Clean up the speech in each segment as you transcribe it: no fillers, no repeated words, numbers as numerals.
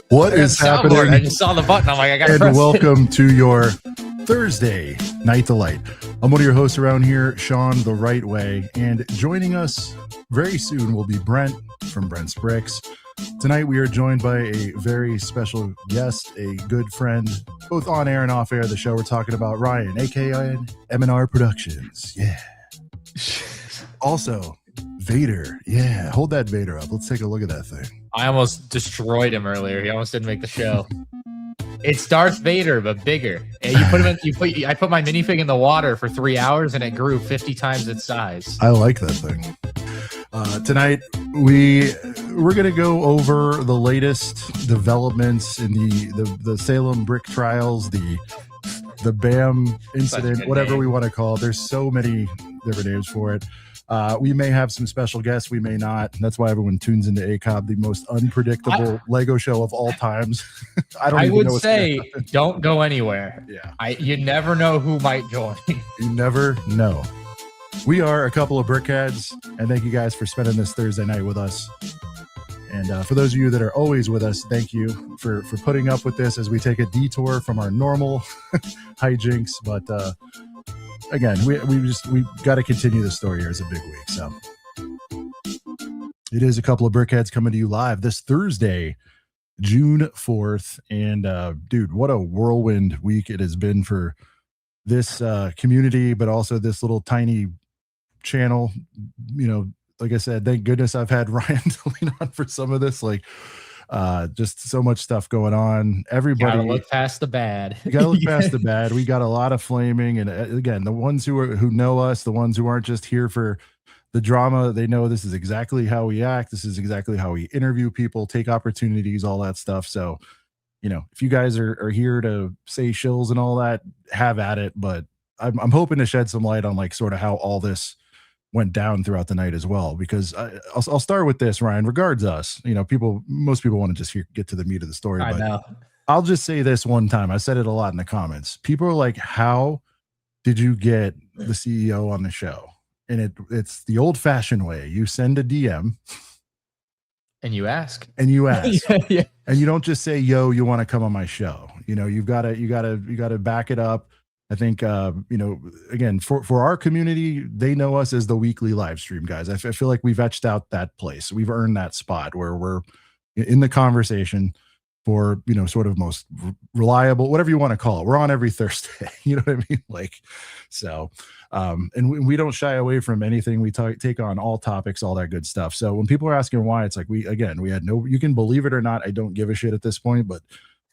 What is happening? I just saw the button. I'm like, I gotta and press welcome to your Thursday Night Delight. I'm one of your hosts around here, Sean the Right Way, and joining us very soon will be Brent from Brent's Bricks. Tonight we are joined by a very special guest, a good friend, both on air and off air of the show. We're talking about Ryan, aka M&R Productions. Yeah. Also, Vader. Yeah, hold that Vader up. Let's take a look at that thing. I almost destroyed him earlier. He almost didn't make the show. It's Darth Vader, but bigger. And you put him in. I put my minifig in the water for 3 hours, and it grew 50 times its size. I like that thing. Tonight we're gonna go over the latest developments in the Salem brick trials, the BAM incident, whatever name. we want to call it. There's so many different names for it. We may have some special guests, we may not. That's why everyone tunes into ACOB, the most unpredictable Lego show of all times. I would say don't go anywhere. Yeah. You never know who might join. You never know. We are a couple of brickheads, and thank you guys for spending this Thursday night with us. And for those of you that are always with us, thank you for putting up with this as we take a detour from our normal hijinks. But again, we got to continue the story here. It's a big week, so it is a couple of brickheads coming to you live this Thursday, June 4th. And dude, what a whirlwind week it has been for this community, but also this little tiny channel. You know, like I said, thank goodness I've had Ryan to lean on for some of this. Like, just so much stuff going on. Everybody gotta look past the bad. You gotta look past the bad. We got a lot of flaming, and again, the ones who know us, the ones who aren't just here for the drama, they know this is exactly how we act. This is exactly how we interview people, take opportunities, all that stuff. So, you know, if you guys are here to say shills and all that, have at it. But I'm hoping to shed some light on like sort of how all this went down throughout the night as well, because I'll start with this, Ryan. Regards us, you know, most people want to just get to the meat of the story. I know. I'll just say this one time. I said it a lot in the comments. People are like, how did you get the CEO on the show? And it's the old fashioned way. You send a DM and you ask yeah. And you don't just say, yo, you want to come on my show. You know, you gotta back it up. I think, you know, again, for our community, they know us as the weekly live stream guys. I feel like we've etched out that place. We've earned that spot where we're in the conversation for, you know, sort of most reliable, whatever you want to call it. We're on every Thursday. You know what I mean? Like, so, and we don't shy away from anything. We take on all topics, all that good stuff. So when people are asking why, it's like, we had no, you can believe it or not, I don't give a shit at this point, but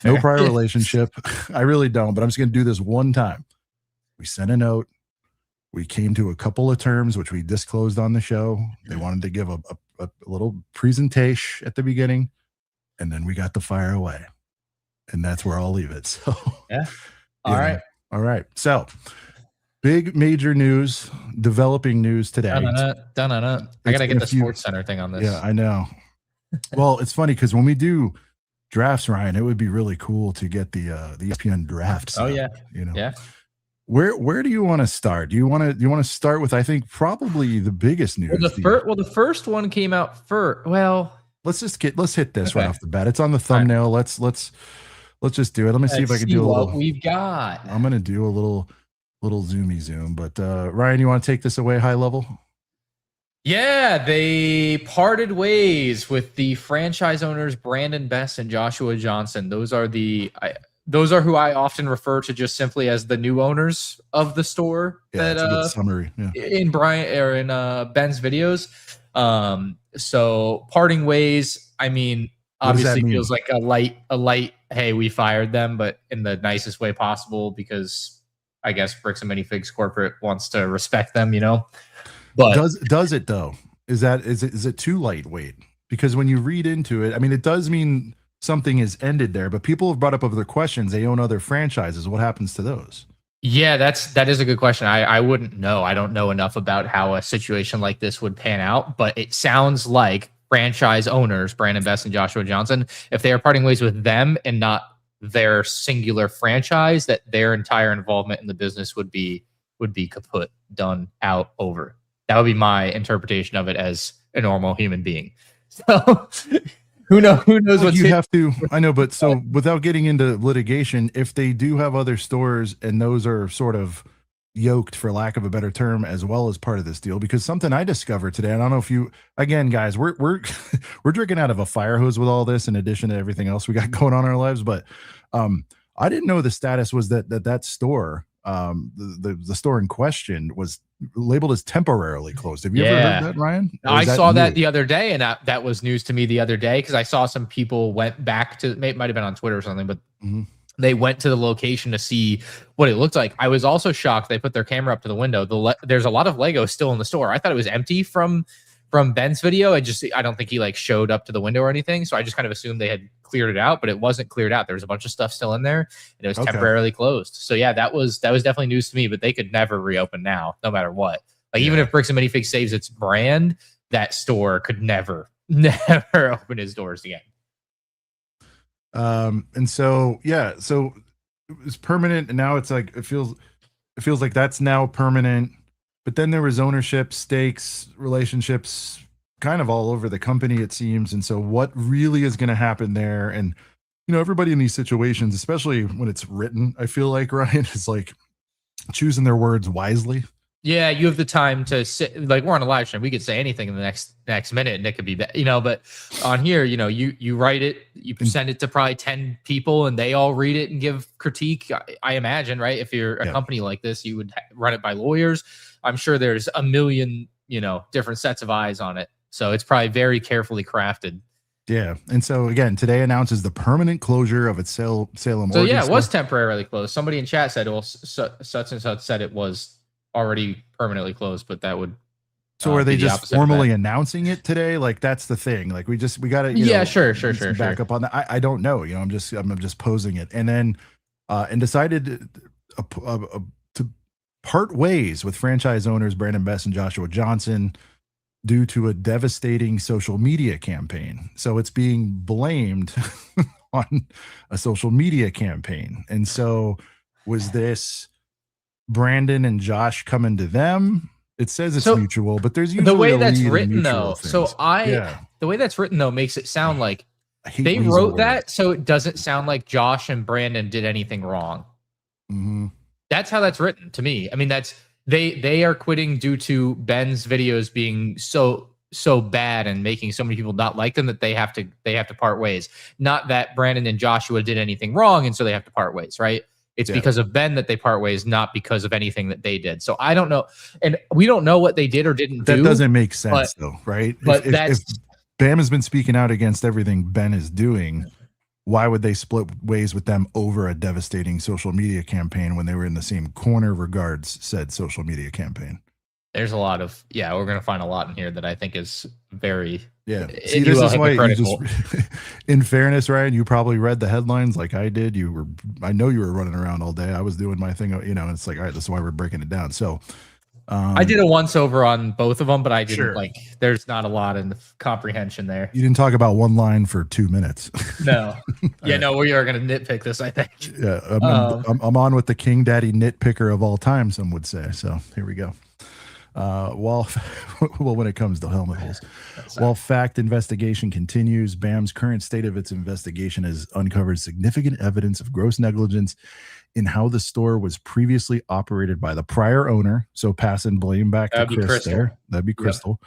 no prior relationship. I really don't, but I'm just going to do this one time. We sent a note. We came to a couple of terms, which we disclosed on the show. They wanted to give a little presentation at the beginning, and then we got the fire away. And that's where I'll leave it. So, yeah. All right. So, big major news, developing news today. I got to get the Sports Center thing on this. Yeah, I know. Well, it's funny because when we do drafts, Ryan, it would be really cool to get the ESPN drafts. Oh yeah, you know. Yeah. Where do you want to start? Do you want to start with, I think, probably the biggest news? Well, the first one came out first. Well, let's hit this right off the bat. It's on the thumbnail. Right. Let's just do it. Let me see if I can do a little. What we've got. I'm gonna do a little zoomy zoom. But Ryan, you want to take this away high level? Yeah, they parted ways with the franchise owners Brandon Best and Joshua Johnson. Those are who I often refer to just simply as the new owners of the store. Yeah, that's a good summary. Yeah. In Ben's videos. So parting ways, I mean, obviously feels like a light, hey, we fired them, but in the nicest way possible, because I guess Bricks and Minifigs corporate wants to respect them, you know. But does it though? Is it too lightweight? Because when you read into it, I mean, it does mean something is ended there, but people have brought up other questions. They own other franchises. What happens to those? Yeah, that is a good question. I wouldn't know. I don't know enough about how a situation like this would pan out, but it sounds like franchise owners, Brandon Best and Joshua Johnson, if they are parting ways with them and not their singular franchise, that their entire involvement in the business would be kaput, done, out, over. That would be my interpretation of it as a normal human being. So who knows what's you have to, I know, but so without getting into litigation, if they do have other stores and those are sort of yoked, for lack of a better term, as well as part of this deal, because something I discovered today, I don't know if you, again, guys, we're we're drinking out of a fire hose with all this in addition to everything else we got going on in our lives, but I didn't know the status was that store, the store in question was labeled as temporarily closed. Have you ever heard that, Ryan? I saw that the other day, and that was news to me the other day, because I saw some people went back to, it might have been on Twitter or something, but they went to the location to see what it looked like. I was also shocked they put their camera up to the window. There's a lot of Lego still in the store. I thought it was empty from Ben's video. I don't think he like showed up to the window or anything, so I just kind of assumed they had cleared it out, but it wasn't cleared out. There was a bunch of stuff still in there, and it was temporarily closed. So yeah, that was definitely news to me, but they could never reopen now, no matter what. Like even if Bricks and Minifigs saves its brand, that store could never open its doors again. And so so it was permanent, and now it's like it feels like that's now permanent. But then there was ownership, stakes, relationships, kind of all over the company, it seems. And so what really is going to happen there? And everybody in these situations, especially when it's written, I feel like, Ryan, is like choosing their words wisely. Yeah, you have the time to sit, like we're on a live stream. We could say anything in the next minute and it could be bad, but on here, you write it, you send it to probably 10 people and they all read it and give critique. I imagine, right? If you're a company like this, you would run it by lawyers. I'm sure there's a million, different sets of eyes on it. So it's probably very carefully crafted. Yeah. And so again, today announces the permanent closure of its Salem. So yeah, it was temporarily closed. Somebody in chat said, well, such and such said it was already permanently closed, but that would so are they just formally announcing it today? Like that's the thing. Like we got to sure back up on that. I don't know. I'm just posing it, and then and decided to part ways with franchise owners Brandon Best and Joshua Johnson due to a devastating social media campaign. So it's being blamed on a social media campaign, and so was this Brandon and Josh coming to them? It says it's mutual, but there's usually the way that's written though. Things. So the way that's written though makes it sound like they wrote that, so it doesn't sound like Josh and Brandon did anything wrong. That's how that's written to me. I mean, that's they are quitting due to Ben's videos being so bad and making so many people not like them that they have to part ways. Not that Brandon and Joshua did anything wrong, and so they have to part ways, right? It's because of Ben that they part ways, not because of anything that they did. So I don't know. And we don't know what they did or didn't do. That doesn't make sense though, right? But if Bam has been speaking out against everything Ben is doing, why would they split ways with them over a devastating social media campaign when they were in the same corner regards said social media campaign? There's a lot of, we're going to find a lot in here that I think is very, See, this is why you just, in fairness, Ryan, you probably read the headlines like I did. I know you were running around all day. I was doing my thing, and it's like, all right, this is why we're breaking it down. So I did a once over on both of them, but I didn't there's not a lot in the comprehension there. You didn't talk about one line for 2 minutes. No. No, we are going to nitpick this, I think. Yeah. I'm on with the King Daddy nitpicker of all time, some would say. So here we go. Well, when it comes to helmet holes, while fact investigation continues, BAM's current state of its investigation has uncovered significant evidence of gross negligence in how the store was previously operated by the prior owner. So passing blame back to Chris there. That'd be Crystal,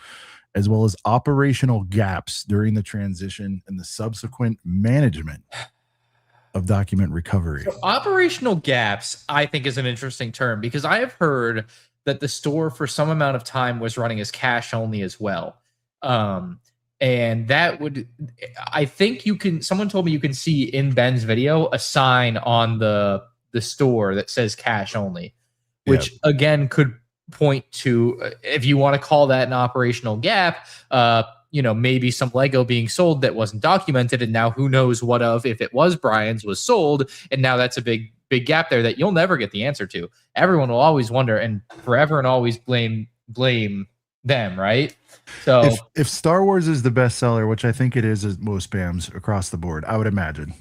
as well as operational gaps during the transition and the subsequent management of document recovery. So operational gaps, I think, is an interesting term, because I have heard that the store for some amount of time was running as cash only as well. And that would, I think someone told me you can see in Ben's video a sign on the store that says cash only, which again could point to, if you want to call that an operational gap, maybe some Lego being sold that wasn't documented. And now who knows if it was Brian's, was sold. And now that's a big gap there that you'll never get the answer to. Everyone will always wonder and forever and always blame them, right? So if Star Wars is the bestseller, which I think it is most BAMs across the board, I would imagine,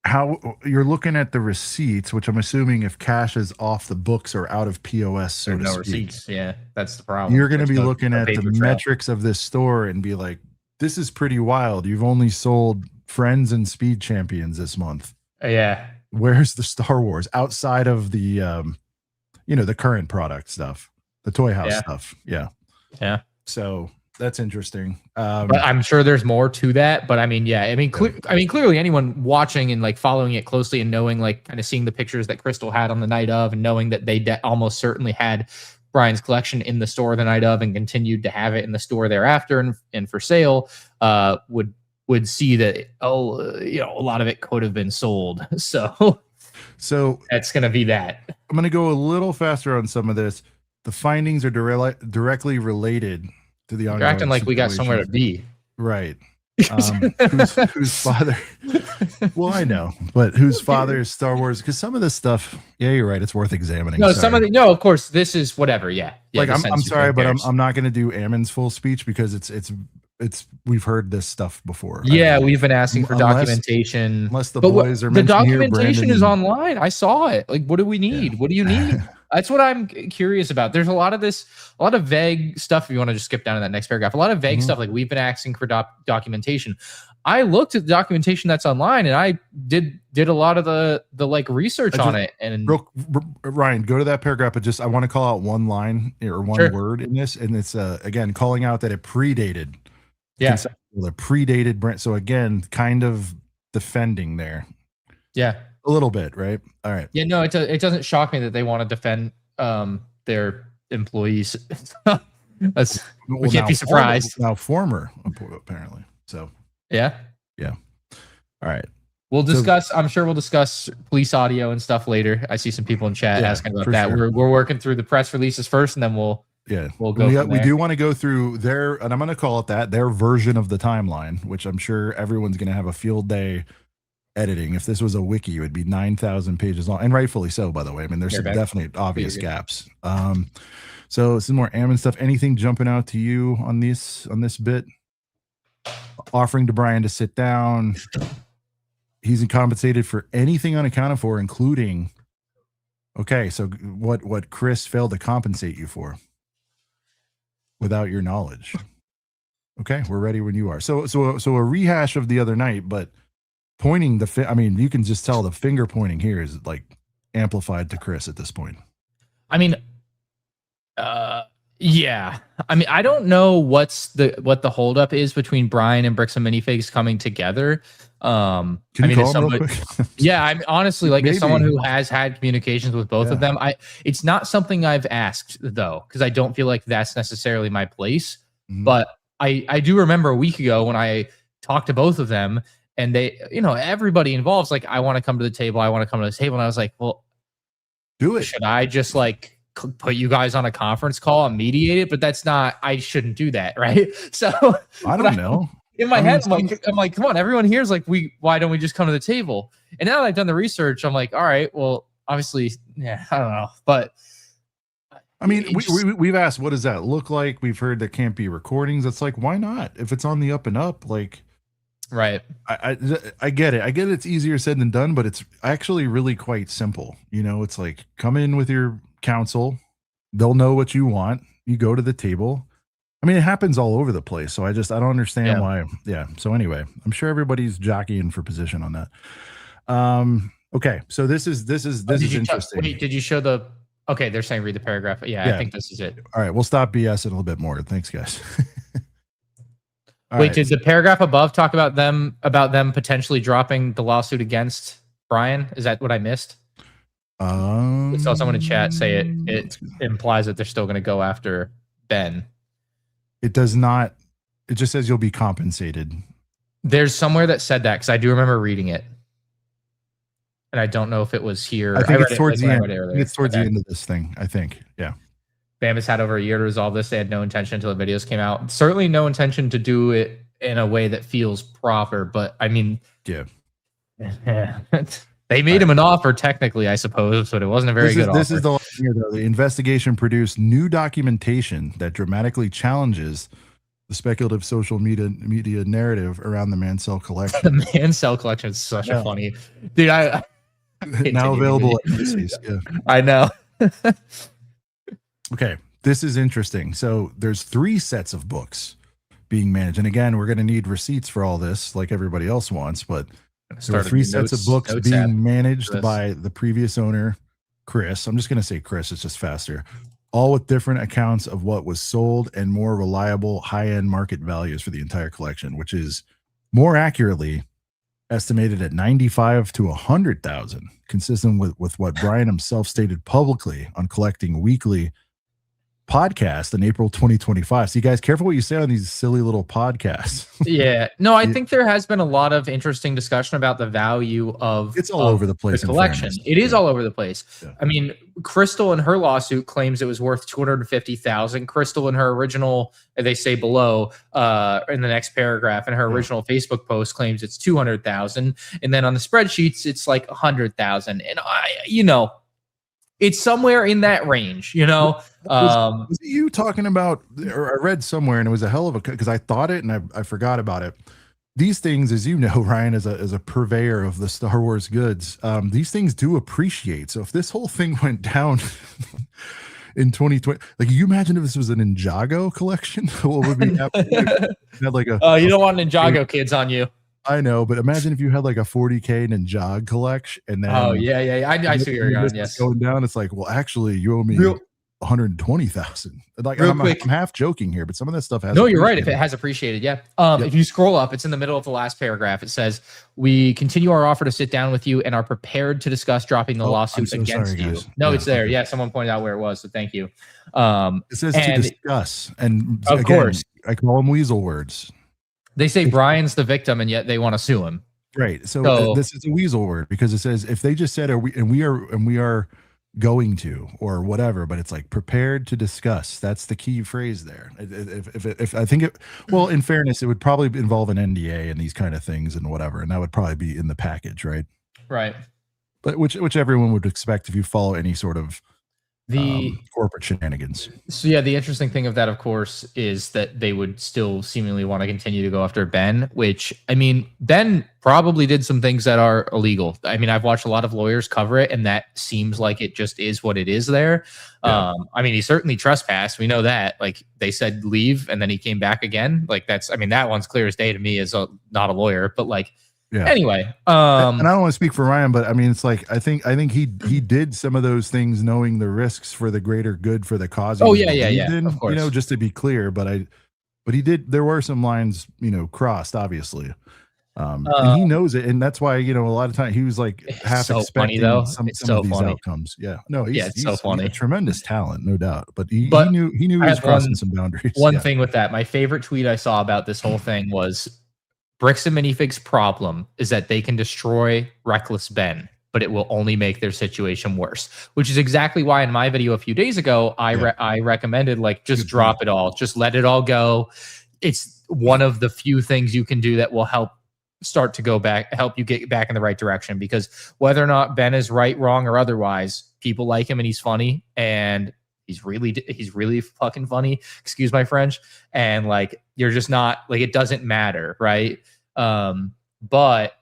how you're looking at the receipts, which I'm assuming if cash is off the books or out of POS, so There's to no speak, receipts. Yeah, that's the problem. you're going to There's be no looking at the paper trail. metrics of this store and be like, this is pretty wild. You've only sold Friends and Speed Champions this month. Yeah. Where's the Star Wars outside of the, the current product stuff, the Toy House stuff? Yeah. Yeah. So that's interesting. But I'm sure there's more to that. But I mean, yeah, I mean, clearly anyone watching and like following it closely and knowing, like, kind of seeing the pictures that Crystal had on the night of, and knowing that they almost certainly had Brian's collection in the store the night of and continued to have it in the store thereafter and for sale, would see that, a lot of it could have been sold. So that's going to be that. I'm going to go a little faster on some of this. The findings are directly related to the ongoing. You're acting like we got somewhere to be. Right. Whose father? Well, I know, but whose father is Star Wars? Because some of this stuff, yeah, you're right. It's worth examining. No, no, of course, this is whatever. Yeah. Like I'm sorry, but I'm not going to do Ammon's full speech because it's we've heard this stuff before. Yeah, we've been asking for documentation. Unless the boys are the documentation is online. I saw it. Like, what do we need? Yeah. What do you need? That's what I'm curious about. There's a lot of vague stuff. If you want to just skip down to that next paragraph, a lot of vague stuff. Like, we've been asking for documentation. I looked at the documentation that's online, and I did a lot of the like research on it. And Ryan, go to that paragraph. But I want to call out one line or one word in this, and it's again calling out that it predated. Yeah, the predated brand. So again, kind of defending there. Yeah, a little bit, right? All right. Yeah, no, it doesn't shock me that they want to defend their employees. We can't be surprised. Former apparently. So yeah. All right. We'll discuss. I'm sure we'll discuss police audio and stuff later. I see some people in chat asking about that. Sure. We're working through the press releases first, and then we'll go. We do want to go through their, and I'm going to call it their version of the timeline, which I'm sure everyone's going to have a field day editing. If this was a wiki, it would be 9,000 pages long, and rightfully so, by the way. I mean, there's some definitely obvious gaps. So some more Ammon stuff. Anything jumping out to you on this bit? Offering to Brian to sit down. He's compensated for anything unaccounted for, including. Okay, so what Chris failed to compensate you for without your knowledge. Okay, we're ready when you are. So a rehash of the other night, but pointing I mean, you can just tell the finger pointing here is like amplified to Chris at this point. I mean, yeah. I mean, I don't know what the holdup is between Brian and Bricks and Minifigs coming together. Can you call him real quick? Yeah, I'm honestly like, as someone who has had communications with both of them, it's not something I've asked though, because I don't feel like that's necessarily my place. Mm-hmm. But I do remember a week ago when I talked to both of them, and they, everybody involved, like, I want to come to the table. And I was like, well, do it. Should I just like put you guys on a conference call and mediate it? But I shouldn't do that, right? So I don't know. In my head, I'm like, come on, everyone here is like, why don't we just come to the table? And now that I've done the research, I'm like, all right, well, obviously, yeah, I don't know. But I mean, we've asked, what does that look like? We've heard there can't be recordings. It's like, why not? If it's on the up and up, like, right. I get it. I get it. It's easier said than done, but it's actually really quite simple. It's like, come in with your counsel. They'll know what you want. You go to the table. I mean, it happens all over the place. So I don't understand why. Yeah. So anyway, I'm sure everybody's jockeying for position on that. Okay. So this is interesting. Wait, did you show the? Okay, they're saying read the paragraph. Yeah, I think this is it. All right, we'll stop BS a little bit more. Thanks, guys. Wait, did the paragraph above talk about them potentially dropping the lawsuit against Brian? Is that what I missed? I saw someone in chat say it. It implies that they're still going to go after Ben. It does not. It just says you'll be compensated. There's somewhere that said that, because I do remember reading it, and I don't know if it was here. I think it's towards the end. It's towards the end of this thing, I think. Yeah. BAM has had over a year to resolve this. They had no intention until the videos came out. Certainly no intention to do it in a way that feels proper. But I mean, yeah. They made him an offer, technically, I suppose, but it wasn't a very good offer. This is the line here, though. The investigation produced new documentation that dramatically challenges the speculative social media narrative around the Mansell collection. The Mansell collection is such a funny, dude. I now available at Macy's. Yeah, I know. Okay, this is interesting. So there's 3 sets of books being managed, and again, we're going to need receipts for all this, like everybody else wants. But there are 3 sets of books being managed by the previous owner, Chris. I'm just going to say Chris. It's just faster. All with different accounts of what was sold and more reliable high-end market values for the entire collection, which is more accurately estimated at 95 to 100,000, consistent with what Brian himself stated publicly on Collecting Weekly podcast in April 2025. So you guys, careful what you say on these silly little podcasts. Yeah. No, I think there has been a lot of interesting discussion about the value of it's all over the place. The collection. It is all over the place. Yeah. I mean, Crystal in her lawsuit claims it was worth 250,000. Crystal in her original, they say below in the next paragraph, in her original Facebook post claims it's 200,000. And then on the spreadsheets, it's like 100,000. And it's somewhere in that range, was you talking about, or I read somewhere, and it was a hell of a, because I thought it and I forgot about it. These things, as you know, Ryan, as a purveyor of the Star Wars goods, these things do appreciate. So if this whole thing went down in 2020, like, you imagine if this was an Ninjago collection, what would be happening? Like you don't want Ninjago kids on you. I know, but imagine if you had like a 40K Ninjago collection, and then I see where you're going. Yes, going down. It's like, well, actually, you owe me 120,000. Like, I'm half joking here, but some of that stuff has. No, you're right. If it has appreciated, yeah. If you scroll up, it's in the middle of the last paragraph. It says, "We continue our offer to sit down with you and are prepared to discuss dropping the lawsuit against you." No, it's there. Yeah, someone pointed out where it was, so thank you. It says to discuss, and of course, I call them weasel words. They say Brian's the victim, and yet they want to sue him. Right. So this is a weasel word, because it says if they just said, we are going to, or whatever, but it's like prepared to discuss. That's the key phrase there. If I think it, well, in fairness, it would probably involve an NDA and these kind of things and whatever, and that would probably be in the package, right? Right. But which everyone would expect if you follow any sort of corporate shenanigans. So yeah, the interesting thing of that, of course, is that they would still seemingly want to continue to go after Ben, which, I mean, Ben probably did some things that are illegal. I mean, I've watched a lot of lawyers cover it, and that seems like it just is what it is there. Yeah. I mean, he certainly trespassed. We know that. Like, they said leave, and then he came back again. Like, that's, I mean, that one's clear as day to me as not a lawyer, but like, yeah. Anyway, and I don't want to speak for Ryan, but I mean, it's like I think he did some of those things knowing the risks for the greater good for the cause. Oh yeah, of course. Just to be clear, but he did. There were some lines, crossed, obviously, and he knows it, and that's why a lot of times he was like half expecting some of these outcomes. Yeah, no, he's so funny, he's a tremendous talent, no doubt. But he knew he was crossing some boundaries. One thing with that, my favorite tweet I saw about this whole thing was, Bricks and Minifigs' problem is that they can destroy Reckless Ben, but it will only make their situation worse, which is exactly why in my video a few days ago, I recommended, like, just drop it all. Just let it all go. It's one of the few things you can do that will help you get back in the right direction, because whether or not Ben is right, wrong, or otherwise, people like him and he's funny, and he's really fucking funny. Excuse my French. And like, you're just not, like, it doesn't matter. Right. But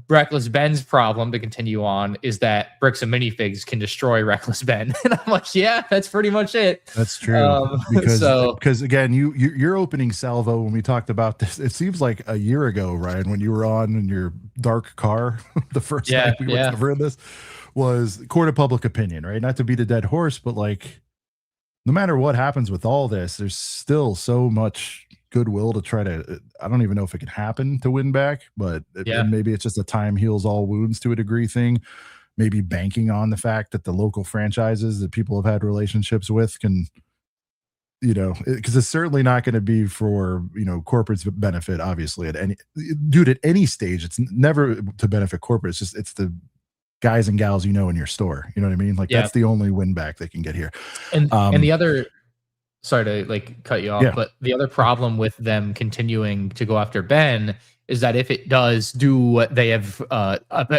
Reckless Ben's problem, to continue on, is that Bricks and Minifigs can destroy Reckless Ben. And I'm like, yeah, that's pretty much it. That's true. Because again, you're opening salvo when we talked about this. It seems like a year ago, Ryan, when you were on in your dark car, the first time we were covering this, was court of public opinion, right? Not to beat a dead horse, but like, no matter what happens with all this, there's still so much goodwill to try to, I don't even know if it can happen to win back, but maybe it's just a time heals all wounds to a degree thing. Maybe banking on the fact that the local franchises that people have had relationships with can, because it's certainly not going to be for, corporate's benefit, obviously, at any stage. It's never to benefit corporate. It's the guys and gals in your store, you know what I mean? Like, that's the only win back they can get here. And the other, sorry to like cut you off, but the other problem with them continuing to go after Ben is that if it does do what they have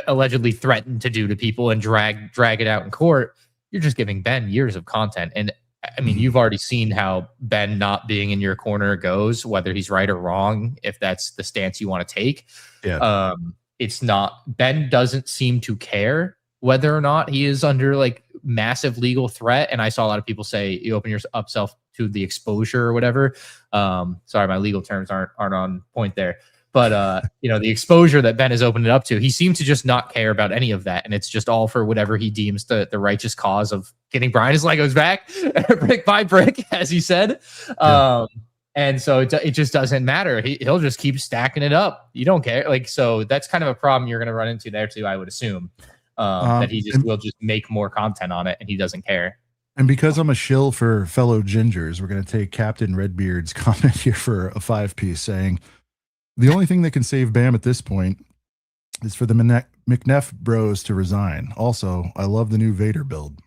allegedly threatened to do to people and drag it out in court, you're just giving Ben years of content. And I mean, you've already seen how Ben not being in your corner goes, whether he's right or wrong, if that's the stance you want to take. Yeah. It's not, Ben doesn't seem to care whether or not he is under like massive legal threat. And I saw a lot of people say you open yourself to the exposure or whatever. Sorry, my legal terms aren't on point there. But the exposure that Ben has opened it up to, he seemed to just not care about any of that, and it's just all for whatever he deems the righteous cause of getting Brian his Legos back, brick by brick, as he said. Yeah. And so it just doesn't matter. He'll just keep stacking it up. You don't care, like, so that's kind of a problem you're going to run into there too. I would assume that he will just make more content on it, and he doesn't care. And because I'm a shill for fellow gingers, we're going to take Captain Redbeard's comment here for a 5-piece saying, the only thing that can save Bam at this point is for the McNeff bros to resign. Also, I love the new Vader build,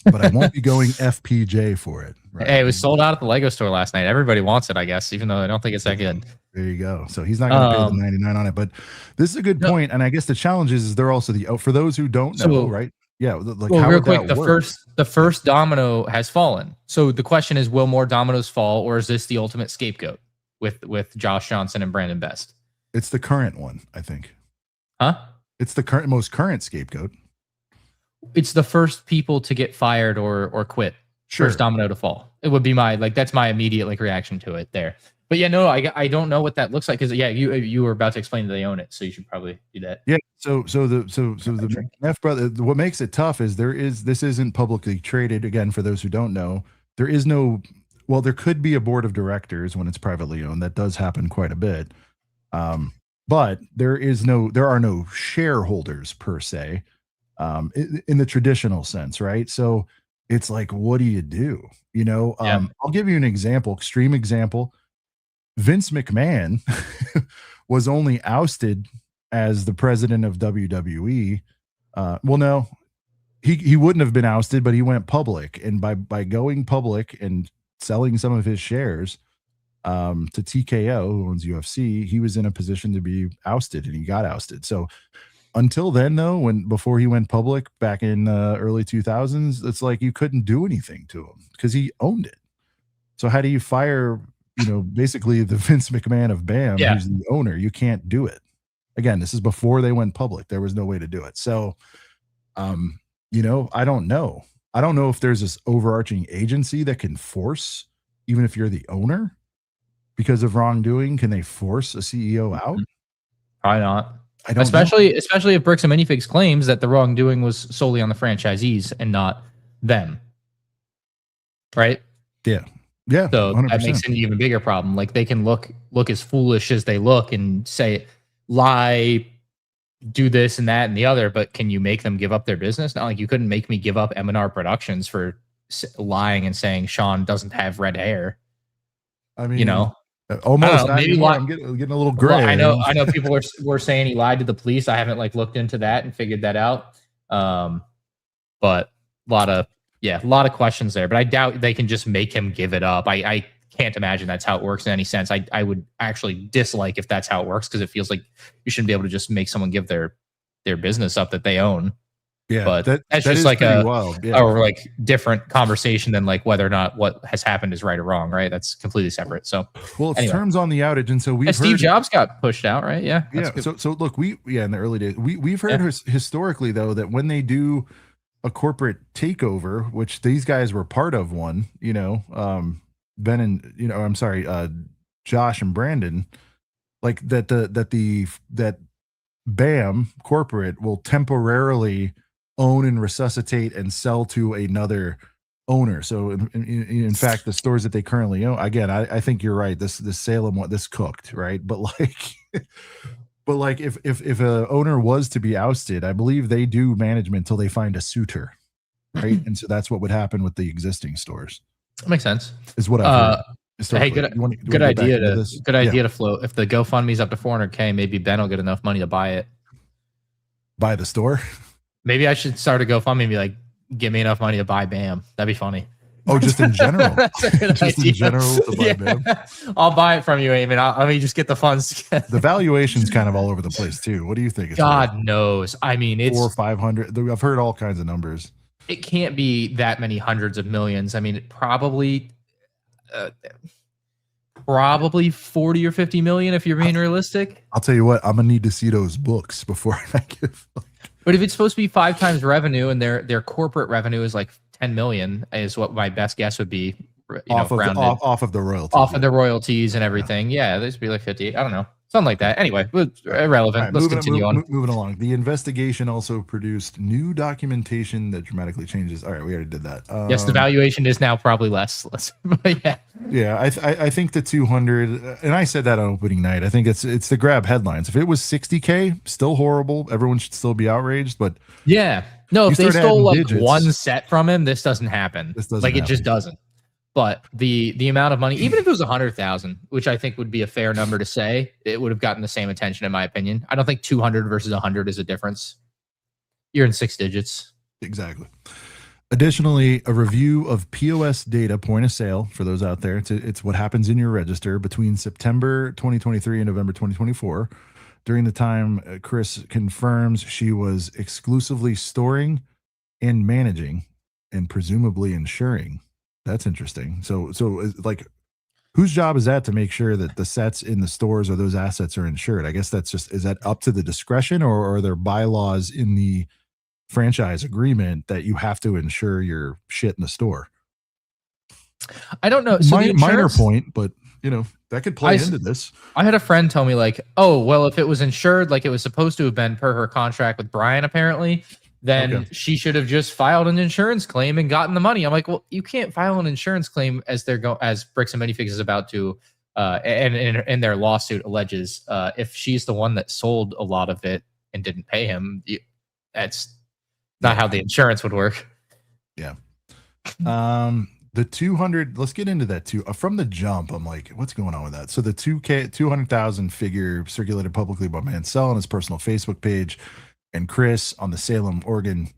but I won't be going FPJ for it. Right? Hey, it was sold out at the Lego store last night. Everybody wants it, I guess, even though I don't think it's that good. There you go. So he's not going to pay the 99 on it, but this is a good point. And I guess the challenge is they're also for those who don't know, right? Yeah. Like, well, real quick, the first domino has fallen. So the question is, will more dominoes fall, or is this the ultimate scapegoat with Josh Johnson and Brandon Best? It's the current one, I think. Huh? It's the most current scapegoat. It's the first people to get fired or quit. Sure. First domino to fall. It would be that's my immediate reaction to it there. But yeah, no, I don't know what that looks like, because you were about to explain that they own it, so you should probably do that. Yeah. So the F brother, what makes it tough is this isn't publicly traded. Again, for those who don't know, there is no. Well, there could be a board of directors when it's privately owned. That does happen quite a bit. But there are no shareholders per se, in the traditional sense, right? So it's like, what do you do? I'll give you an example, extreme example. Vince McMahon was only ousted as the president of WWE. Well, no, he wouldn't have been ousted, but he went public, and by going public and selling some of his shares to TKO, who owns UFC, he was in a position to be ousted, and he got ousted. So until then, though, before he went public back in early 2000s, it's like you couldn't do anything to him because he owned it. So how do you fire, basically the Vince McMahon of BAM, who's the owner? You can't do it. Again, this is before they went public. There was no way to do it. So, I don't know. I don't know if there's this overarching agency that can force, even if you're the owner, because of wrongdoing, can they force a CEO out? Probably not. Especially if Bricks and Minifigs claims that the wrongdoing was solely on the franchisees and not them. Right? Yeah. Yeah. So 100%. That makes an even bigger problem. Like, they can look as foolish as they look and say, lie, do this and that and the other, but can you make them give up their business? Not like you couldn't make me give up M&R Productions for lying and saying Sean doesn't have red hair. I mean, almost. Maybe I'm getting a little gray. Well, I know people were saying he lied to the police. I haven't looked into that and figured that out. But a lot of questions there. But I doubt they can just make him give it up. I can't imagine that's how it works in any sense. I would actually dislike if that's how it works, because it feels like you shouldn't be able to just make someone give their business up that they own. Yeah, but that's just like wild. Yeah. Or different conversation than whether or not what has happened is right or wrong, right? That's completely separate. So, well, it's terms on the outage, and so Steve Jobs got pushed out, right? Yeah, yeah. So look, in the early days, we've heard historically though that when they do a corporate takeover, which these guys were part of one, Ben and Josh and Brandon, that BAM corporate will temporarily own and resuscitate and sell to another owner. So in fact, the stores that they currently own, again, I think you're right. This Salem one, this cooked, right? But if a owner was to be ousted, I believe they do management until they find a suitor, right? And so that's what would happen with the existing stores. That makes sense. Is what I've heard. Hey, good idea to float. If the GoFundMe's up to 400K, maybe Ben will get enough money to buy it. Buy the store? Maybe I should start a GoFundMe and be like, give me enough money to buy BAM. That'd be funny. Oh, just in general. Just in general to buy BAM. I'll buy it from you, Eamon. Let me just get the funds. The valuation's kind of all over the place too. What do you think? God knows. I mean, it's 400 or 500. I've heard all kinds of numbers. it can't be that many hundreds of millions. I mean, probably 40 or 50 million if you're being realistic. I'll tell you what, I'm gonna need to see those books before I give. But if it's supposed to be 5 times revenue and their corporate revenue is like 10 million, is what my best guess would be. Off of the royalties and everything. Yeah, this would be like 50. I don't know. Something like that. Anyway, irrelevant. Right, Let's continue on. Moving along. The investigation also produced new documentation that dramatically changes. All right, we already did that. Yes, the valuation is now probably less. But yeah. Yeah, I think the 200, and I said that on opening night. I think it's the grab headlines. If it was 60K, still horrible. Everyone should still be outraged. But yeah, no, if they stole like digits, one set from him, this doesn't happen. It just doesn't. But the amount of money, even if it was 100,000, which I think would be a fair number to say, it would have gotten the same attention, in my opinion. I don't think 200 versus 100 is a difference. You're in 6 digits. Exactly. Additionally, a review of POS data, point of sale, for those out there, it's what happens in your register between September 2023 and November 2024. During the time, Chris confirms she was exclusively storing and managing and presumably insuring. That's interesting. So like, whose job is that to make sure that the sets in the stores or those assets are insured? I guess that's just, is that up to the discretion, or are there bylaws in the franchise agreement that you have to insure your shit in the store? I don't know. So minor point, but that could play into this. I had a friend tell me like, oh, well, if it was insured, like it was supposed to have been per her contract with Brian, apparently, then she should have just filed an insurance claim and gotten the money. I'm like, well, you can't file an insurance claim as Bricks and Minifigs is about to, and their lawsuit alleges, if she's the one that sold a lot of it and didn't pay him, that's not how the insurance would work. Yeah. The 200, let's get into that too. From the jump, I'm like, what's going on with that? So the 200,000 figure circulated publicly by Mansell on his personal Facebook page, and Chris on the Salem, Oregon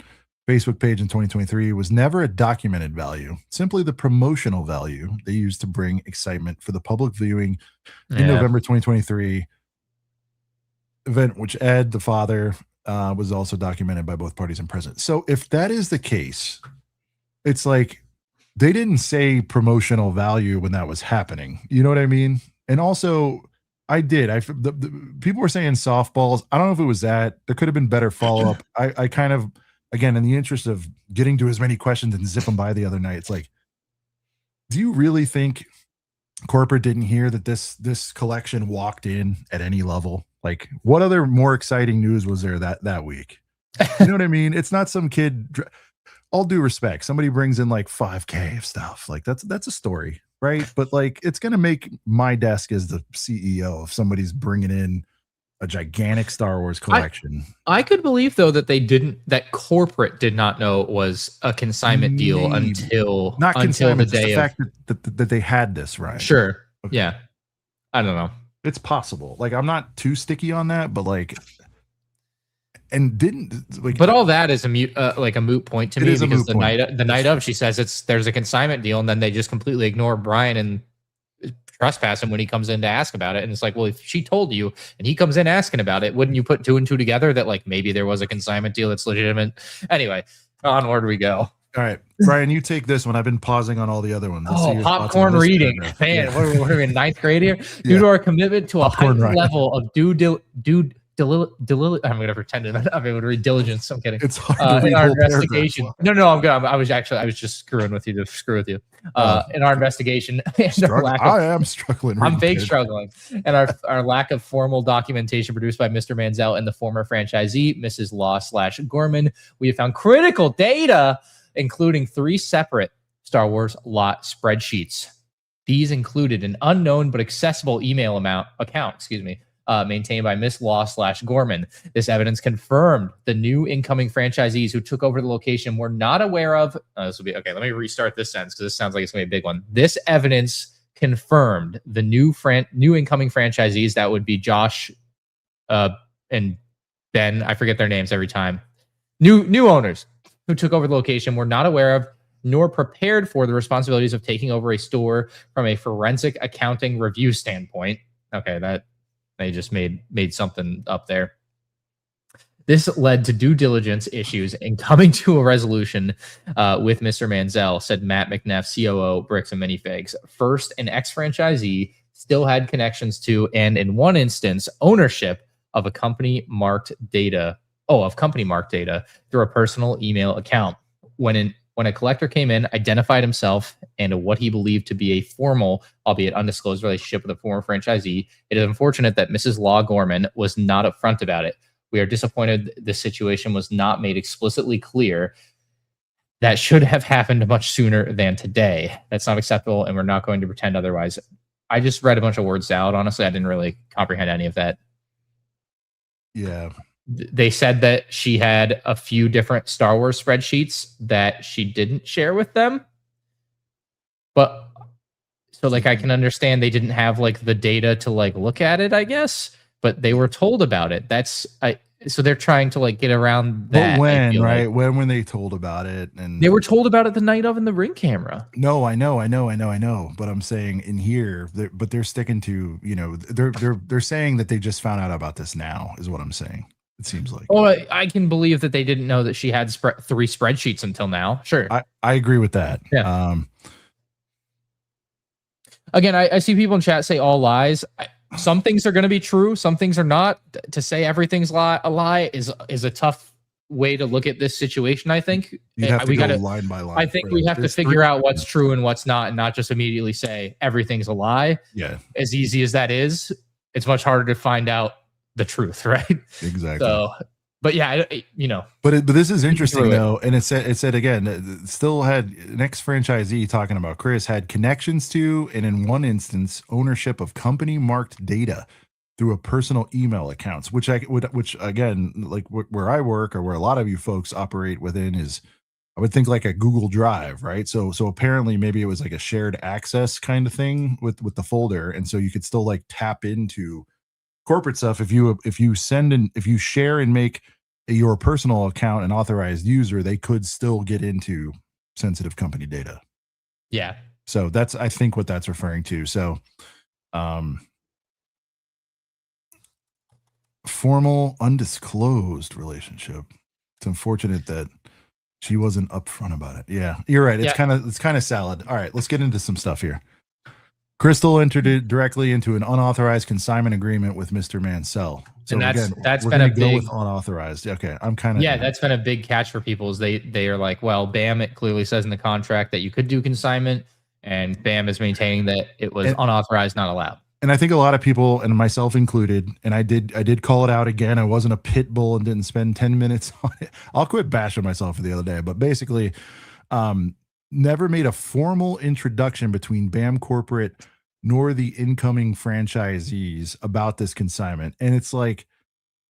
Facebook page in 2023 was never a documented value, simply the promotional value they used to bring excitement for the public viewing in November 2023 event, which Ed, the father, was also documented by both parties and present. So if that is the case, it's like they didn't say promotional value when that was happening. You know what I mean? And also, the people were saying softballs. I don't know if it was that. There could have been better follow-up. I kind of, again, in the interest of getting to as many questions and zip them by the other night, it's like, do you really think corporate didn't hear that this collection walked in at any level? Like, what other more exciting news was there that week? You know what I mean? It's not some kid. All due respect, somebody brings in like 5K of stuff. Like that's a story, right? But like, it's going to make my desk as the CEO if somebody's bringing in a gigantic Star Wars collection. I could believe though that corporate did not know it was a consignment deal until the day, the fact that they had this, right? Sure. Okay. Yeah. I don't know. It's possible. Like, I'm not too sticky on that, but like, and didn't like, but all that is a moot point to me, because the night of she says there's a consignment deal, and then they just completely ignore Brian and trespass him when he comes in to ask about it. And it's like, well, if she told you and he comes in asking about it, wouldn't you put 2 and 2 together that like maybe there was a consignment deal that's legitimate? Anyway, onward we go. All right, Brian, you take this one. I've been pausing on all the other ones. Popcorn reading. Man, what are we in 9th grade here? Due to our commitment to a high level of I'm going to pretend I'm able to read diligence. I'm kidding. It's hard to read in our investigation. No, I'm good. I was just screwing with you to screw with you. In our investigation, I am struggling. I'm fake struggling. And our lack of formal documentation produced by Mr. Mansell and the former franchisee, Mrs. Law/Gorman, we have found critical data, including 3 separate Star Wars lot spreadsheets. These included an unknown but accessible email account, maintained by Miss Law/Gorman. This evidence confirmed the new incoming franchisees who took over the location were not aware of. This will be okay. Let me restart this sentence because this sounds like it's going to be a big one. This evidence confirmed the new incoming franchisees, that would be Josh and Ben. I forget their names every time. New owners who took over the location were not aware of nor prepared for the responsibilities of taking over a store from a forensic accounting review standpoint. Okay, that they just made something up there. This led to due diligence issues and coming to a resolution with Mr. Manziel, said Matt McNeff, COO, Bricks and Minifigs. First, an ex-franchisee still had connections to, and in one instance, ownership of a company marked data, through a personal email account. When a collector came in, identified himself and what he believed to be a formal, albeit undisclosed, relationship with a former franchisee, it is unfortunate that Mrs. Law Gorman was not upfront about it. We are disappointed this situation was not made explicitly clear. That should have happened much sooner than today. That's not acceptable, and we're not going to pretend otherwise. I just read a bunch of words out. Honestly, I didn't really comprehend any of that. Yeah. They said that she had a few different Star Wars spreadsheets that she didn't share with them. But so like I can understand they didn't have like the data to like look at it, I guess, but they were told about it. So they're trying to like get around that. But when, right? Like. When were they told about it? And they were told about it the night of in the Ring camera. No, I know. But I'm saying in here, they're sticking to, you know, they're saying that they just found out about this now, is what I'm saying. It seems like. Oh, I can believe that they didn't know that she had 3 spreadsheets until now. Sure. I agree with that. Yeah. Again, I see people in chat say all lies. Some things are going to be true. Some things are not. To say everything's a lie is a tough way to look at this situation. I think we gotta go line by line. I think we have to figure out what's true and what's not, and not just immediately say everything's a lie. Yeah. As easy as that is, it's much harder to find out the truth, right? Exactly. So, but yeah, you know. But this is interesting though, and it said again, it still had an ex-franchisee talking about Chris had connections to, and in one instance, ownership of company marked data through a personal email accounts, which again, like where I work or where a lot of you folks operate within is, I would think like a Google Drive, right? So apparently maybe it was like a shared access kind of thing with the folder, and so you could still like tap into corporate stuff if you share and make your personal account an authorized user, they could still get into sensitive company data. Yeah. So that's, I think, what that's referring to. So formal undisclosed relationship. It's unfortunate that she wasn't upfront about it. Yeah, you're right. It's kind of salad. All right, let's get into some stuff here. Crystal entered it directly into an unauthorized consignment agreement with Mr. Mansell. So and that's we're been a go big with unauthorized. Okay, I'm kind of that's been a big catch for people. Is they are like, well, BAM, it clearly says in the contract that you could do consignment, and BAM is maintaining that it was unauthorized, not allowed. And I think a lot of people, and myself included, and I did call it out again. I wasn't a pit bull and didn't spend 10 minutes on it. I'll quit bashing myself for the other day, but basically, never made a formal introduction between BAM Corporate nor the incoming franchisees about this consignment. And it's like,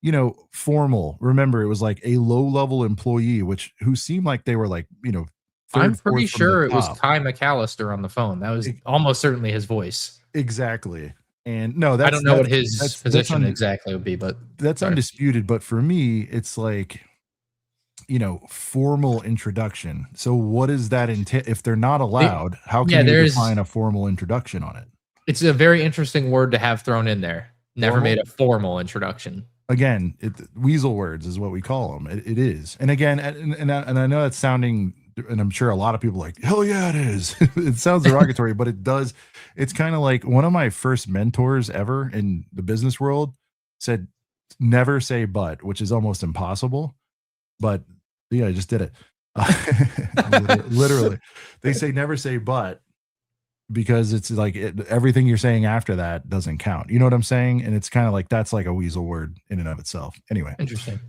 you know, formal. Remember, it was like a low-level employee, who seemed like they were like, you know, I'm pretty sure it was Kai McAllister on the phone. That was almost certainly his voice. Exactly. And no, I don't know what his position exactly would be, but that's undisputed. But for me, it's like, you know, formal introduction. So what does that entail? If they're not allowed, how can you define a formal introduction on it? It's a very interesting word to have thrown in there. Never made a formal introduction. Again, weasel words is what we call them. It is. And again, and I know it's sounding, and I'm sure a lot of people are like, hell yeah, it is. It sounds derogatory, but it does. It's kind of like one of my first mentors ever in the business world said, never say but, which is almost impossible. But yeah, I just did it. Literally. They say never say but, because it's like everything you're saying after that doesn't count. You know what I'm saying? And it's kind of like, that's like a weasel word in and of itself. Anyway. Interesting.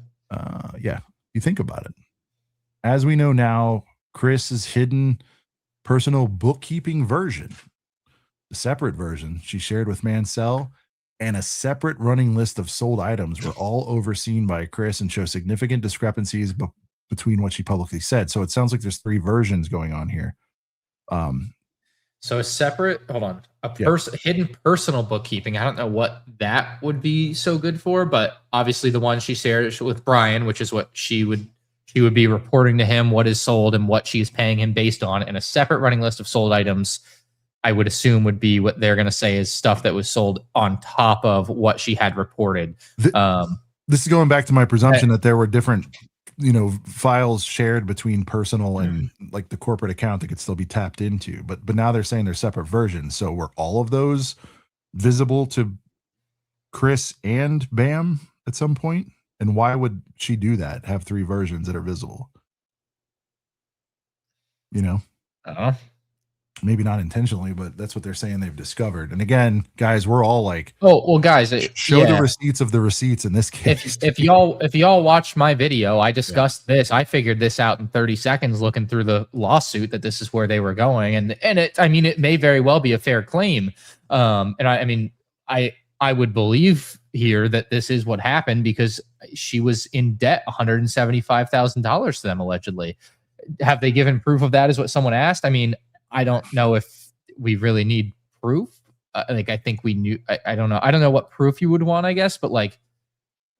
Yeah. You think about it. As we know now, Chris's hidden personal bookkeeping version, the separate version she shared with Mansell, and a separate running list of sold items were all overseen by Chris and show significant discrepancies between what she publicly said. So it sounds like there's 3 versions going on here. So a separate, hidden personal bookkeeping. I don't know what that would be so good for, but obviously the one she shared with Brian, which is what she would be reporting to him what is sold and what she's paying him based on, and a separate running list of sold items, I would assume would be what they're going to say is stuff that was sold on top of what she had reported. This is going back to my presumption that there were different, files shared between personal and like the corporate account that could still be tapped into. But now they're saying they're separate versions. So were all of those visible to Chris and Bam at some point? And why would she do that? Have 3 versions that are visible? Maybe not intentionally, but that's what they're saying they've discovered. And again, guys, we're all like, oh well, guys, show the receipts of the receipts in this case. If y'all watched my video, I discussed this. I figured this out in 30 seconds, looking through the lawsuit, that this is where they were going, and it may very well be a fair claim. And I would believe here that this is what happened because she was in debt $175,000 to them allegedly. Have they given proof of that? Is what someone asked. I mean, I don't know if we really need proof. I think we knew. I don't know. I don't know what proof you would want, I guess, but like,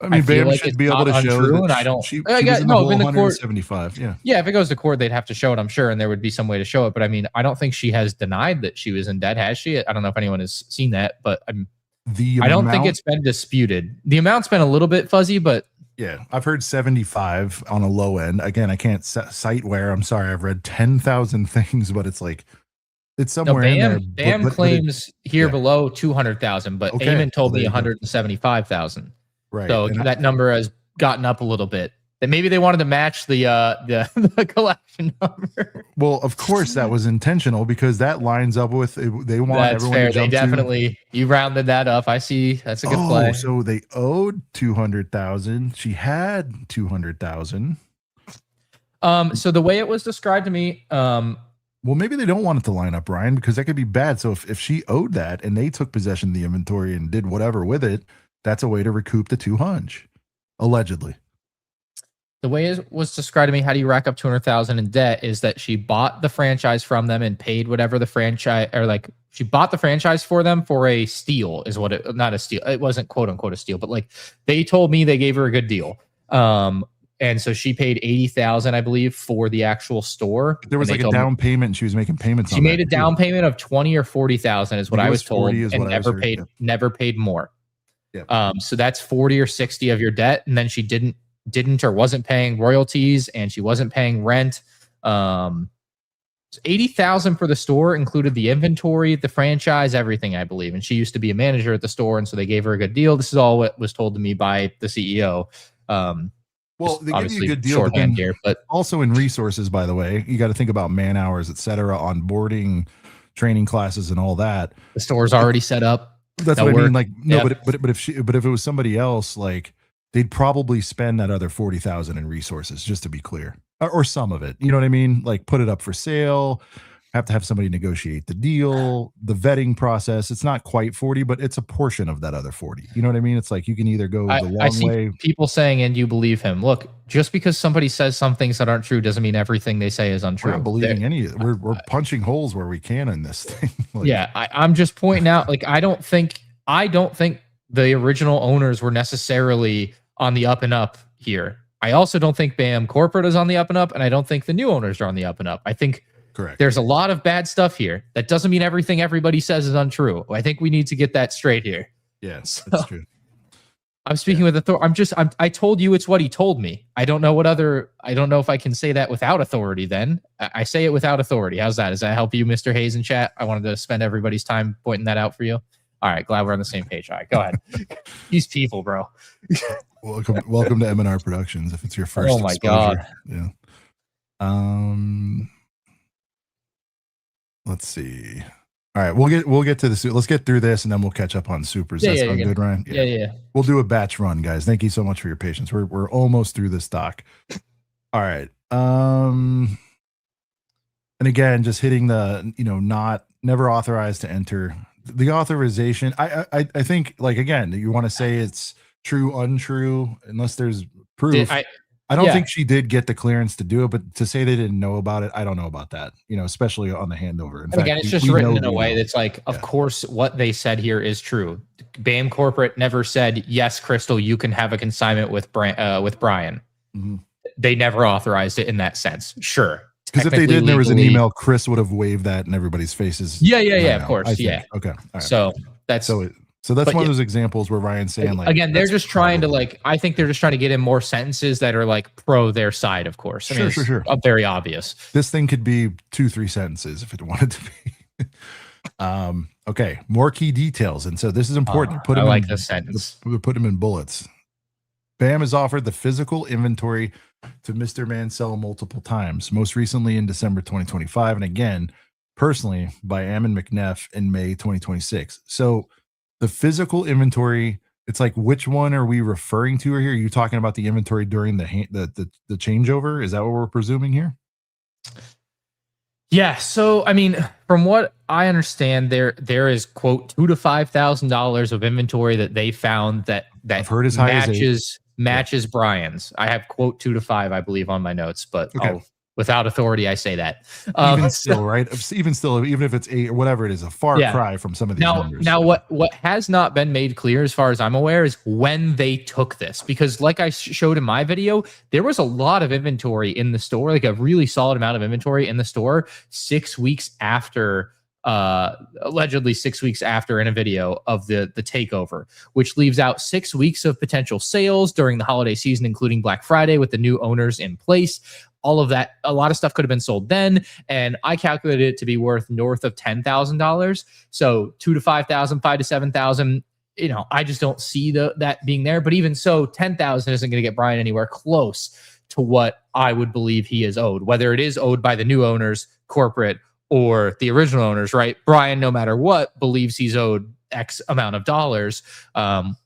I feel like should be able to show that and I don't. She was in the whole 175. Yeah. If it goes to court, they'd have to show it, I'm sure, and there would be some way to show it. But I mean, I don't think she has denied that she was in debt, has she? I don't know if anyone has seen that, but I don't think it's been disputed. The amount's been a little bit fuzzy, but yeah, I've heard 75 on a low end. Again, I can't cite where. I'm sorry, I've read 10,000 things, but it's like it's somewhere in there. Bam claims below 200,000, but Eamon told me 175,000. Right. So that number has gotten up a little bit. That maybe they wanted to match the collection number. Well, of course that was intentional because that lines up with they want That's everyone fair. to jump They definitely you rounded that up. I see. That's a good play. So they owed 200,000. She had 200,000. So the way it was described to me, well, maybe they don't want it to line up, Ryan, because that could be bad. So if she owed that and they took possession of the inventory and did whatever with it, that's a way to recoup the 200, allegedly. The way it was described to me, how do you rack up 200,000 in debt, is that she bought the franchise from them and paid whatever the franchise, or like she bought the franchise for them for a steal, is what it, not a steal. It wasn't quote unquote a steal, but like they told me they gave her a good deal. And so she paid 80,000, I believe, for the actual store. There was like a down payment, and she was making payments. She made a down payment of 20 or 40,000, is what I was told, and never paid more. Yeah. So that's 40 or 60 of your debt, and then she didn't or wasn't paying royalties, and she wasn't paying rent. 80,000 for the store included the inventory, the franchise, everything, I believe. And she used to be a manager at the store, and so they gave her a good deal. This is all what was told to me by the CEO. Well, they give you a good deal, but also in resources, by the way, you got to think about man hours, et cetera, onboarding, training classes, and all that. The store's already set up. That's what I mean. Like, no, but if it was somebody else, like, they'd probably spend that other 40,000 in resources, just to be clear, or some of it. You know what I mean? Like, put it up for sale, have to have somebody negotiate the deal, the vetting process. It's not quite 40, but it's a portion of that other 40. You know what I mean? It's like you can either go the long way. I see people saying, and you believe him. Look, just because somebody says some things that aren't true doesn't mean everything they say is untrue. We're not believing any of it. We're punching holes where we can in this thing. Like, yeah, I'm just pointing out, like, I don't think the original owners were necessarily on the up and up here. I also don't think BAM Corporate is on the up and up, and I don't think the new owners are on the up and up. I think there's a lot of bad stuff here. That doesn't mean everything everybody says is untrue. I think we need to get that straight here. Yes, that's true. I'm speaking with authority. I told you it's what he told me. I don't know if I can say that without authority then. I say it without authority. How's that? Does that help you, Mr. Hayes, in chat? I wanted to spend everybody's time pointing that out for you. All right, glad we're on the same page. All right, go ahead. These people, bro. Welcome to M&R Productions. If it's your first, oh my god, yeah. Let's see. All right, we'll get to the. Let's get through this, and then we'll catch up on supers. That's good, Ryan. Yeah. We'll do a batch run, guys. Thank you so much for your patience. We're almost through this doc. All right. And again, just hitting the never authorized to enter. The authorization, I think, like, again, you want to say it's true, untrue, unless there's proof. I don't think she did get the clearance to do it, but to say they didn't know about it, I don't know about that, especially on the handover. In fact, again, it's just written in a way that's like, of course, what they said here is true. BAM Corporate never said, yes, Crystal, you can have a consignment with Brian. Mm-hmm. They never authorized it in that sense. Sure. Because if they did, there was an email, Chris would have waved that in everybody's faces. Yeah, of course. Yeah. Okay. All right. So that's So that's one of those examples where Ryan's saying, like, again, they're just trying to, like, I think they're just trying to get in more sentences that are like pro their side, of course. Sure. Very obvious. This thing could be 2-3 sentences if it wanted to be. Okay, more key details. And so this is important. I like this sentence. Put them in bullets. Bam has offered the physical inventory to Mr. Mansell multiple times, most recently in December 2025, and again, personally, by Ammon McNeff in May 2026. So the physical inventory, it's like, which one are we referring to here? Are you talking about the inventory during the changeover? Is that what we're presuming here? Yeah. So, I mean, from what I understand, there is, quote, $2,000 to $5,000 of inventory that they found that I've heard as high matches Brian's. I have, quote, 2 to 5, I believe, on my notes, but without authority, I say that. Even still, right? Even still, even if it's 8 or whatever it is, a far cry from some of these numbers. Now, what has not been made clear, as far as I'm aware, is when they took this. Because like I showed in my video, there was a lot of inventory in the store, like a really solid amount of inventory in the store 6 weeks after, allegedly 6 weeks after, in a video of the takeover, which leaves out 6 weeks of potential sales during the holiday season, including Black Friday, with the new owners in place. All of that, a lot of stuff could have been sold then, and I calculated it to be worth north of $10,000. So 2 to 5,000, 5 to 7,000. You know, I just don't see that being there. But even so, 10,000 isn't going to get Brian anywhere close to what I would believe he is owed, whether it is owed by the new owners, corporate, or the original owners. Right? Brian, no matter what, believes he's owed X amount of dollars,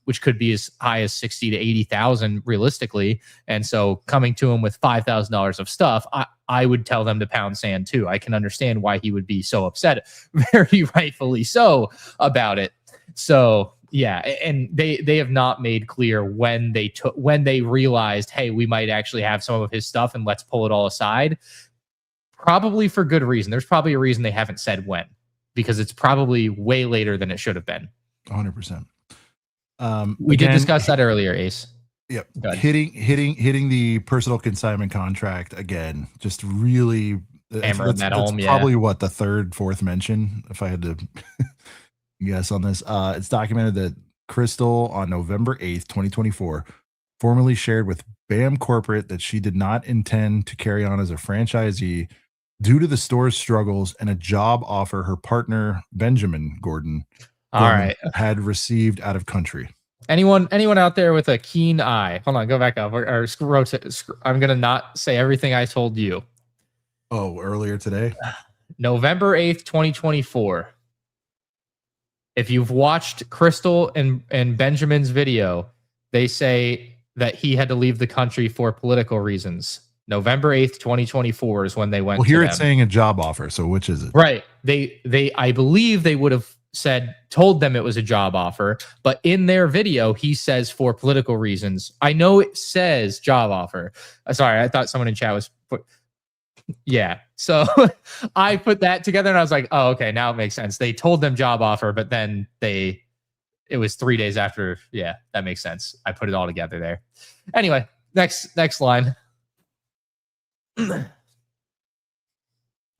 which could be as high as 60 to 80,000 realistically. And so coming to him with $5,000 of stuff, I would tell them to pound sand too. I can understand why he would be so upset, very rightfully so, about it. So yeah, and they have not made clear when they realized, hey, we might actually have some of his stuff and let's pull it all aside. Probably for good reason. There's probably a reason they haven't said when, because it's probably way later than it should have been. 100%. We did discuss that earlier, Ace. Yep. Hitting the personal consignment contract again. Just really hammering that home. Probably what, the third, fourth mention, if I had to guess on this. It's documented that Crystal on November 8th, 2024, formally shared with BAM Corporate that she did not intend to carry on as a franchisee due to the store's struggles and a job offer her partner, Benjamin Gordon, had received out of country. Anyone out there with a keen eye? Hold on, go back up. Or I'm going to not say everything I told you. Oh, earlier today? November 8th, 2024. If you've watched Crystal and Benjamin's video, they say that he had to leave the country for political reasons. November 8th, 2024 is when they went. Well, here it's saying a job offer. So which is it? Right. I believe they would have told them it was a job offer, but in their video, he says for political reasons. I know it says job offer. Sorry, I thought someone in chat was yeah. So I put that together and I was like, oh, okay, now it makes sense. They told them job offer, but then it was 3 days after. Yeah, that makes sense. I put it all together there. Anyway, next line. Oh,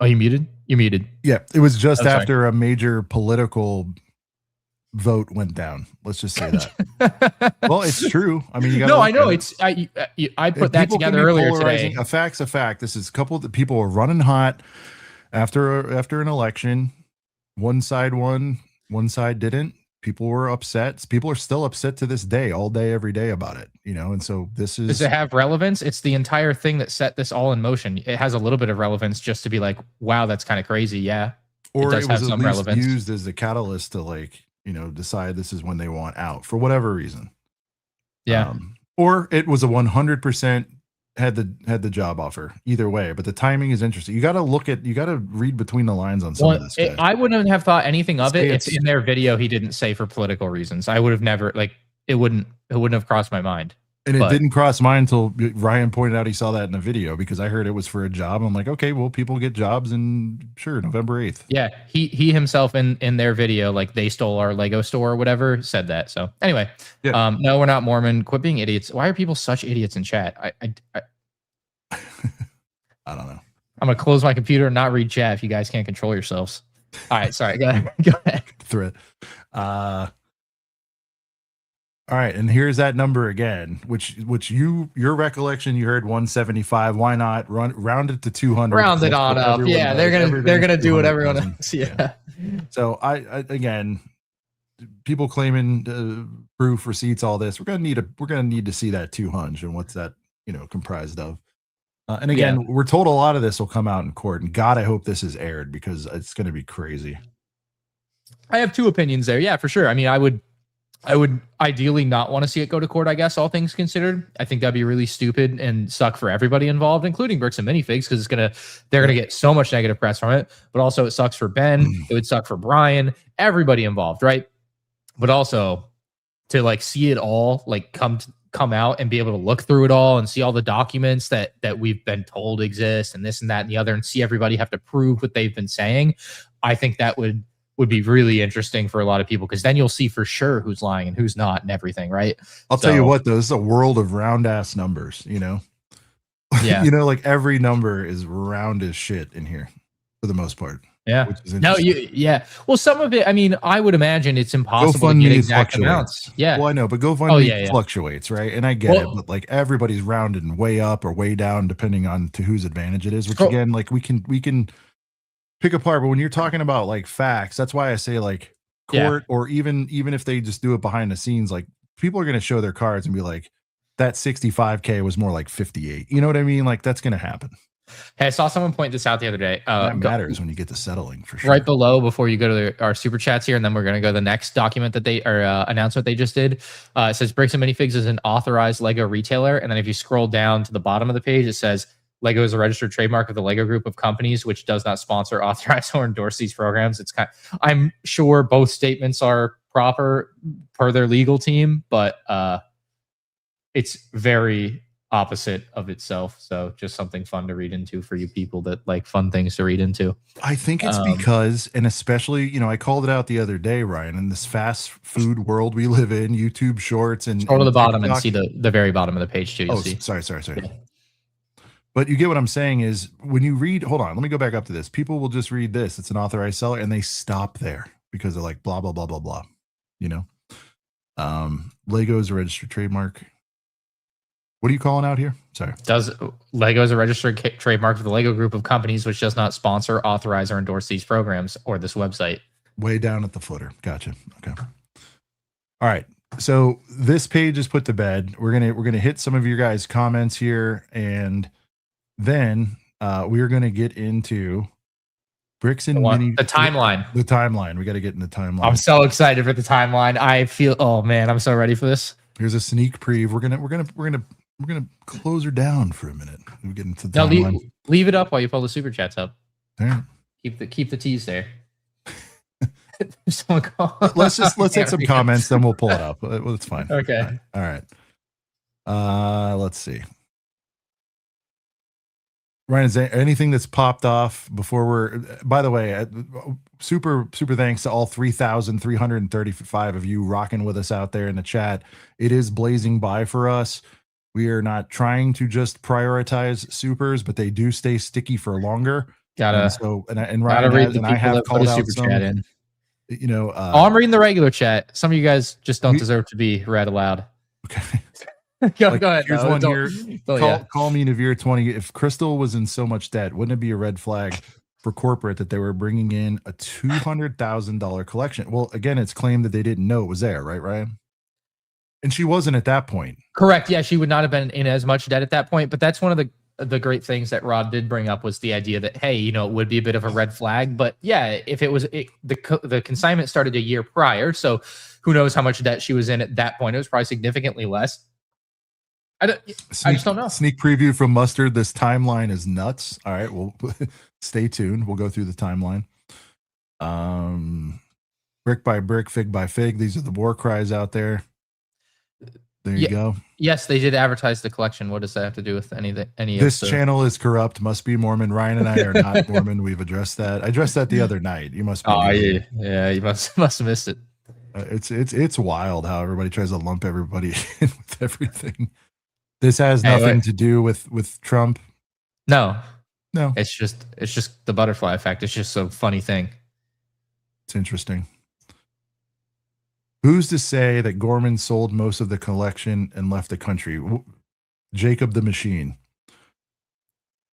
you muted? You muted. Yeah, it was just after a major political vote went down. Let's just say that. Well, it's true. I mean, you got no, I know it's. I put that together earlier today. A fact's a fact. This is a couple of the people were running hot after an election. One side won, one side didn't. People were upset. People are still upset to this day, all day, every day about it, you know? And so this is... Does it have relevance? It's the entire thing that set this all in motion. It has a little bit of relevance just to be like, wow, that's kind of crazy. Yeah. Or it was at least used as the catalyst to, like, you know, decide this is when they want out for whatever reason. Yeah. Or it was a 100% had the job offer. Either way, but the timing is interesting. You got to read between the lines on some of this. I wouldn't have thought anything of it if in their video he didn't say for political reasons. I would have never, like, it wouldn't have crossed my mind. And it didn't cross mine until Ryan pointed out he saw that in the video, because I heard it was for a job. I'm like, okay, well, people get jobs, and sure, November 8th. Yeah, he himself in their video, like, they stole our Lego store or whatever, said that. So anyway, no, we're not Mormon. Quit being idiots. Why are people such idiots in chat? I don't know. I'm gonna close my computer and not read chat if you guys can't control yourselves. All right, sorry. Go ahead. Threat. All right, and here's that number again, which your recollection, you heard 175. Why not round it to 200? Round it on up. Yeah, they're gonna do what everyone else. Yeah. So I again, people claiming proof, receipts, all this. We're gonna need to see that 200 and what's that comprised of. And again, we're told a lot of this will come out in court, and God, I hope this is aired because it's going to be crazy. I have two opinions there. Yeah, for sure. I mean, I would ideally not want to see it go to court, I guess, all things considered. I think that'd be really stupid and suck for everybody involved, including Bricks and Minifigs, because they're gonna get so much negative press from it. But also it sucks for Ben, it would suck for Brian, everybody involved, right? But also to like see it all like come out and be able to look through it all and see all the documents that we've been told exist and this and that and the other, and see everybody have to prove what they've been saying. I think that would be really interesting for a lot of people, because then you'll see for sure who's lying and who's not and everything, right? I'll tell you what, though, this is a world of round ass numbers, Yeah. Like every number is round as shit in here for the most part. Yeah. Yeah. Well, some of it, I mean, I would imagine it's impossible to get exact amounts. Yeah. Well, I know, but GoFundMe fluctuates, right? And I get it, but like everybody's rounded way up or way down depending on to whose advantage it is, which again, like we can pick apart. But when you're talking about like facts, that's why I say like court, or even if they just do it behind the scenes, like people are going to show their cards and be like, that 65K was more like 58. You know what I mean? Like that's going to happen. Hey, I saw someone point this out the other day. That matters when you get to settling, for sure. Right below, before you go to our super chats here, and then we're going to go to the next document that announcement they just did. It says Bricks and Minifigs is an authorized Lego retailer, and then if you scroll down to the bottom of the page, it says Lego is a registered trademark of the Lego Group of companies, which does not sponsor, authorize, or endorse these programs. I'm sure both statements are proper per their legal team, but it's very opposite of itself. So just something fun to read into for you people that like fun things to read into. I think it's because, and especially, I called it out the other day, Ryan, in this fast food world we live in, YouTube shorts and go to the bottom and see the very bottom of the page too. You'll see. Sorry. Yeah. But you get what I'm saying is when you read, hold on, let me go back up to this. People will just read this. It's an authorized seller and they stop there because they're like, blah, blah, blah, blah, blah. Lego is a registered trademark. What are you calling out here? Sorry. Lego is a registered trademark for the Lego Group of companies, which does not sponsor, authorize, or endorse these programs or this website. Way down at the footer. Gotcha. Okay. All right. So this page is put to bed. We're gonna hit some of your guys' comments here, and then we're gonna get into Bricks and the timeline. The timeline. We got to get in the timeline. I'm so excited for the timeline. I feel. Oh man, I'm so ready for this. Here's a sneak preview. We're gonna close her down for a minute. We get into the timeline. Leave it up while you pull the super chats up. There. Keep the tease there. let's hit some comments, then we'll pull it up. It's fine. Okay. All right. Let's see. Ryan, is there anything that's popped off before by the way, super thanks to all 3,335 of you rocking with us out there in the chat. It is blazing by for us. We are not trying to just prioritize supers, but they do stay sticky for longer. And Ryan has, and I have called out some, chat in. I'm reading the regular chat. Some of you guys just don't deserve to be read aloud. Okay. Go ahead. Here's one here. Call me Navir 20. If Crystal was in so much debt, wouldn't it be a red flag for corporate that they were bringing in a $200,000 collection? Well, again, it's claimed that they didn't know it was there, right, Ryan? And she wasn't at that point. Correct. Yeah, she would not have been in as much debt at that point. But that's one of the great things that Rod did bring up was the idea that, hey, it would be a bit of a red flag. But yeah, if it was the consignment started a year prior, so who knows how much debt she was in at that point? It was probably significantly less. I just don't know. Sneak preview from Mustard. This timeline is nuts. All right, well, stay tuned. We'll go through the timeline. Brick by brick, fig by fig. These are the war cries out there. There you go. Yes, they did advertise the collection. What does that have to do with anything? This channel is corrupt. Must be Mormon. Ryan and I are not Mormon. We've addressed that. I addressed that the other night. You must be. Oh yeah. You must have missed it. It's wild how everybody tries to lump everybody in with everything. This has nothing to do with Trump. No. It's just the butterfly effect. It's just a funny thing. It's interesting. Who's to say that Gorman sold most of the collection and left the country? Jacob the Machine.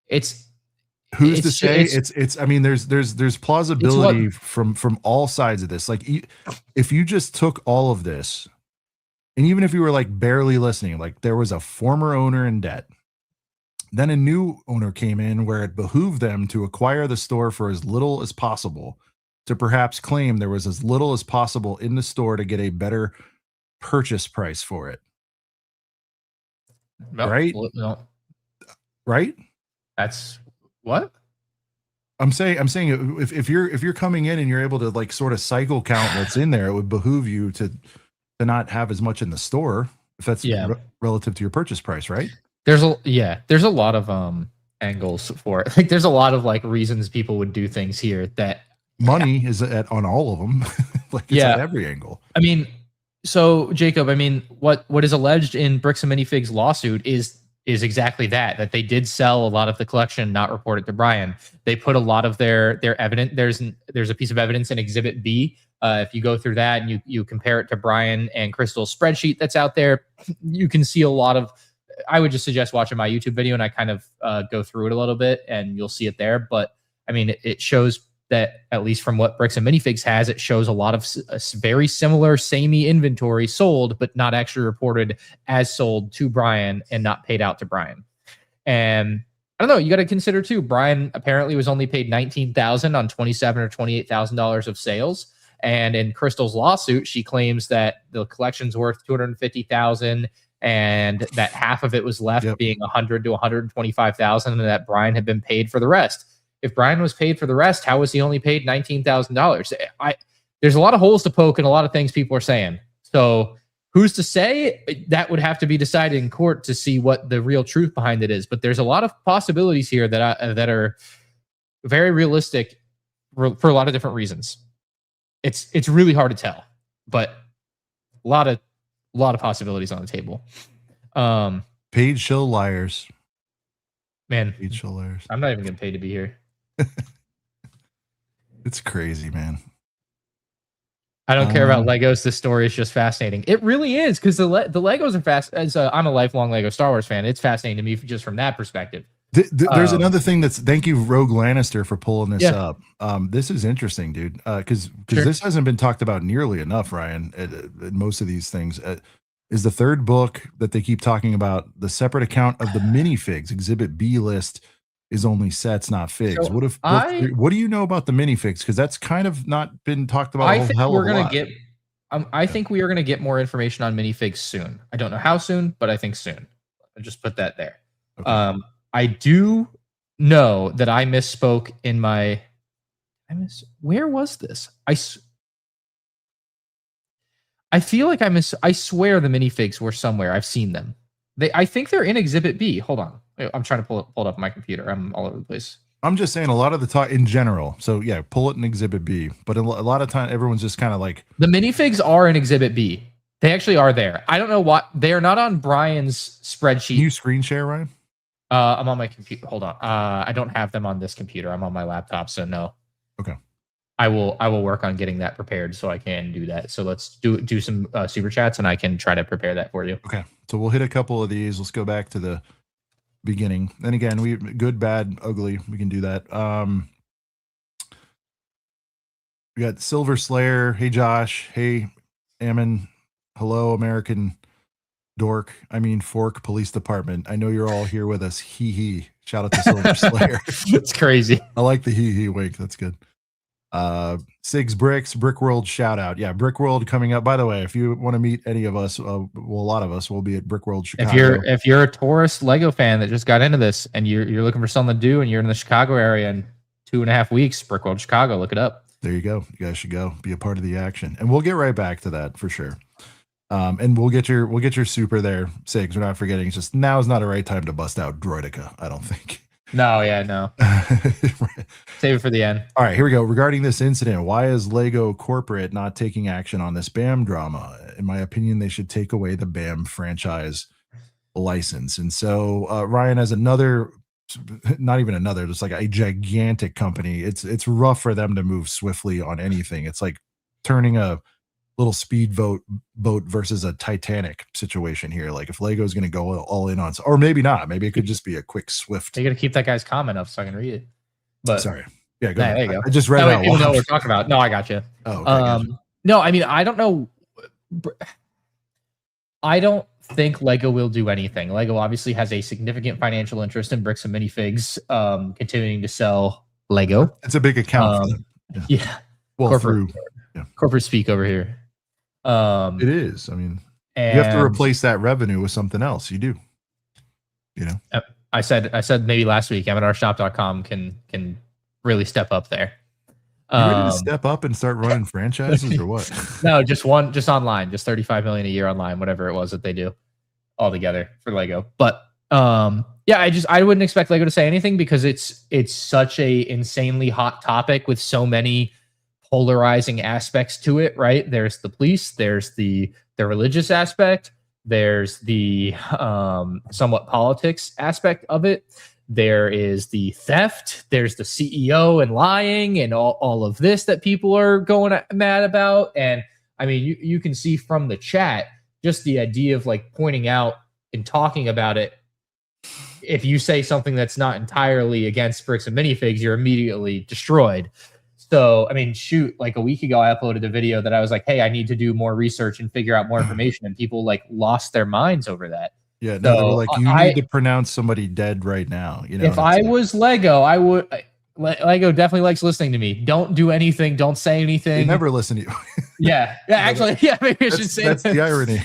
Who's to say? It's I mean, there's plausibility from all sides of this. Like, if you just took all of this, and even if you were like barely listening, like there was a former owner in debt, then a new owner came in where it behooved them to acquire the store for as little as possible, to perhaps claim there was as little as possible in the store to get a better purchase price for it. No, right? No. Right? That's what? I'm saying if you're coming in and you're able to like sort of cycle count what's in there, it would behoove you to not have as much in the store if that's relative to your purchase price, right? There's a lot of angles for it. Like there's a lot of like reasons people would do things here that money is on all of them. Like it's at every angle. I mean, so Jacob, I mean, what is alleged in Bricks and Minifigs lawsuit is exactly that they did sell a lot of the collection, not reported to Brian. They put a lot of their evidence. There's a piece of evidence in Exhibit B. If you go through that and you compare it to Brian and Crystal's spreadsheet that's out there, you can see a lot of. I would just suggest watching my YouTube video and I kind of go through it a little bit and you'll see it there. But I mean, it shows that at least from what Bricks and Minifigs has, it shows a lot of very similar, samey inventory sold, but not actually reported as sold to Brian and not paid out to Brian. And I don't know, you got to consider too, Brian apparently was only paid $19,000 on $27,000 or $28,000 of sales. And in Crystal's lawsuit, she claims that the collection's worth $250,000 and that half of it was left being $100,000 to $125,000 and that Brian had been paid for the rest. If Brian was paid for the rest, how was he only paid $19,000? There's a lot of holes to poke and a lot of things people are saying. So who's to say? That would have to be decided in court to see what the real truth behind it is. But there's a lot of possibilities here that are very realistic for a lot of different reasons. It's really hard to tell, but a lot of possibilities on the table. Paid show liars. Man, paid show liars. I'm not even getting paid to be here. It's crazy, man. I don't care about Legos. This story is just fascinating. It really is, because the Legos are fast. I'm a lifelong Lego Star Wars fan. It's fascinating to me just from that perspective. There's another thing thank you, Rogue Lannister, for pulling this up. This is interesting, dude, because this hasn't been talked about nearly enough, Ryan, at most of these things. Is the third book that they keep talking about, the separate account of the Minifigs Exhibit B list is only sets, not figs. So what do you know about the Minifigs? Because that's kind of not been talked about. I think we're gonna get. I think we are going to get more information on Minifigs soon. I don't know how soon, but I think soon. I'll just put that there. Okay. I do know that I misspoke in my. Where was this? I feel like I swear the Minifigs were somewhere. I've seen them. I think they're in Exhibit B. Hold on. I'm trying to pull it up on my computer. I'm all over the place. I'm just saying a lot of the talk in general. So yeah, pull it in Exhibit B. But a lot of time, everyone's just kind of like, the Minifigs are in Exhibit B. They actually are there. I don't know what they are not on Brian's spreadsheet. Can you screen share, Ryan? I'm on my computer. Hold on. I don't have them on this computer. I'm on my laptop, so no. Okay. I will work on getting that prepared so I can do that. So let's do some super chats and I can try to prepare that for you. Okay. So we'll hit a couple of these. Let's go back to the beginning. And again, we good, bad, ugly. We can do that. We got Silver Slayer. Hey Josh. Hey Ammon. Hello, American Dork. I mean Fork Police Department. I know you're all here with us. Hee hee. Shout out to Silver Slayer. It's crazy. I like the hee hee wink. That's good. Sigs Bricks, Brick World shout out. Yeah, Brick World coming up. By the way, if you want to meet any of us, well, a lot of us will be at Brick World Chicago. If you're a tourist Lego fan that just got into this and you're looking for something to do and you're in the Chicago area in 2.5 weeks, Brick World Chicago, look it up. There you go. You guys should go be a part of the action, and we'll get right back to that for sure. And we'll get your super there, Sigs. We're not forgetting. It's just now is not a right time to bust out Droidica, I don't think. No, yeah, no. Save it for the end. All right, here we go. Regarding this incident, why is Lego corporate not taking action on this BAM drama? In my opinion, they should take away the BAM franchise license. And so Ryan has another, not even another, just like a gigantic company. It's rough for them to move swiftly on anything. It's like turning a little speed boat versus a Titanic situation here. Like if Lego's going to go all in on, or maybe not, maybe it could just be a quick swift. You got to keep that guy's comment up so I can read it. But sorry, yeah, go there ahead. you go. I just read out. Even know what we're talking about. No, I got you. Oh, okay, gotcha. No, I mean I don't know. I don't think Lego will do anything. Lego obviously has a significant financial interest in Bricks and Minifigs continuing to sell Lego. It's a big account for them. Yeah. Well, corporate speak over here. It is. I mean, you have to replace that revenue with something else. You do. You know. I said maybe last week, M&Rshop.com can really step up there. You ready to step up and start running franchises or what? No, just online, just 35 million a year online, whatever it was that they do all together for Lego. But yeah, I wouldn't expect Lego to say anything because it's such a insanely hot topic with so many polarizing aspects to it, right? There's the police, there's the religious aspect, there's the somewhat politics aspect of it. There is the theft. There's the CEO and lying and all of this that people are going mad about. And I mean, you can see from the chat, just the idea of like pointing out and talking about it. If you say something that's not entirely against Bricks and Minifigs, you're immediately destroyed. So, I mean, shoot, like a week ago, I uploaded a video that I was like, hey, I need to do more research and figure out more information. And people like lost their minds over that. Yeah, no, they were like, you need to pronounce somebody dead right now. You know, if I was Lego, I would. Lego definitely likes listening to me. Don't do anything. Don't say anything. They never listen to you. Yeah. Actually, yeah. Maybe I should say that's the irony.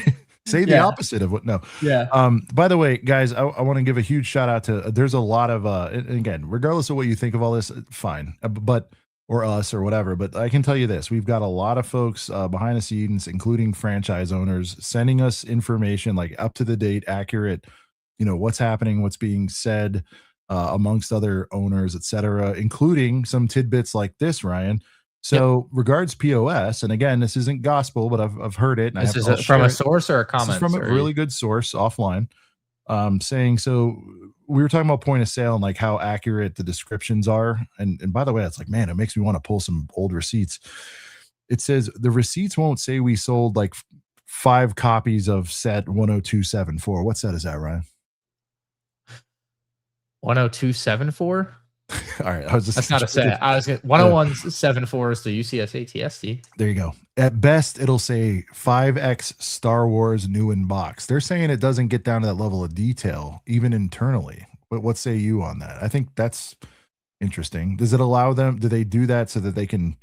Say the opposite of what. No. Yeah. By the way, guys, I want to give a huge shout out to. There's a lot of. And again, regardless of what you think of all this, fine. But or us or whatever. But I can tell you this: we've got a lot of folks behind the scenes, including franchise owners, sending us information like up to the date, accurate. You know what's happening, what's being said amongst other owners, etc., including some tidbits like this, Ryan. So regards POS, and again, this isn't gospel, but I've heard it. And this is from a source or a comment? This is from a really good source offline, saying so. We were talking about point of sale and like how accurate the descriptions are. And by the way, it's like, man, it makes me want to pull some old receipts. It says the receipts won't say we sold like 5 copies of set 10274. What set is that, Ryan? 10274. All right, that's not a set. I was 10174 is the UCS ATST. There you go. At best, it'll say 5X Star Wars new in box. They're saying it doesn't get down to that level of detail, even internally. But what say you on that? I think that's interesting. Does it allow them? Do they do that so that they can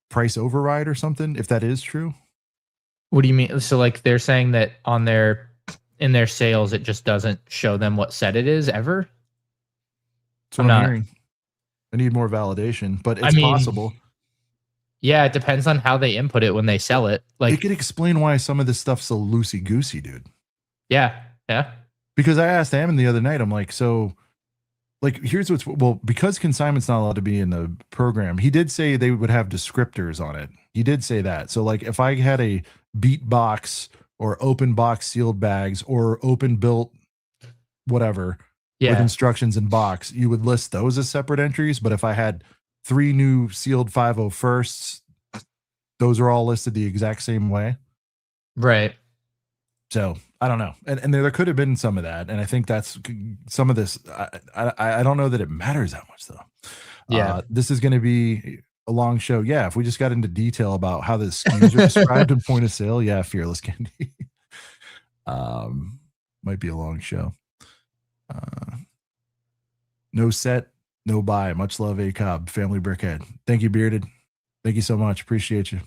price override or something? If that is true. What do you mean? So like they're saying that in their sales, it just doesn't show them what set it is ever. That's what I'm hearing. I need more validation, but it's possible. Yeah, it depends on how they input it when they sell it. Like it could explain why some of this stuff's so loosey goosey, dude. Yeah. Because I asked Ammon the other night, I'm like, so, like, here's what's because consignment's not allowed to be in the program. He did say they would have descriptors on it. He did say that. So, like, if I had a beat box or open box sealed bags or open built whatever. With instructions in box, you would list those as separate entries. But if I had 3 new sealed 501sts, those are all listed the exact same way. Right. So I don't know. And there could have been some of that. And I think that's some of this. I don't know that it matters that much, though. Yeah. This is going to be a long show. Yeah. If we just got into detail about how the SKUs are described in point of sale. Yeah. Fearless Candy. Might be a long show. No set, no buy. Much love, A Cobb, Family Brickhead. Thank you, Bearded. Thank you so much. Appreciate you.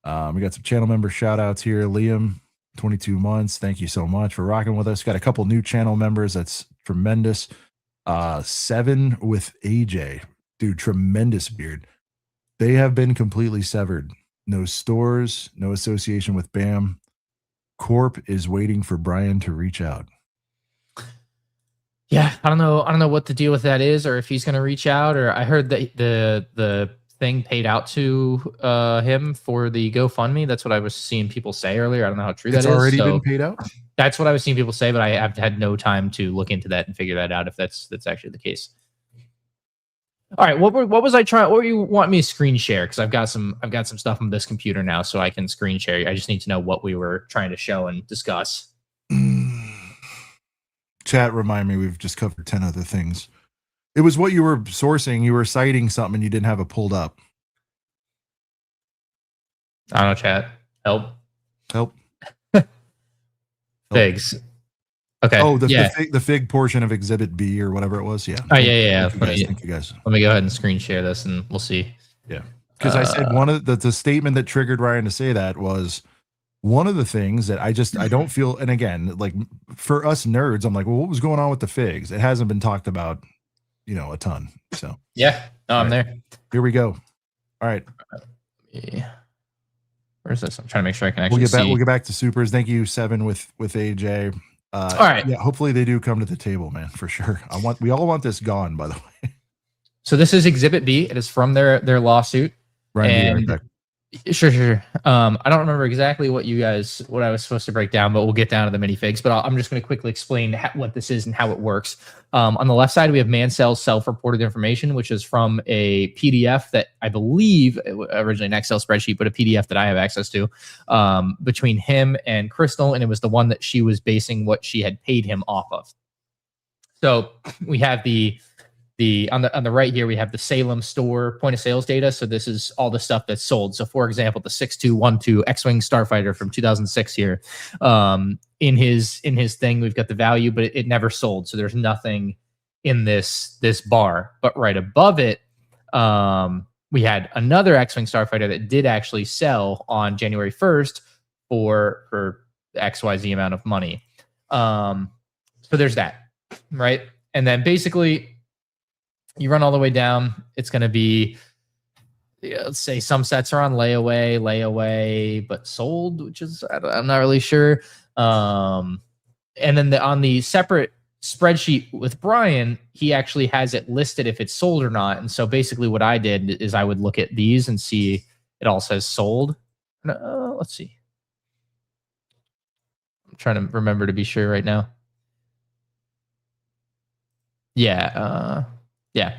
We got some channel member shout outs here. Liam, 22 months. Thank you so much for rocking with us. Got a couple new channel members. That's tremendous. 7 with AJ. Dude, tremendous beard. They have been completely severed. No stores, no association with BAM. Corp is waiting for Brian to reach out. Yeah, I don't know what the deal with that is, or if he's going to reach out. Or I heard that the thing paid out to him for the GoFundMe. That's what I was seeing people say earlier. I don't know how true that is. It's already been paid out. That's what I was seeing people say, but I have had no time to look into that and figure that out if that's actually the case. All right, what was I trying? What were you want me to screen share? Because I've got some stuff on this computer now, so I can screen share. I just need to know what we were trying to show and discuss. Chat, remind me, we've just covered 10 other things. It was what you were sourcing. You were citing something and you didn't have it pulled up. I don't know, chat. Help. Figs. Okay. Oh, the fig portion of Exhibit B or whatever it was. Yeah. Oh, yeah. Thank you guys. Let me go ahead and screen share this and we'll see. Yeah. Because I said one of the statement that triggered Ryan to say that was one of the things that I don't feel, and again, like for us nerds, I'm like, well, what was going on with the figs? It hasn't been talked about, a ton. So yeah, no, I'm there. Here we go. All right. Yeah. Where's this? I'm trying to make sure I can actually We'll get back to supers. Thank you, Seven with AJ. All right. Yeah, hopefully they do come to the table, man, for sure. We all want this gone, by the way. So this is Exhibit B. It is from their lawsuit. Right. Sure. I don't remember exactly what I was supposed to break down, but we'll get down to the minifigs. But I'm just going to quickly explain what this is and how it works. On the left side, we have Mansell's self-reported information, which is from a PDF that I believe originally an Excel spreadsheet, but a PDF that I have access to between him and Crystal, and it was the one that she was basing what she had paid him off of. So we have on the right here, we have the Salem store point of sales data. So this is all the stuff that's sold. So for example, the 6212 X-Wing Starfighter from 2006 here, in his thing, we've got the value, but it never sold. So there's nothing in this bar, but right above it, we had another X-Wing Starfighter that did actually sell on January 1st for XYZ amount of money. So there's that, right? And then basically, you run all the way down, it's going to be, let's say some sets are on layaway, but sold, which is, I'm not really sure. And then on the separate spreadsheet with Brian, he actually has it listed if it's sold or not. And so basically what I did is I would look at these and see it all says sold. Let's see. I'm trying to remember to be sure right now. Yeah. Yeah.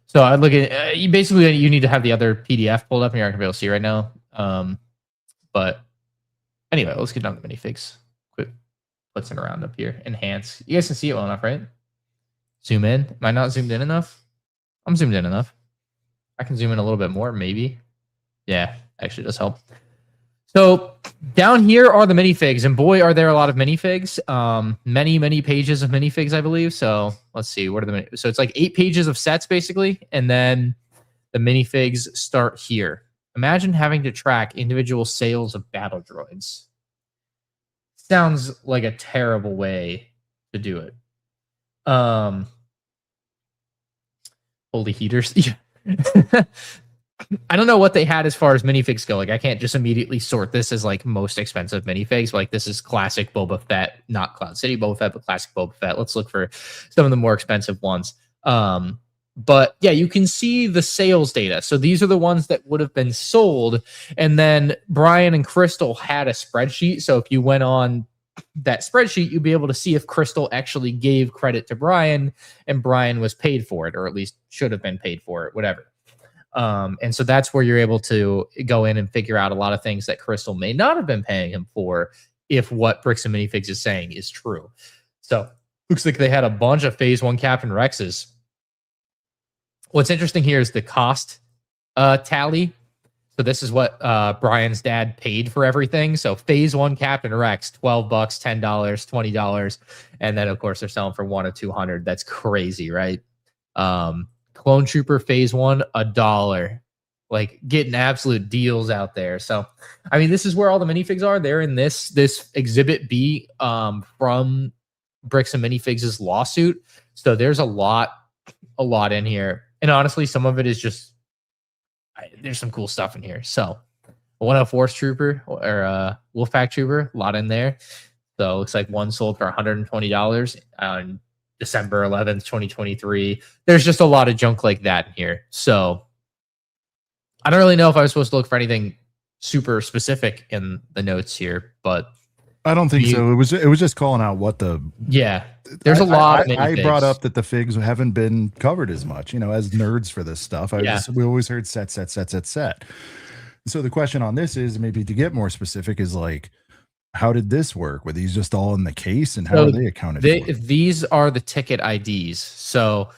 So I'd look at you need to have the other PDF pulled up and you're not gonna be able to see right now. But anyway, let's get down to the minifigs. Quick blitzing around up here. Enhance. You guys can see it well enough, right? Zoom in. Am I not zoomed in enough? I'm zoomed in enough. I can zoom in a little bit more, maybe. Yeah, actually does help. So down here are the minifigs, and boy, are there a lot of minifigs. Many pages of minifigs, I believe. So let's see, what are the so it's like 8 pages of sets basically, and then the minifigs start here. Imagine having to track individual sales of battle droids. Sounds like a terrible way to do it. Holy heaters. I don't know what they had as far as minifigs go. Like, I can't just immediately sort this as like most expensive minifigs. Like, this is classic Boba Fett, not Cloud City Boba Fett, but classic Boba Fett. Let's look for some of the more expensive ones. But yeah, you can see the sales data. So these are the ones that would have been sold. And then Brian and Crystal had a spreadsheet. So if you went on that spreadsheet, you'd be able to see if Crystal actually gave credit to Brian and Brian was paid for it, or at least should have been paid for it, whatever. And so that's where you're able to go in and figure out a lot of things that Crystal may not have been paying him for if what Bricks and Minifigs is saying is true. So looks like they had a bunch of Phase 1 Captain Rexes. What's interesting here is the cost tally. So this is what Brian's dad paid for everything. So Phase 1 Captain Rex, $12, $10, $20. And then, of course, they're selling for $100 or $200. That's crazy, right? Clone Trooper Phase 1, $1. Like, getting absolute deals out there. So, I mean, this is where all the minifigs are. They're in this Exhibit B from Bricks and Minifigs' lawsuit. So there's a lot in here. And honestly, some of it is just, there's some cool stuff in here. So, 104 Force Trooper or Wolfpack Trooper, a lot in there. So, it looks like one sold for $120 on December 11th, 2023. There's just a lot of junk like that in here. So I don't really know if I was supposed to look for anything super specific in the notes here, but I don't think so. It was just calling out what the There's a lot of I brought up that the figs haven't been covered as much, as nerds for this stuff. We always heard set. So the question on this is, maybe to get more specific, is like, how did this work? Were these just all in the case, and how are they accounted for? These are the ticket IDs. So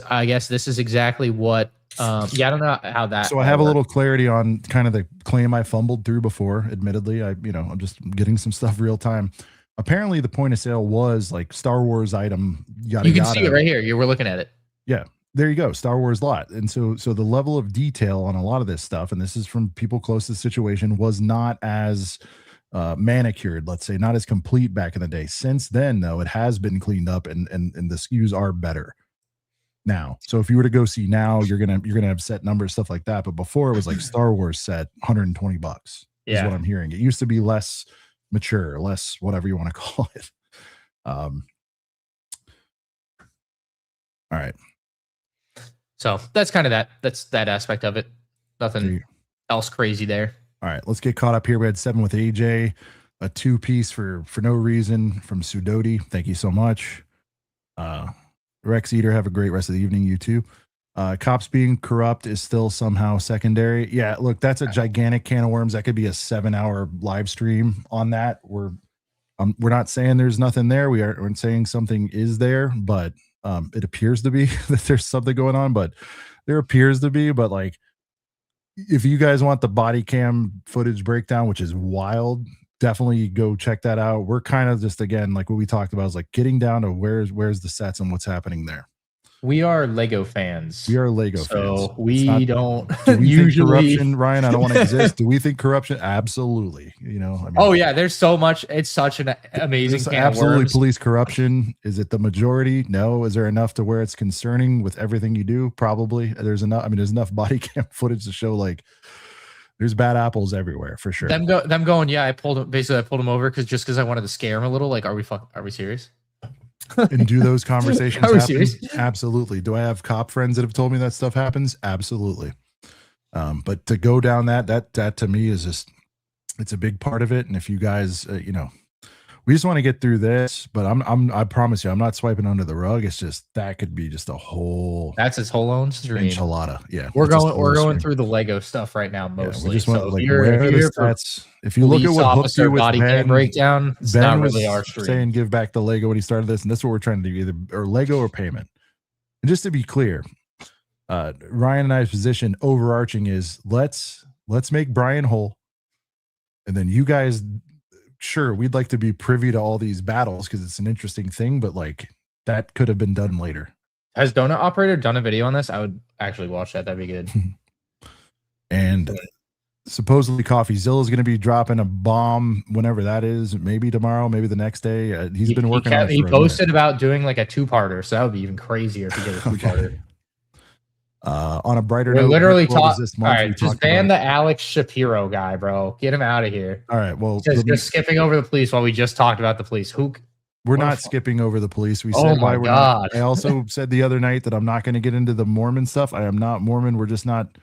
I guess this is exactly what I don't know how that. So I have a little clarity on kind of the claim I fumbled through before. Admittedly, I'm just getting some stuff real time. Apparently the point of sale was like Star Wars item, yada, you can see it right here. We're looking at it. Yeah, there you go. Star Wars lot. And so the level of detail on a lot of this stuff, and this is from people close to the situation, was not as manicured, let's say, not as complete back in the day. Since then, though, it has been cleaned up, and the SKUs are better now. So if you were to go see now, you're gonna have set numbers, stuff like that. But before, it was like Star Wars set, $120 is what I'm hearing. It used to be less mature, less whatever you want to call it. All right. So that's kind of that's that aspect of it. Nothing else crazy there. All right, let's get caught up here. We had 7 with AJ, a 2-piece for no reason from Sudoti. Thank you so much. Rex Eater, have a great rest of the evening. You too. Cops being corrupt is still somehow secondary. Yeah, look, that's a gigantic can of worms. That could be a 7-hour live stream on that. We're not saying there's nothing there. We're saying something is there, but it appears to be that there's something going on. But there appears to be. But like, if you guys want the body cam footage breakdown, which is wild, definitely go check that out. We're kind of just, again, like what we talked about, is like getting down to where's the sets and what's happening there. We are Lego fans. We are Lego fans. So we don't do we usually think corruption, Ryan. I don't want to exist. Do we think corruption? Absolutely. Oh yeah, there's so much. It's such an amazing can absolutely of worms. Police corruption. Is it the majority? No. Is there enough to where it's concerning with everything you do? Probably. There's enough. There's enough body cam footage to show like there's bad apples everywhere for sure. Them going. Yeah, I pulled him over because I wanted to scare him a little. Like, are we serious? And do those conversations happen? Absolutely. Do I have cop friends that have told me that stuff happens? Absolutely. But to go down that to me is just, it's a big part of it. And if you guys, we just want to get through this, but I promise you, I'm not swiping under the rug. It's just, that could be just a whole, that's his whole own stream. Enchilada. Yeah. We're going through the Lego stuff right now. Mostly. We just want, like, if you look at what hooked you with body cam breakdown, it's not really our stream. Saying give back the Lego when he started this. And that's what we're trying to do, either or Lego or payment. And just to be clear, Ryan and I's position overarching is let's make Brian whole. And then you guys, sure, we'd like to be privy to all these battles because it's an interesting thing, but like that could have been done later. Has Donut Operator done a video on this? I would actually watch that. That'd be good. And supposedly CoffeeZilla is going to be dropping a bomb whenever that is. Maybe tomorrow, maybe the next day. He's been working on it. He posted about doing like a 2-parter, so that would be even crazier if he did a 2-parter. On a brighter note, literally talking. All right, just ban the Alex Shapiro guy, bro. Get him out of here. All right, well, just skipping over the police while we just talked about the police. We're not skipping over the police. We said why we're not. I also said the other night that I'm not going to get into the Mormon stuff. I am not Mormon. We're just not.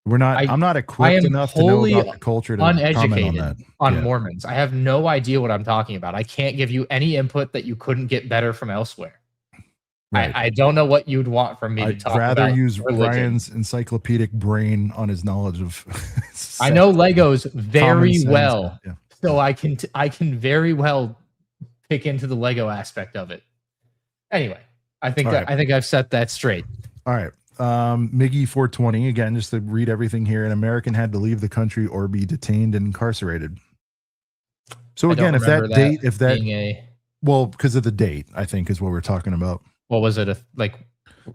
We're not. I'm not equipped enough to know about the culture to uneducated on Mormons. I have no idea what I'm talking about. I can't give you any input that you couldn't get better from elsewhere. Right. I don't know what you'd want from me to talk about. I'd rather use Ryan's encyclopedic brain on his knowledge of. I know Legos very well, so I can very well pick into the Lego aspect of it. Anyway, I think I've set that straight. All right. Miggy 420 again, just to read everything here. An American had to leave the country or be detained and incarcerated. So again, well, because of the date, I think is what we're talking about. What was it?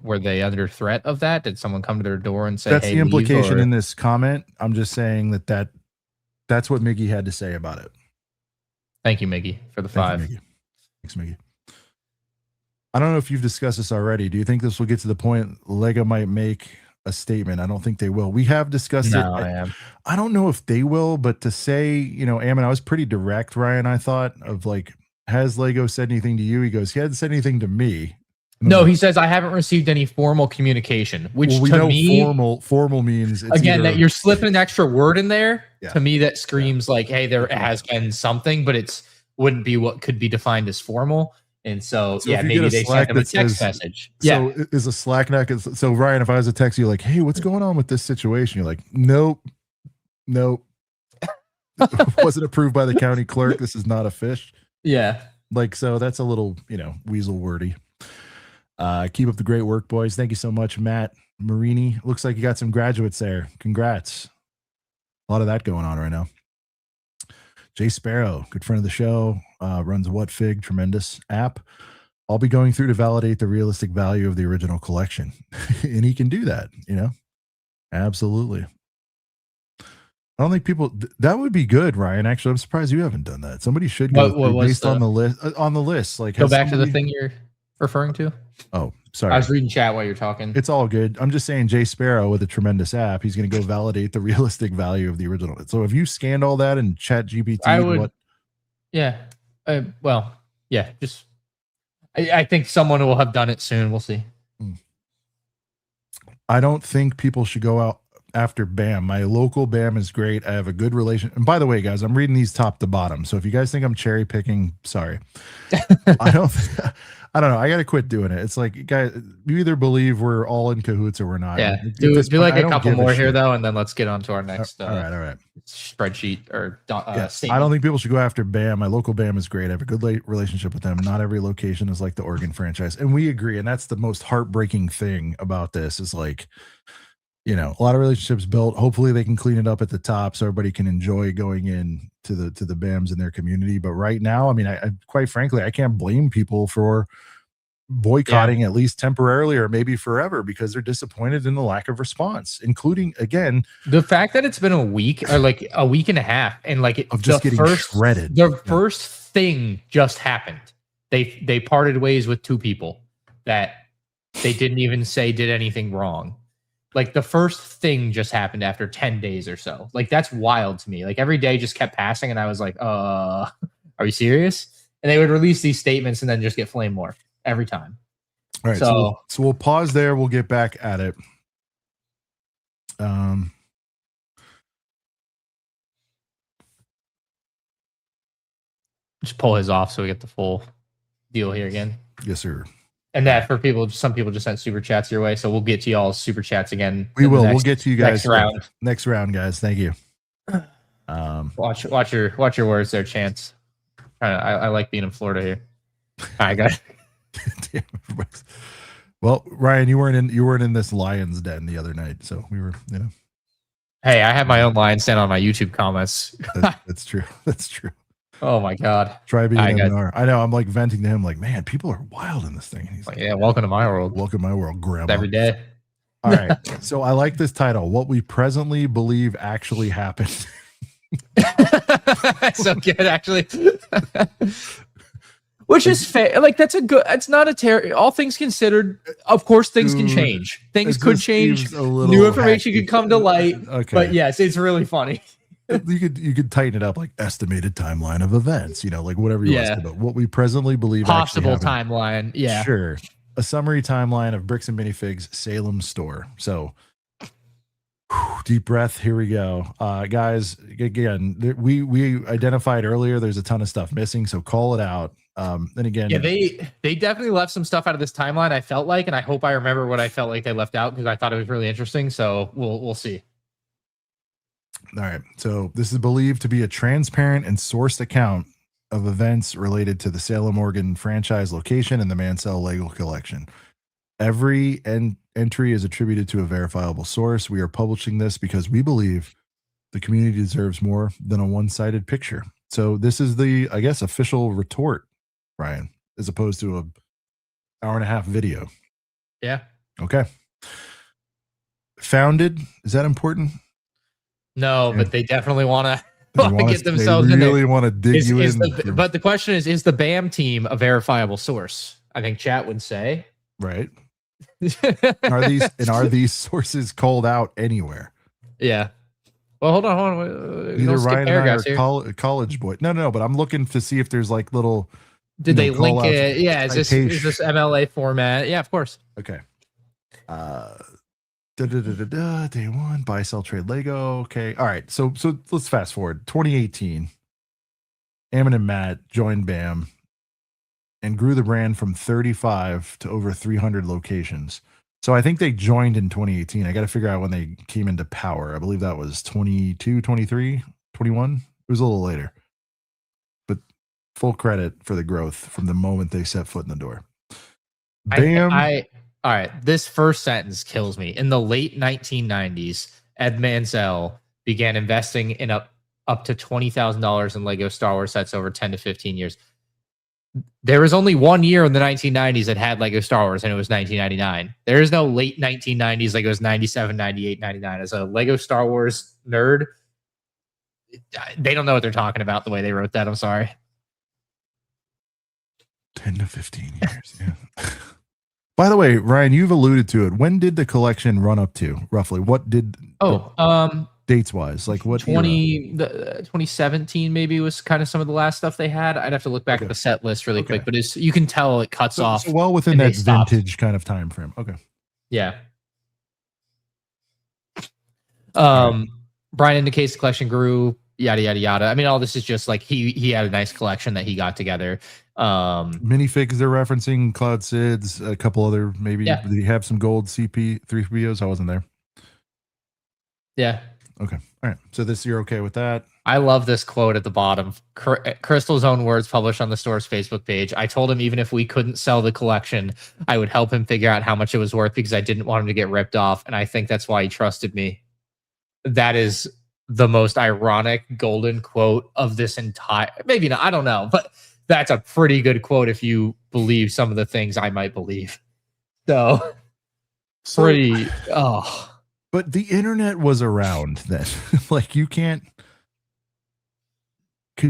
Were they under threat of that? Did someone come to their door and say, that's the implication in this comment. I'm just saying that's what Miggy had to say about it. Thank you, Miggy, for the 5. Thanks, Miggy. I don't know if you've discussed this already. Do you think this will get to the point Lego might make a statement? I don't think they will. We have discussed it. I don't know if they will, but to say, Ammon, I was pretty direct, Ryan, I thought, of like, has Lego said anything to you? He goes, he hadn't said anything to me. No, he says I haven't received any formal communication, which we to know me formal means it's again either, that you're slipping an extra word in there. Yeah. To me, that screams like, hey, there has been something, but it's wouldn't be what could be defined as formal. And so yeah, maybe they sent them a text message. So is a Slack neck. So Ryan, if I was to text you like, hey, what's going on with this situation? You're like, nope. Wasn't approved by the county clerk. This is not a fish. Yeah. Like, so that's a little, weasel wordy. Keep up the great work, boys. Thank you so much, Matt Marini. Looks like you got some graduates there. Congrats. A lot of that going on right now. Jay Sparrow, good friend of the show, runs What Fig, tremendous app. I'll be going through to validate the realistic value of the original collection. And he can do that, Absolutely. I don't think that would be good, Ryan. Actually, I'm surprised you haven't done that. Somebody should go based on the list. Like, go back to the thing you're referring to. Oh, sorry. I was reading chat while you're talking. It's all good. I'm just saying Jay Sparrow with a tremendous app. He's going to go validate the realistic value of the original. So have you scanned all that in Chat GPT? I would. Yeah. Just. I think someone will have done it soon. We'll see. I don't think people should go out after BAM. My local BAM is great. I have a good relation. And by the way, guys, I'm reading these top to bottom. So if you guys think I'm cherry picking, sorry. I don't know. I got to quit doing it. It's like, guys, you either believe we're all in cahoots or we're not. Yeah. Do like a couple more here, though, and then let's get on to our next all right. spreadsheet or I don't think people should go after BAM. My local BAM is great. I have a good relationship with them. Not every location is like the Oregon franchise. And we agree. And that's the most heartbreaking thing about this is like, a lot of relationships built. Hopefully they can clean it up at the top so everybody can enjoy going in to the BAMs in their community. But right now, I mean, I quite frankly, I can't blame people for boycotting at least temporarily or maybe forever because they're disappointed in the lack of response, including again the fact that it's been a week or like a week and a half and like of just getting shredded. The first thing just happened. They parted ways with two people that they didn't even say did anything wrong. Like the first thing just happened after 10 days or so. Like that's wild to me. Like every day just kept passing and I was like, are we serious? And they would release these statements and then just get flamed more every time. All right. So we'll pause there. We'll get back at it. Just pull his off so we get the full deal here again. Yes, sir. And that for people, some people just sent super chats your way. So we'll get to y'all's super chats again. We will. We'll get to you guys next round, guys. Thank you. Watch your words there, Chance. I like being in Florida here. I got. Well, Ryan, you weren't in this lion's den the other night, so we were, Hey, I have my own lion stand on my YouTube comments. That's true. That's true. Oh my God. Try being an MNR. I know. I'm like venting to him, like, man, people are wild in this thing. And he's like, yeah, welcome to my world. Welcome to my world, Grandma. Every day. All right. So I like this title. What we presently believe actually happened. So good, actually. Which is fair. Like that's it's not a terror. All things considered, of course, things can change. Things could change. New information could come to light. Okay. But yes, it's really funny. You could tighten it up like estimated timeline of events, like whatever you want to do. What we presently believe possible timeline. Yeah. Sure. A summary timeline of Bricks and Minifigs Salem store. So deep breath. Here we go. Guys, again, we identified earlier there's a ton of stuff missing, so call it out. And again, yeah, they definitely left some stuff out of this timeline, I felt like, and I hope I remember what I felt like they left out because I thought it was really interesting. So we'll see. All right. So this is believed to be a transparent and sourced account of events related to the Salem, Oregon franchise location and the Mansell Lego collection. Every entry is attributed to a verifiable source. We are publishing this because we believe the community deserves more than a one-sided picture. So this is the, I guess, official retort, Ryan, as opposed to an hour-and-a-half video. Yeah. Okay. Founded, is that important? No, but they definitely want to get themselves in there. They really want to dig you in. But the question is the BAM team a verifiable source? I think chat would say. Right. Are these sources called out anywhere? Yeah. Well, hold on. Either Ryan and I are college boy. No, but I'm looking to see if there's like little Did they link it? Yeah, is this MLA format? Yeah, of course. Okay. Day one, buy, sell, trade Lego. Okay. All right. So let's fast forward. 2018. Ammon and Matt joined BAM and grew the brand from 35 to over 300 locations. So I think they joined in 2018. I got to figure out when they came into power. I believe that was 22, 23, 21. It was a little later. But full credit for the growth from the moment they set foot in the door. BAM. All right, this first sentence kills me. In the late 1990s, Ed Mansell began investing in up to $20,000 in Lego Star Wars sets over 10 to 15 years. There was only 1 year in the 1990s that had Lego Star Wars, and it was 1999. There is no late 1990s like it was 97, 98, 99. As a Lego Star Wars nerd, they don't know what they're talking about the way they wrote that. I'm sorry. 10 to 15 years, yeah. By the way, Ryan, you've alluded to it. When did the collection run up to roughly? What did dates wise? Like what 2017 maybe was kind of some of the last stuff they had. I'd have to look back at the set list really quick, but you can tell it cuts off. So well within that vintage kind of time frame. Okay. Yeah. Brian indicates the collection grew, yada yada yada. I mean, all this is just like he had a nice collection that he got together. Minifigs they're referencing, Cloud Sids, a couple other maybe. Yeah. Did he have some gold CP3POs? I wasn't there. Yeah. Okay. All right. So you're okay with that? I love this quote at the bottom. Crystal's own words published on the store's Facebook page. I told him even if we couldn't sell the collection, I would help him figure out how much it was worth because I didn't want him to get ripped off. And I think that's why he trusted me. That is the most ironic golden quote of this entire, maybe not, I don't know, but that's a pretty good quote if you believe some of the things I might believe. So pretty, But the internet was around then. Like could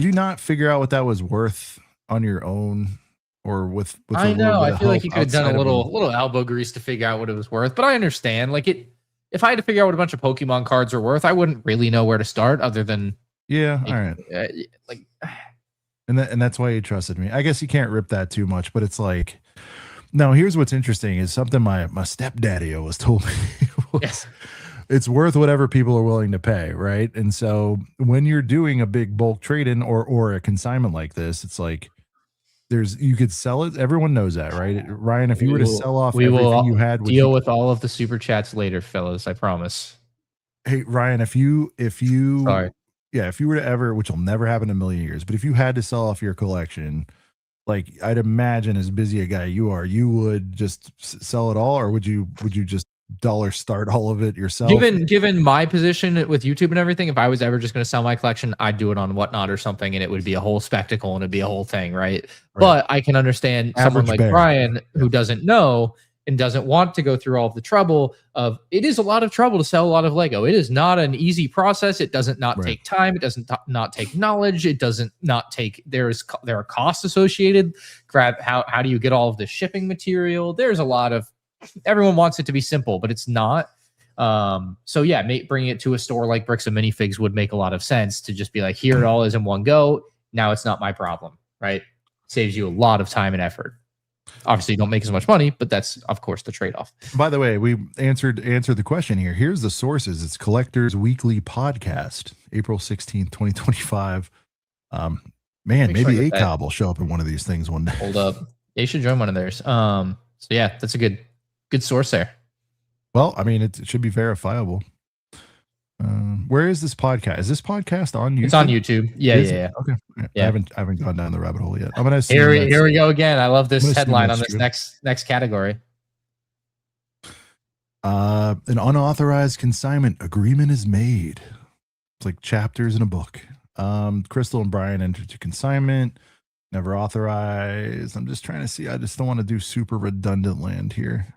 you not figure out what that was worth on your own or with I know. I feel like you could have done a little elbow grease to figure out what it was worth, but I understand. Like if I had to figure out what a bunch of Pokemon cards are worth, I wouldn't really know where to start other than all right. And that's why you trusted me. I guess you can't rip that too much, but it's like, now here's what's interesting is something my stepdaddy always told me. Yes. It's worth whatever people are willing to pay, right? And so when you're doing a big bulk trade-in or a consignment like this, it's like you could sell it. Everyone knows that, right? Ryan, if you were to sell off everything you had, deal with all of the super chats later, fellas. I promise. Hey, Ryan, if you sorry. Yeah, if you were to ever, which will never happen in a million years, but if you had to sell off your collection, like I'd imagine as busy a guy you are, you would just sell it all, or would you just dollar start all of it yourself? Given my position with YouTube and everything, if I was ever just going to sell my collection, I'd do it on Whatnot or something, and it would be a whole spectacle and it'd be a whole thing, right? But I can understand someone like Brian who doesn't know and doesn't want to go through all of the trouble of, it is a lot of trouble to sell a lot of Lego. It is not an easy process. It doesn't take time. It doesn't not take knowledge. It doesn't not take, there are costs associated. How do you get all of the shipping material? There's a lot of, everyone wants it to be simple, but it's not. So yeah, bringing it to a store like Bricks and Minifigs would make a lot of sense to just be like, here it all is in one go. Now it's not my problem, right? Saves you a lot of time and effort. Obviously, you don't make as much money, but that's, of course, the trade-off. By the way, we answered the question here. Here's the sources. It's Collectors Weekly Podcast, April 16th, 2025. Man, maybe ACOB will show up in one of these things one day. Hold up. Yeah, you should join one of theirs. So yeah, that's a good source there. Well, I mean, it should be verifiable. Where is this podcast? Is this podcast on YouTube? It's on YouTube. Yeah. Okay. Yeah. I haven't gone down the rabbit hole yet. I'm gonna here we go again. I love this headline on this next category. An unauthorized consignment agreement is made. It's like chapters in a book. Crystal and Brian entered to consignment, never authorized. I'm just trying to see. I just don't want to do super redundant land here.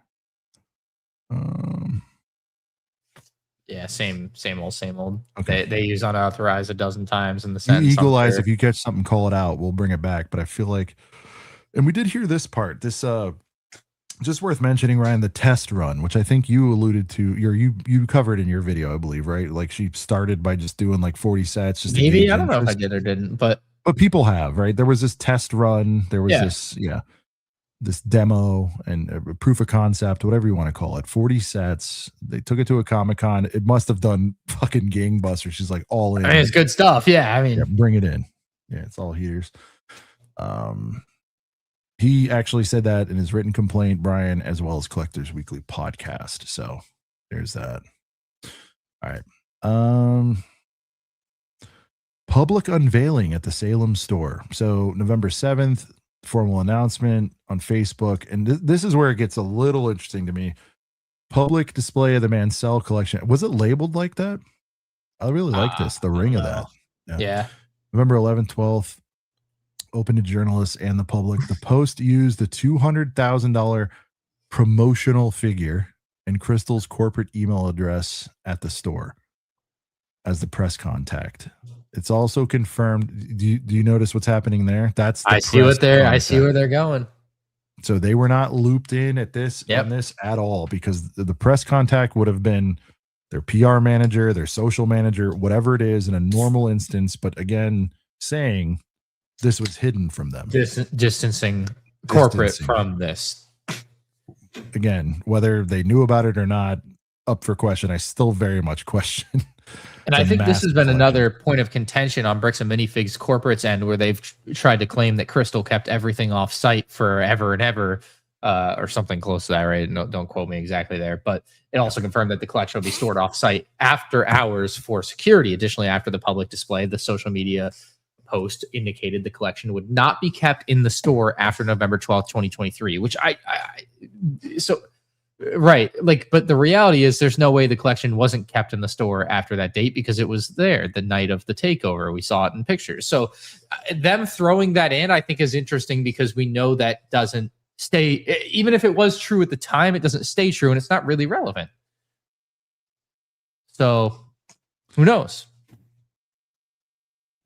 Yeah, same old. Okay. They use unauthorized a dozen times in the sentence. Eagle-eyes, if you catch something, call it out. We'll bring it back. But I feel like, and we did hear this part. This just worth mentioning, Ryan, the test run, which I think you alluded to. You covered in your video, I believe, right? Like she started by just doing like 40 sets. Just maybe I don't know if I did or didn't, but But people have, right? There was this test run. There was this demo and a proof of concept, whatever you want to call it. 40 sets. They took it to a Comic-Con. It must have done fucking gangbusters. She's like all in. I mean, it's good stuff. Yeah, I mean, bring it in. Yeah, it's all heaters. He actually said that in his written complaint, Brian, as well as Collectors Weekly podcast. So there's that. All right. Public unveiling at the Salem store. So November 7th, formal announcement on Facebook. And this is where it gets a little interesting to me. Public display of the Mansell collection. Was it labeled like that? I really like this. The ring of that. Yeah. November 11th, 12th. Open to journalists and the public. The post used the $200,000 promotional figure and Crystal's corporate email address at the store as the press contact. It's also confirmed. Do you notice what's happening there? That's the I see where they're going. So they were not looped in at this on this at all, because the press contact would have been their PR manager, their social manager, whatever it is in a normal instance. But again, saying this was hidden from them. Distancing corporate from this. Again, whether they knew about it or not, up for question. I still very much question. And I think this has been another point of contention on Bricks and Minifigs corporate's end, where they've tried to claim that Crystal kept everything off site forever and ever, or something close to that, right? No, don't quote me exactly there. But it also confirmed that the collection will be stored off site after hours for security. Additionally, after the public display, the social media post indicated the collection would not be kept in the store after November 12th, 2023, which right. Like, but the reality is there's no way the collection wasn't kept in the store after that date, because it was there the night of the takeover. We saw it in pictures. So them throwing that in, I think, is interesting, because we know that doesn't stay. Even if it was true at the time, it doesn't stay true, and it's not really relevant. So who knows?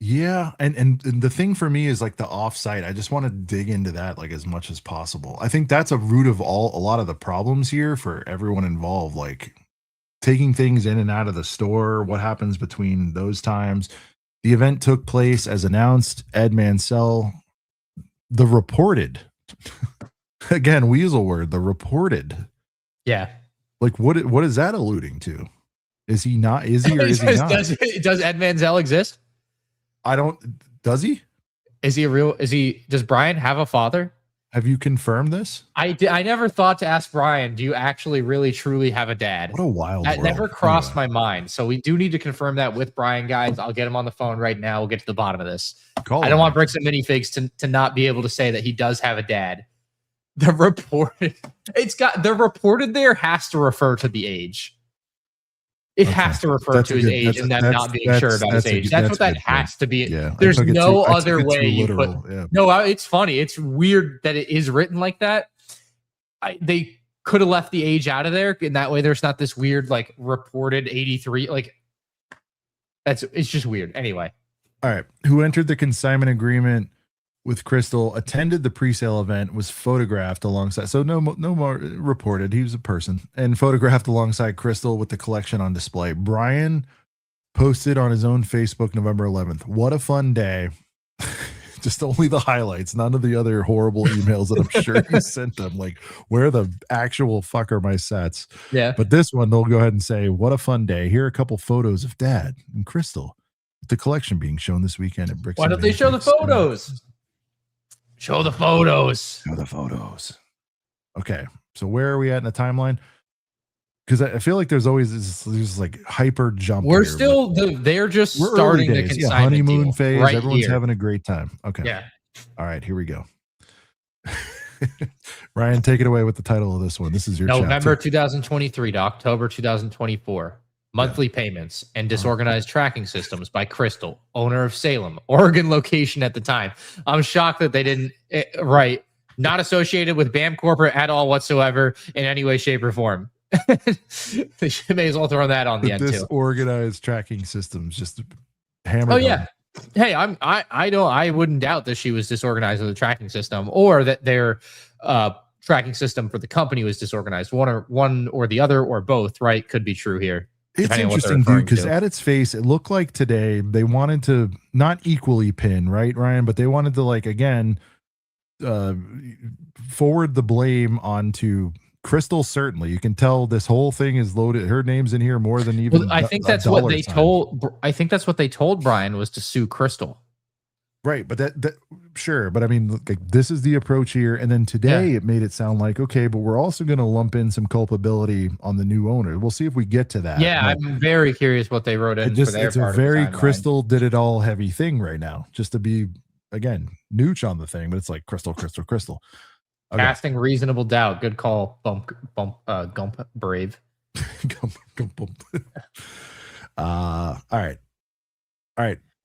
Yeah, and the thing for me is like the offsite. I just want to dig into that like as much as possible. I think that's a root of a lot of the problems here for everyone involved, like taking things in and out of the store. What happens between those times? The event took place as announced. Ed Mansell, the reported, again, weasel word, the reported. Yeah. Like what is that alluding to? Is he not? Is he or is he not? Does Ed Mansell exist? Does he? Does Brian have a father? Have you confirmed this? I never thought to ask Brian, do you actually really truly have a dad? What a wild That world. Never crossed my mind. So we do need to confirm that with Brian, guys. I'll get him on the phone right now. We'll get to the bottom of this. I don't want Bricks and Minifigs to not be able to say that he does have a dad. The reported there has to refer to the age. It has to refer to his age and them not being sure about his age. That's what that has to be. Yeah, there's no other way you put. Yeah. No, it's funny. It's weird that it is written like that. They could have left the age out of there, and that way there's not this weird like reported 83. Like it's just weird. Anyway. All right. Who entered the consignment agreement with Crystal, attended the pre-sale event, was photographed alongside. So no more reported. He was a person and photographed alongside Crystal with the collection on display. Brian posted on his own Facebook November 11th. What a fun day. Just only the highlights, none of the other horrible emails that I'm sure he sent them. Like, where the actual fuck are my sets? Yeah. But this one, they'll go ahead and say, what a fun day. Here are a couple photos of Dad and Crystal. The collection being shown this weekend at Bricks. Why don't they show the photos? Show the photos. Show the photos. Okay. So where are we at in the timeline? Because I feel like there's always this like hyper jump. They're just starting the consignment honeymoon phase. Right Everyone's here. having a great time. Okay. Yeah. All right, here we go. Ryan, take it away with the title of this one. This is your November 2023 to October 2024. Monthly payments and disorganized tracking systems by Crystal, owner of Salem, Oregon location at the time. I'm shocked that they didn't write not associated with BAM Corporate at all whatsoever in any way, shape, or form. They may as well throw that on the end too. Disorganized tracking systems, just hammered. Oh yeah. Hey, I wouldn't doubt that she was disorganized with the tracking system, or that their tracking system for the company was disorganized. One or the other, or both, right? Could be true here. It's interesting, dude, because at its face, it looked like today they wanted to not equally pin, right, Ryan, but they wanted to, like, again, forward the blame onto Crystal. Certainly, you can tell this whole thing is loaded. Her name's in here more than even. Well, I think that's what they told. I think that's what they told Brian was to sue Crystal. Right, but that sure, but I mean, like, this is the approach here, and then today it made it sound like, okay, but we're also going to lump in some culpability on the new owner. We'll see if we get to that. Yeah, I'm very curious what they wrote in. It's a very Crystal did it all heavy thing right now, just to be, again, nooch on the thing, but it's like Crystal. Okay. Casting reasonable doubt. Good call, Gump Brave. Gump. All right.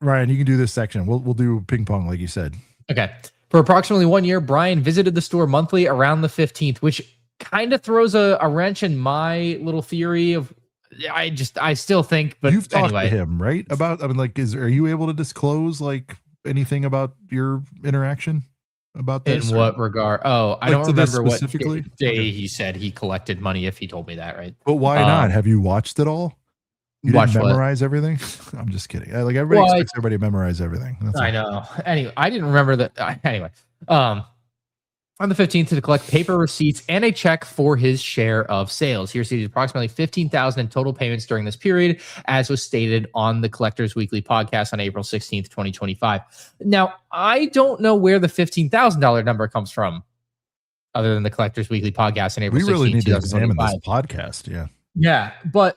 Ryan, you can do this section. We'll do ping pong like you said. Okay. For approximately 1 year, Brian visited the store monthly around the 15th, which kind of throws a wrench in my little theory of. I still think, but you've talked anyway. to him, right? Are you able to disclose like anything about your interaction about this? In what regard? Oh, I don't remember what day he said he collected money. If he told me that, right? But why not? Have you watched it all? You didn't memorize everything? I'm just kidding. Like, everybody expects everybody to memorize everything. I know. Anyway, I didn't remember that. Anyway, on the 15th to collect paper receipts and a check for his share of sales. He received approximately $15,000 in total payments during this period, as was stated on the Collectors Weekly podcast on April 16th, 2025. Now, I don't know where the $15,000 number comes from, other than the Collectors Weekly podcast on April 16th. We really need to examine this podcast. Yeah. Yeah, but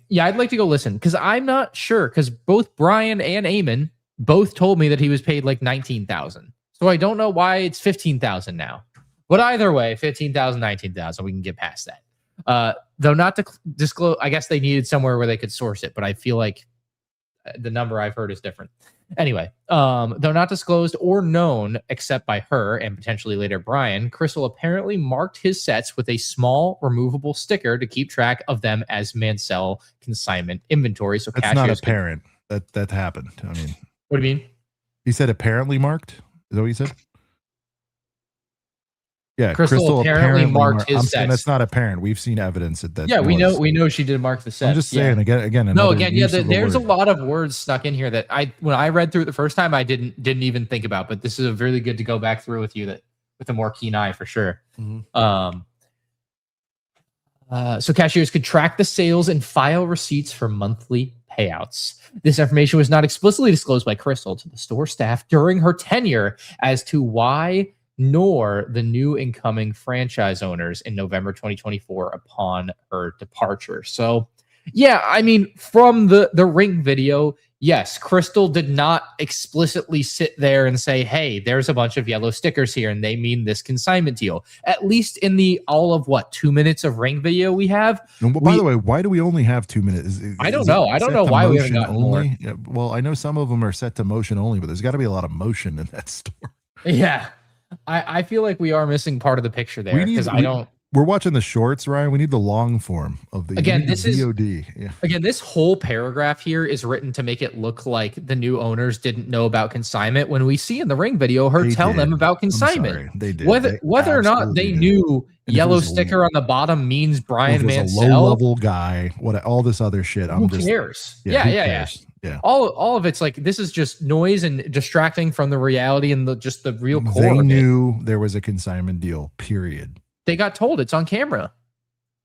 yeah, I'd like to go listen because I'm not sure, because both Brian and Eamon both told me that he was paid like $19,000. So I don't know why it's $15,000 now. But either way, $15,000, $19,000, we can get past that. Though not to disclose, I guess they needed somewhere where they could source it, but I feel like the number I've heard is different. Anyway, though not disclosed or known except by her and potentially later Brian, Crystal apparently marked his sets with a small removable sticker to keep track of them as Mansell consignment inventory. So that's not apparent that happened. I mean, what do you mean? He said apparently marked. Is that what you said? Yeah, Crystal apparently marked his sets. That's not apparent. We've seen evidence that. Yeah, we know she did mark the sets. I'm just saying again. There's a lot of words snuck in here that when I read through it the first time, I didn't even think about. But this is really good to go back through with you with a more keen eye for sure. Mm-hmm. So cashiers could track the sales and file receipts for monthly payouts. This information was not explicitly disclosed by Crystal to the store staff during her tenure as to why, nor the new incoming franchise owners in November 2024 upon her departure. So, yeah, I mean, from the ring video, yes, Crystal did not explicitly sit there and say, hey, there's a bunch of yellow stickers here and they mean this consignment deal. At least in the 2 minutes of ring video we have. By the way, why do we only have 2 minutes? I don't know. I don't know why we haven't gotten more. Yeah, well, I know some of them are set to motion only, but there's got to be a lot of motion in that store. Yeah. I feel like we are missing part of the picture there because we're watching the shorts, Ryan. We need the long form of the VOD. Yeah. Again, this whole paragraph here is written to make it look like the new owners didn't know about consignment when we see in the ring video her tell them about consignment. They did. Whether or not they knew yellow sticker on the bottom means Brian Mansell, a low-level guy, all this other shit. Who cares? Yeah. All of it's like, this is just noise and distracting from the reality and the real core. They knew there was a consignment deal, period. They got told it's on camera.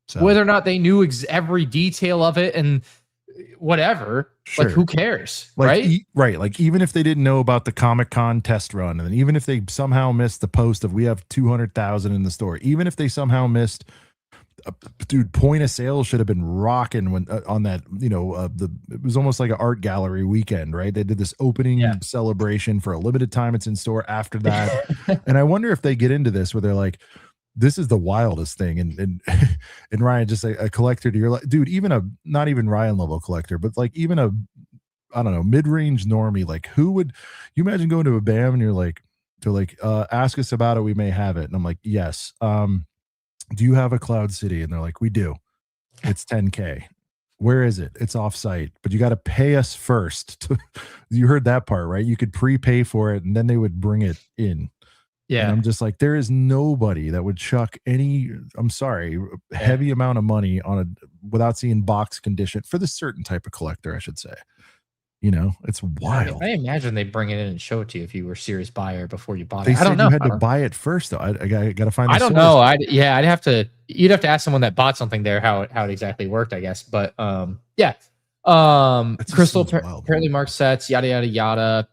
So, whether or not they knew every detail of it and whatever, like, who cares? Right? Right. Like, even if they didn't know about the Comic-Con test run, and even if they somehow missed the post of we have 200,000 in the store, even if they somehow missed, dude, point of sale should have been rocking when on that, it was almost like an art gallery weekend, right? They did this opening celebration for a limited time. It's in store after that. And I wonder if they get into this where they're like, this is the wildest thing. And Ryan, just a collector to your life, dude, even not even Ryan level collector, but like even I don't know, mid-range normie, like, who would you imagine going to a BAM and you're like, they're like, ask us about it. We may have it. And I'm like, yes. Do you have a Cloud City? And they're like, we do. It's 10K. Where is it? It's off site, but you got to pay us first. You heard that part, right? You could prepay for it and then they would bring it in. Yeah. And I'm just like, there is nobody that would chuck any, I'm sorry, heavy amount of money on a without seeing box condition for this certain type of collector, I should say. You know, it's wild. I imagine they bring it in and show it to you if you were a serious buyer before you bought They it. I don't said know. you had to buy it first, though. I got to find. The I don't source. know. I'd have to. You'd have to ask someone that bought something there how it exactly worked, I guess. But yeah. Crystal apparently marks sets, yada yada yada.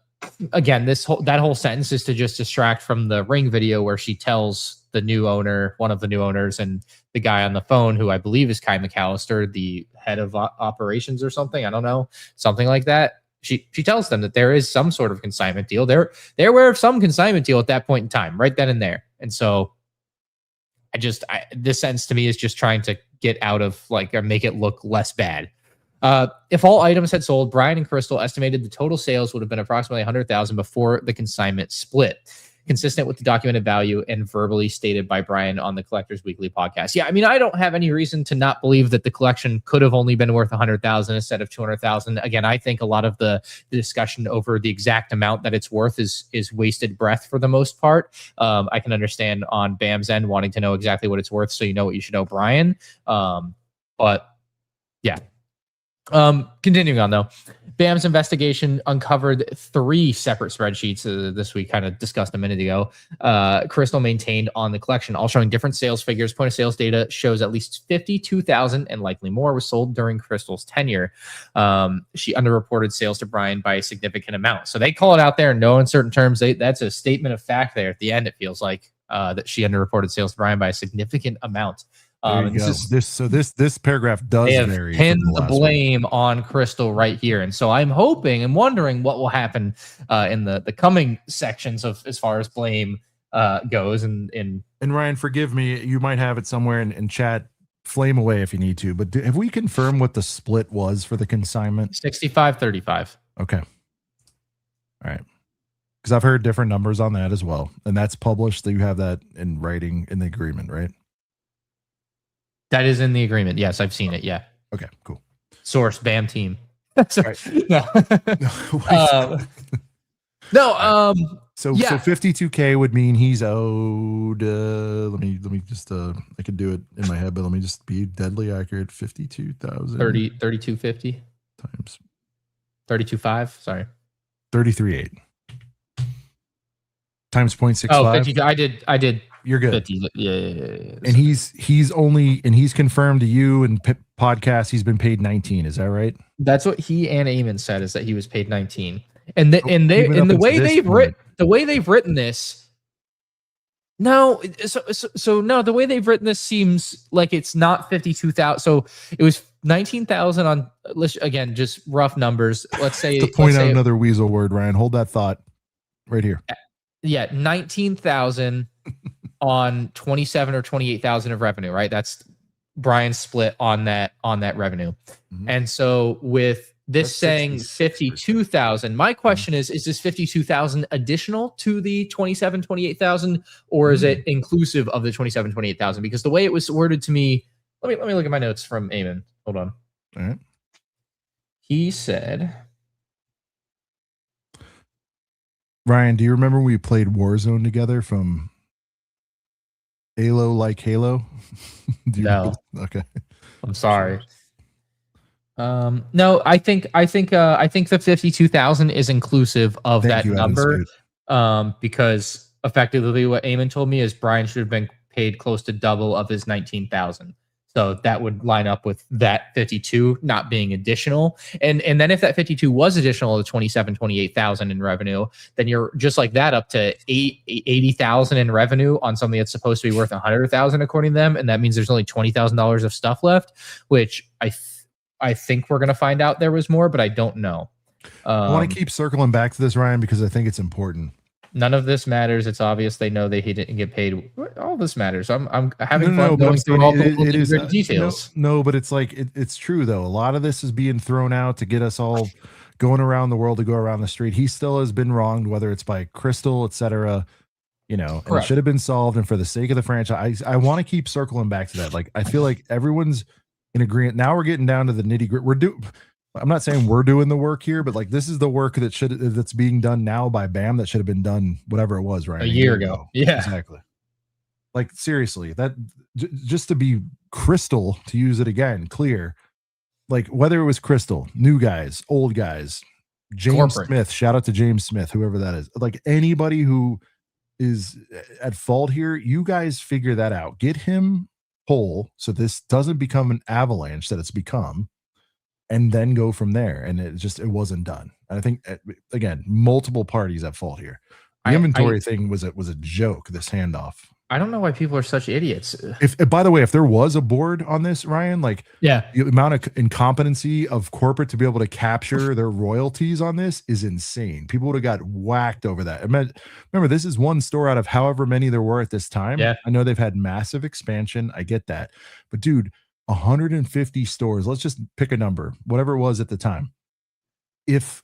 Again, that whole sentence is to just distract from the ring video where she tells the new owner, one of the new owners, and the guy on the phone, who I believe is Kai McAllister, the head of operations or something. I don't know, something like that. She tells them that there is some sort of consignment deal. They're aware of some consignment deal at that point in time, right then and there. And so this sentence to me is just trying to get out of or make it look less bad. If all items had sold, Brian and Crystal estimated the total sales would have been approximately 100,000 before the consignment split, consistent with the documented value and verbally stated by Brian on the Collectors Weekly podcast. Yeah, I mean, I don't have any reason to not believe that the collection could have only been worth 100,000 instead of 200,000. Again, I think a lot of the discussion over the exact amount that it's worth is wasted breath for the most part. I can understand on Bam's end wanting to know exactly what it's worth, so you know what you should owe Brian. But yeah. Continuing on though, Bam's investigation uncovered 3 separate spreadsheets this week, kind of discussed a minute ago. Crystal maintained on the collection, all showing different sales figures. Point of sales data shows at least 52,000 and likely more was sold during Crystal's tenure. She underreported sales to Brian by a significant amount. So they call it out there in no uncertain terms. That's a statement of fact there at the end. It feels like that she underreported sales to Brian by a significant amount. This paragraph does vary. Pin the blame on Crystal right here, and so I'm hoping and wondering what will happen in the coming sections of as far as blame goes. And Ryan, forgive me, you might have it somewhere in chat. Flame away if you need to, but have we confirmed what the split was for the consignment? 65-35. Okay, all right. Because I've heard different numbers on that as well, and that's published. That you have that in writing in the agreement, right? That is in the agreement. Yes, I've seen it. Yeah. Okay, cool. Source, Bam team. So 52K would mean he's owed. Let me just I could do it in my head, but let me just be deadly accurate. 52,000. 3250 times 32.5. Sorry. 33.8 times 0.65. Oh, 50, I did. You're good. 50, yeah. And he's confirmed to you and podcast he's been paid 19. Is that right? That's what he and Eamon said, is that he was paid 19. And the way they've written this. No, no, the way they've written this seems like it's not 52,000. So it was 19,000 on. Let's again just rough numbers. Let's say to point out another weasel word, Ryan. Hold that thought right here. Yeah, 19,000 on 27 or 28,000 of revenue, right? That's Brian's split on that revenue. Mm-hmm. And so with this saying 52,000, my question is this 52,000 additional to the 27, 28,000, or is it inclusive of the 27, 28,000? Because the way it was worded to me, let me look at my notes from Eamon. Hold on. All right. He said, Ryan, do you remember we played Warzone together from Halo like Halo? No. Okay. I'm sorry. No, I think the 52,000 is inclusive of that number. Because effectively what Eamon told me is Brian should have been paid close to double of his 19,000. So that would line up with that 52 not being additional. And then if that 52 was additional to 27, 28,000 in revenue, then you're just like that up to 80,000 in revenue on something that's supposed to be worth 100,000 according to them. And that means there's only $20,000 of stuff left, which I think we're going to find out there was more, but I don't know. I want to keep circling back to this, Ryan, because I think it's important. None of this matters. It's obvious they know he didn't get paid. All this matters. I'm having fun going through all the details. No, but it's like it's true though. A lot of this is being thrown out to get us all going around the world to go around the street. He still has been wronged, whether it's by Crystal, etc. You know, and it should have been solved. And for the sake of the franchise, I want to keep circling back to that. Like I feel like everyone's in agreement. Now we're getting down to the nitty gritty. I'm not saying we're doing the work here, but like this is the work that's being done now by BAM that should have been done whatever it was, right? A year ago. Yeah. Exactly. Like seriously, that just to be crystal, to use it again, clear, like whether it was Crystal, new guys, old guys, James Smith, shout out to James Smith, whoever that is, like anybody who is at fault here, you guys figure that out. Get him whole so this doesn't become an avalanche that it's become, and then go from there. And it wasn't done. And I think again, multiple parties at fault here. The inventory thing was a joke, this handoff. I don't know why people are such idiots. If by the way, if there was a board on this, Ryan, like the amount of incompetency of corporate to be able to capture their royalties on this is insane. People would have got whacked over that. Remember, this is one store out of however many there were at this time. Yeah. I know they've had massive expansion. I get that. But dude, 150 stores, let's just pick a number, whatever it was at the time. If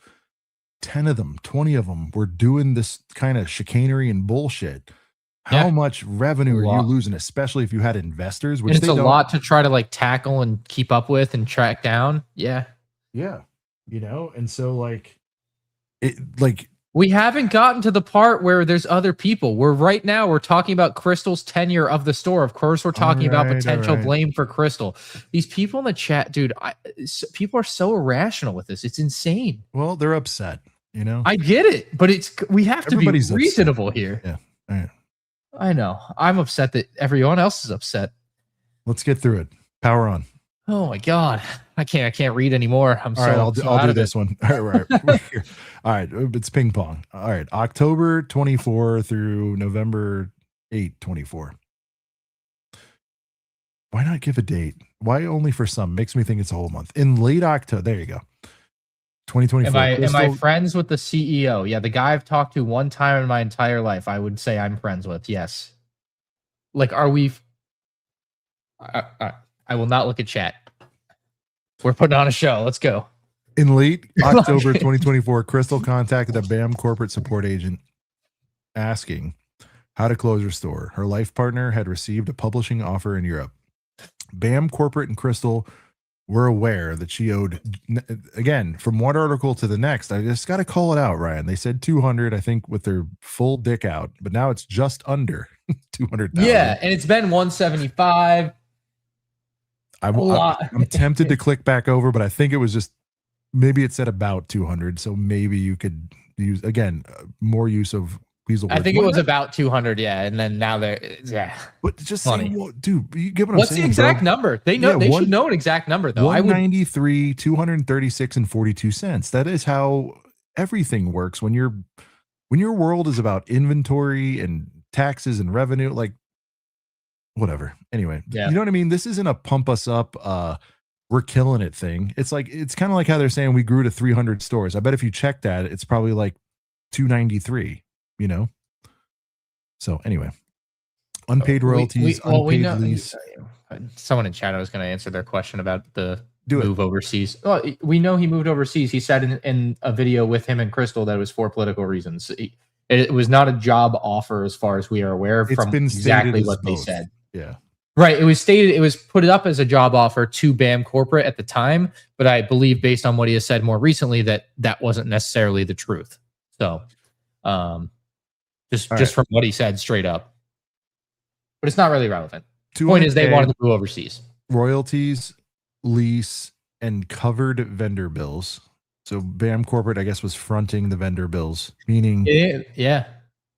10 of them, 20 of them were doing this kind of chicanery and bullshit, how much revenue are you losing, especially if you had investors? Which it's a lot to try to like tackle and keep up with and track down. Yeah. Yeah. You know, and so like we haven't gotten to the part where there's other people. We're talking about Crystal's tenure of the store. Of course, we're talking about potential blame for Crystal. These people in the chat, dude, people are so irrational with this. It's insane. Well, they're upset, you know. I get it, but we have to be reasonable here. Yeah. All right. I know. I'm upset that everyone else is upset. Let's get through it. Power on. Oh my God. I can't read anymore. I'm sorry. I'll do this one. All right. All right. It's ping pong. All right. October 24 through November 8, 24. Why not give a date? Why only for some? Makes me think it's a whole month. In late October. There you go. 2024. Am I friends with the CEO? Yeah, the guy I've talked to one time in my entire life, I would say I'm friends with. Yes. Like, are we? I will not look at chat. We're putting on a show. Let's go. In late October 2024, Crystal contacted a BAM corporate support agent asking how to close her store. Her life partner had received a publishing offer in Europe. BAM corporate and Crystal were aware that she owed, again, from one article to the next, I just got to call it out, Ryan. They said 200, I think, with their full dick out, but now it's just under 200,000. Yeah, and it's been 175. I'm tempted to click back over, but I think it was just, maybe it said about 200, so maybe you could use, again, more use of weasel words. I think it was about 200, yeah, and then now they're, But just funny. Dude, you get what I'm saying? What's the exact number? They know, they should know an exact number, though. 193, 236, and 42 cents. That is how everything works when your world is about inventory and taxes and revenue, like whatever. Anyway, you know what I mean? This isn't a pump us up, we're killing it thing. It's like, it's kind of like how they're saying we grew to 300 stores. I bet if you check that, it's probably like 293, you know? So anyway, unpaid royalties, unpaid lease. Someone in chat, I was going to answer their question about the move overseas. Well, we know he moved overseas. He said in a video with him and Crystal that it was for political reasons. It was not a job offer as far as we are aware from exactly what they said. Yeah. Right. It was put up as a job offer to BAM corporate at the time, but I believe based on what he has said more recently that wasn't necessarily the truth. So just from what he said straight up. But it's not really relevant. The point is they wanted to go overseas. Royalties, lease, and covered vendor bills. So BAM corporate, I guess, was fronting the vendor bills, meaning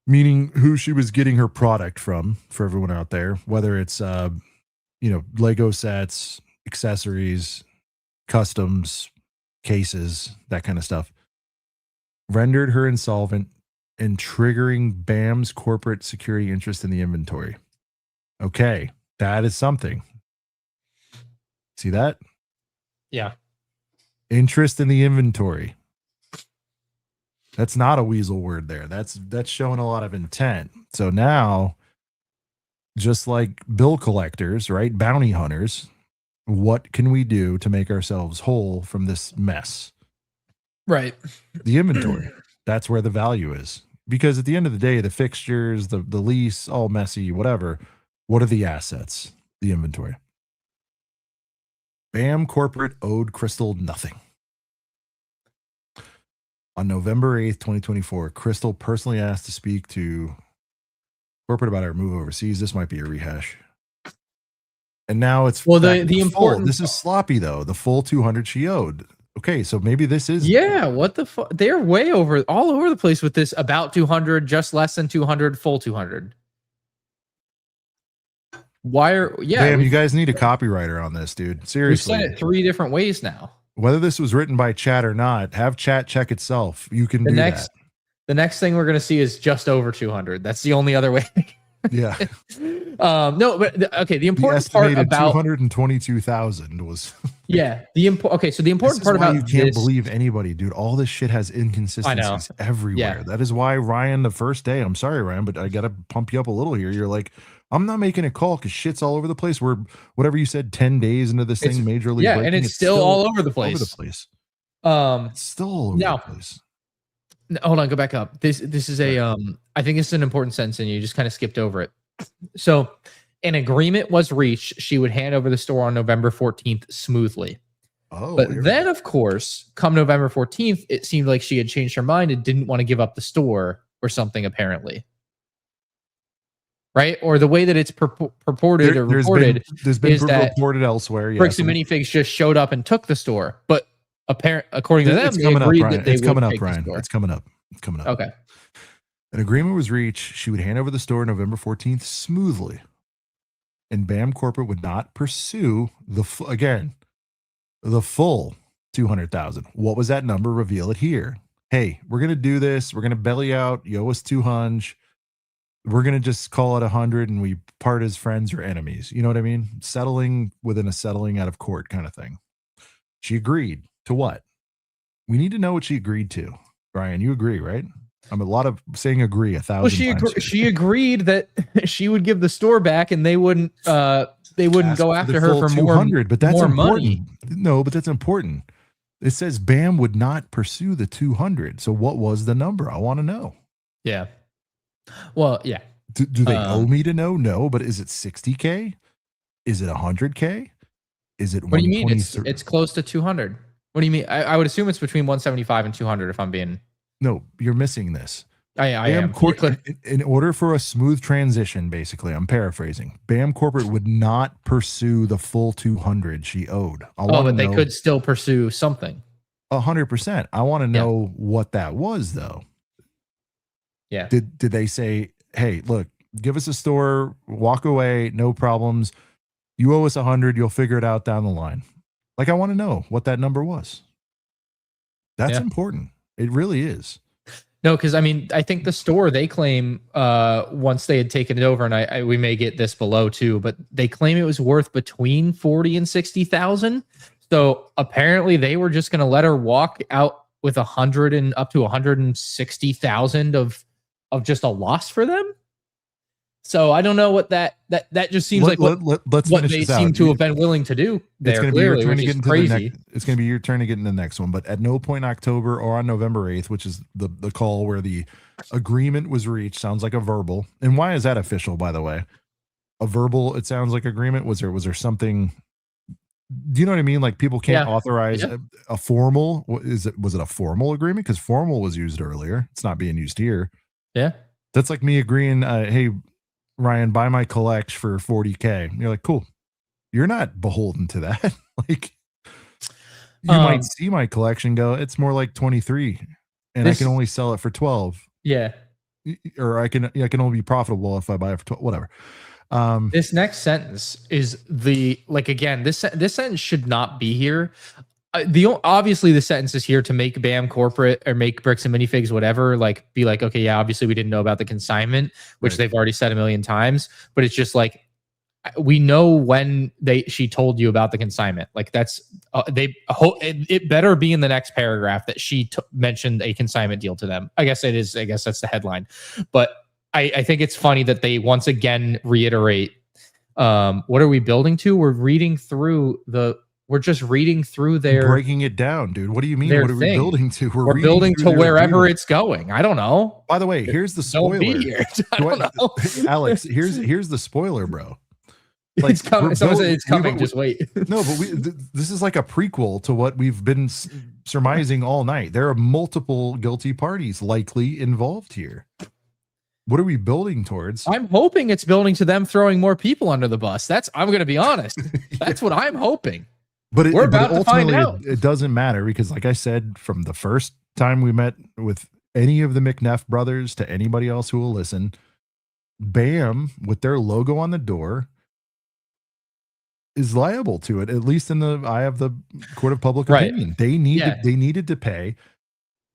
meaning who she was getting her product from, for everyone out there, whether it's Lego sets, accessories, customs, cases, that kind of stuff. Rendered her insolvent and triggering BAM's corporate security interest in the inventory. Okay, that is something. See that? Yeah. Interest in the inventory. That's not a weasel word there. That's showing a lot of intent. So now, just like bill collectors, right? Bounty hunters, what can we do to make ourselves whole from this mess? Right. The inventory. That's where the value is. Because at the end of the day, the fixtures, the lease, all messy, whatever. What are the assets? The inventory. BAM corporate owed Crystal nothing. On November 8th, 2024, Crystal personally asked to speak to corporate about our move overseas. This might be a rehash. And now it's the important. This is sloppy though. The full 200 she owed. Okay, so maybe this is. Yeah, what the fuck? They're way all over the place with this. About 200, just less than 200, full 200. Damn, you guys need a copywriter on this, dude. Seriously. We've said it 3 different ways now. Whether this was written by chat or not, have chat check itself. You can do that. The next thing we're going to see is just over 200. That's the only other way. Yeah. No, but okay. The important part about 222,000 was. Yeah. So the important part about you can't believe anybody, dude. All this shit has inconsistencies everywhere. Yeah. That is why Ryan, the first day, I'm sorry, Ryan, but I got to pump you up a little here. You're like, I'm not making a call because shit's all over the place. We're whatever you said, 10 days into this thing, major league. Yeah, and it's still all over the place. It's still all over the place. Hold on, go back up. This is a I think it's an important sentence and you just kind of skipped over it. So an agreement was reached. She would hand over the store on November 14th smoothly. But then, of course, come November 14th, it seemed like she had changed her mind and didn't want to give up the store or something, apparently. Right? Or the way that it's purported or reported there's been reported elsewhere. Bricks and Minifigs just showed up and took the store. But according to them, it's coming up, Ryan. It's coming up, Ryan. It's coming up. It's coming up. Okay. An agreement was reached. She would hand over the store November 14th smoothly. And BAM Corporate would not pursue the full 200,000. What was that number? Reveal it here. Hey, we're going to do this. We're going to belly out. You owe us 200. We're going to just call it 100 and we part as friends or enemies. You know what I mean? Settling within a settling out of court kind of thing. She agreed to what? We need to know what she agreed to. Brian, you agree, right? I'm a lot of saying agree 1,000 times. She agreed that she would give the store back and they wouldn't go after her for 200, but that's more important. Money. No, but that's important. It says BAM would not pursue the 200. So what was the number? I want to know. Yeah. Well, yeah. Do they owe me to know? No, but is it 60K? Is it 100K? Is it? What do you mean? It's close to 200. What do you mean? I would assume it's between 175 and 200 if I'm being. No, you're missing this. I am. In order for a smooth transition, basically, I'm paraphrasing. BAM Corporate would not pursue the full 200 she owed. But they could still pursue something. 100%. I want to know what that was, though. Yeah. Did they say, hey, look, give us a store, walk away, no problems. You owe us 100. You'll figure it out down the line. Like, I want to know what that number was. That's important. It really is. No, because I mean, I think the store they claim once they had taken it over, and we may get this below too, but they claim it was worth between 40 and 60,000. So apparently, they were just going to let her walk out with 100 and up to 160,000 of just a loss for them. So I don't know what that just seems like what they seem to have been willing to do there. Clearly, which is crazy. It's going to be your turn to get into the next one. But at no point in October or on November 8th, which is the call where the agreement was reached, sounds like a verbal. And why is that official, by the way? A verbal, it sounds like agreement. Was there something? Do you know what I mean? Like people can't authorize a formal. Was it a formal agreement? Because formal was used earlier. It's not being used here. Yeah, that's like me agreeing. Hey, Ryan, buy my collection for 40K. You're like, cool. You're not beholden to that. Like, you might see my collection go, it's more like 23, and I can only sell it for 12. Yeah, or I can only be profitable if I buy it for 12. Whatever. This next sentence is this sentence should not be here. Obviously the sentence is here to make BAM Corporate or make Bricks and Minifigs whatever, like be like, okay, yeah, obviously we didn't know about the consignment, which they've already said a million times, but it's just like, we know when she told you about the consignment. Like that's it better be in the next paragraph that she mentioned a consignment deal to them. I guess it is. I guess that's the headline, but I think it's funny that they once again reiterate, what are we building to? We're just reading through their breaking it down, dude. What do you mean? What are we building to? We're building to wherever it's going. I don't know. By the way, here's the spoiler. I don't know. Alex, here's the spoiler, bro. Like, it's coming. Someone said it's coming. Just wait. No, but this is like a prequel to what we've been surmising all night. There are multiple guilty parties likely involved here. What are we building towards? I'm hoping it's building to them throwing more people under the bus. I'm going to be honest. That's what I'm hoping. But we're about to find out. It doesn't matter because, like I said, from the first time we met with any of the McNeff brothers to anybody else who will listen, BAM with their logo on the door is liable to it, at least in the eye of the court of public opinion. They needed to pay.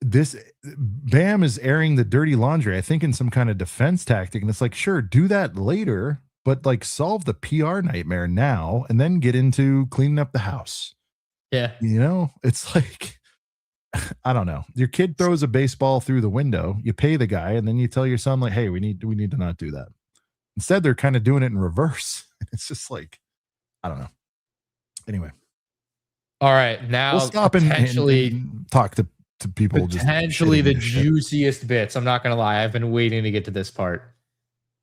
This BAM is airing the dirty laundry, I think, in some kind of defense tactic. And it's like, sure, do that later, but like solve the PR nightmare now and then get into cleaning up the house. Yeah. You know, it's like, I don't know. Your kid throws a baseball through the window, you pay the guy, and then you tell your son, like, hey, we need to not do that. Instead, they're kind of doing it in reverse. It's just like, I don't know. Anyway. All right. Now we'll stop and talk to people. Potentially the juiciest bits. I'm not gonna lie. I've been waiting to get to this part.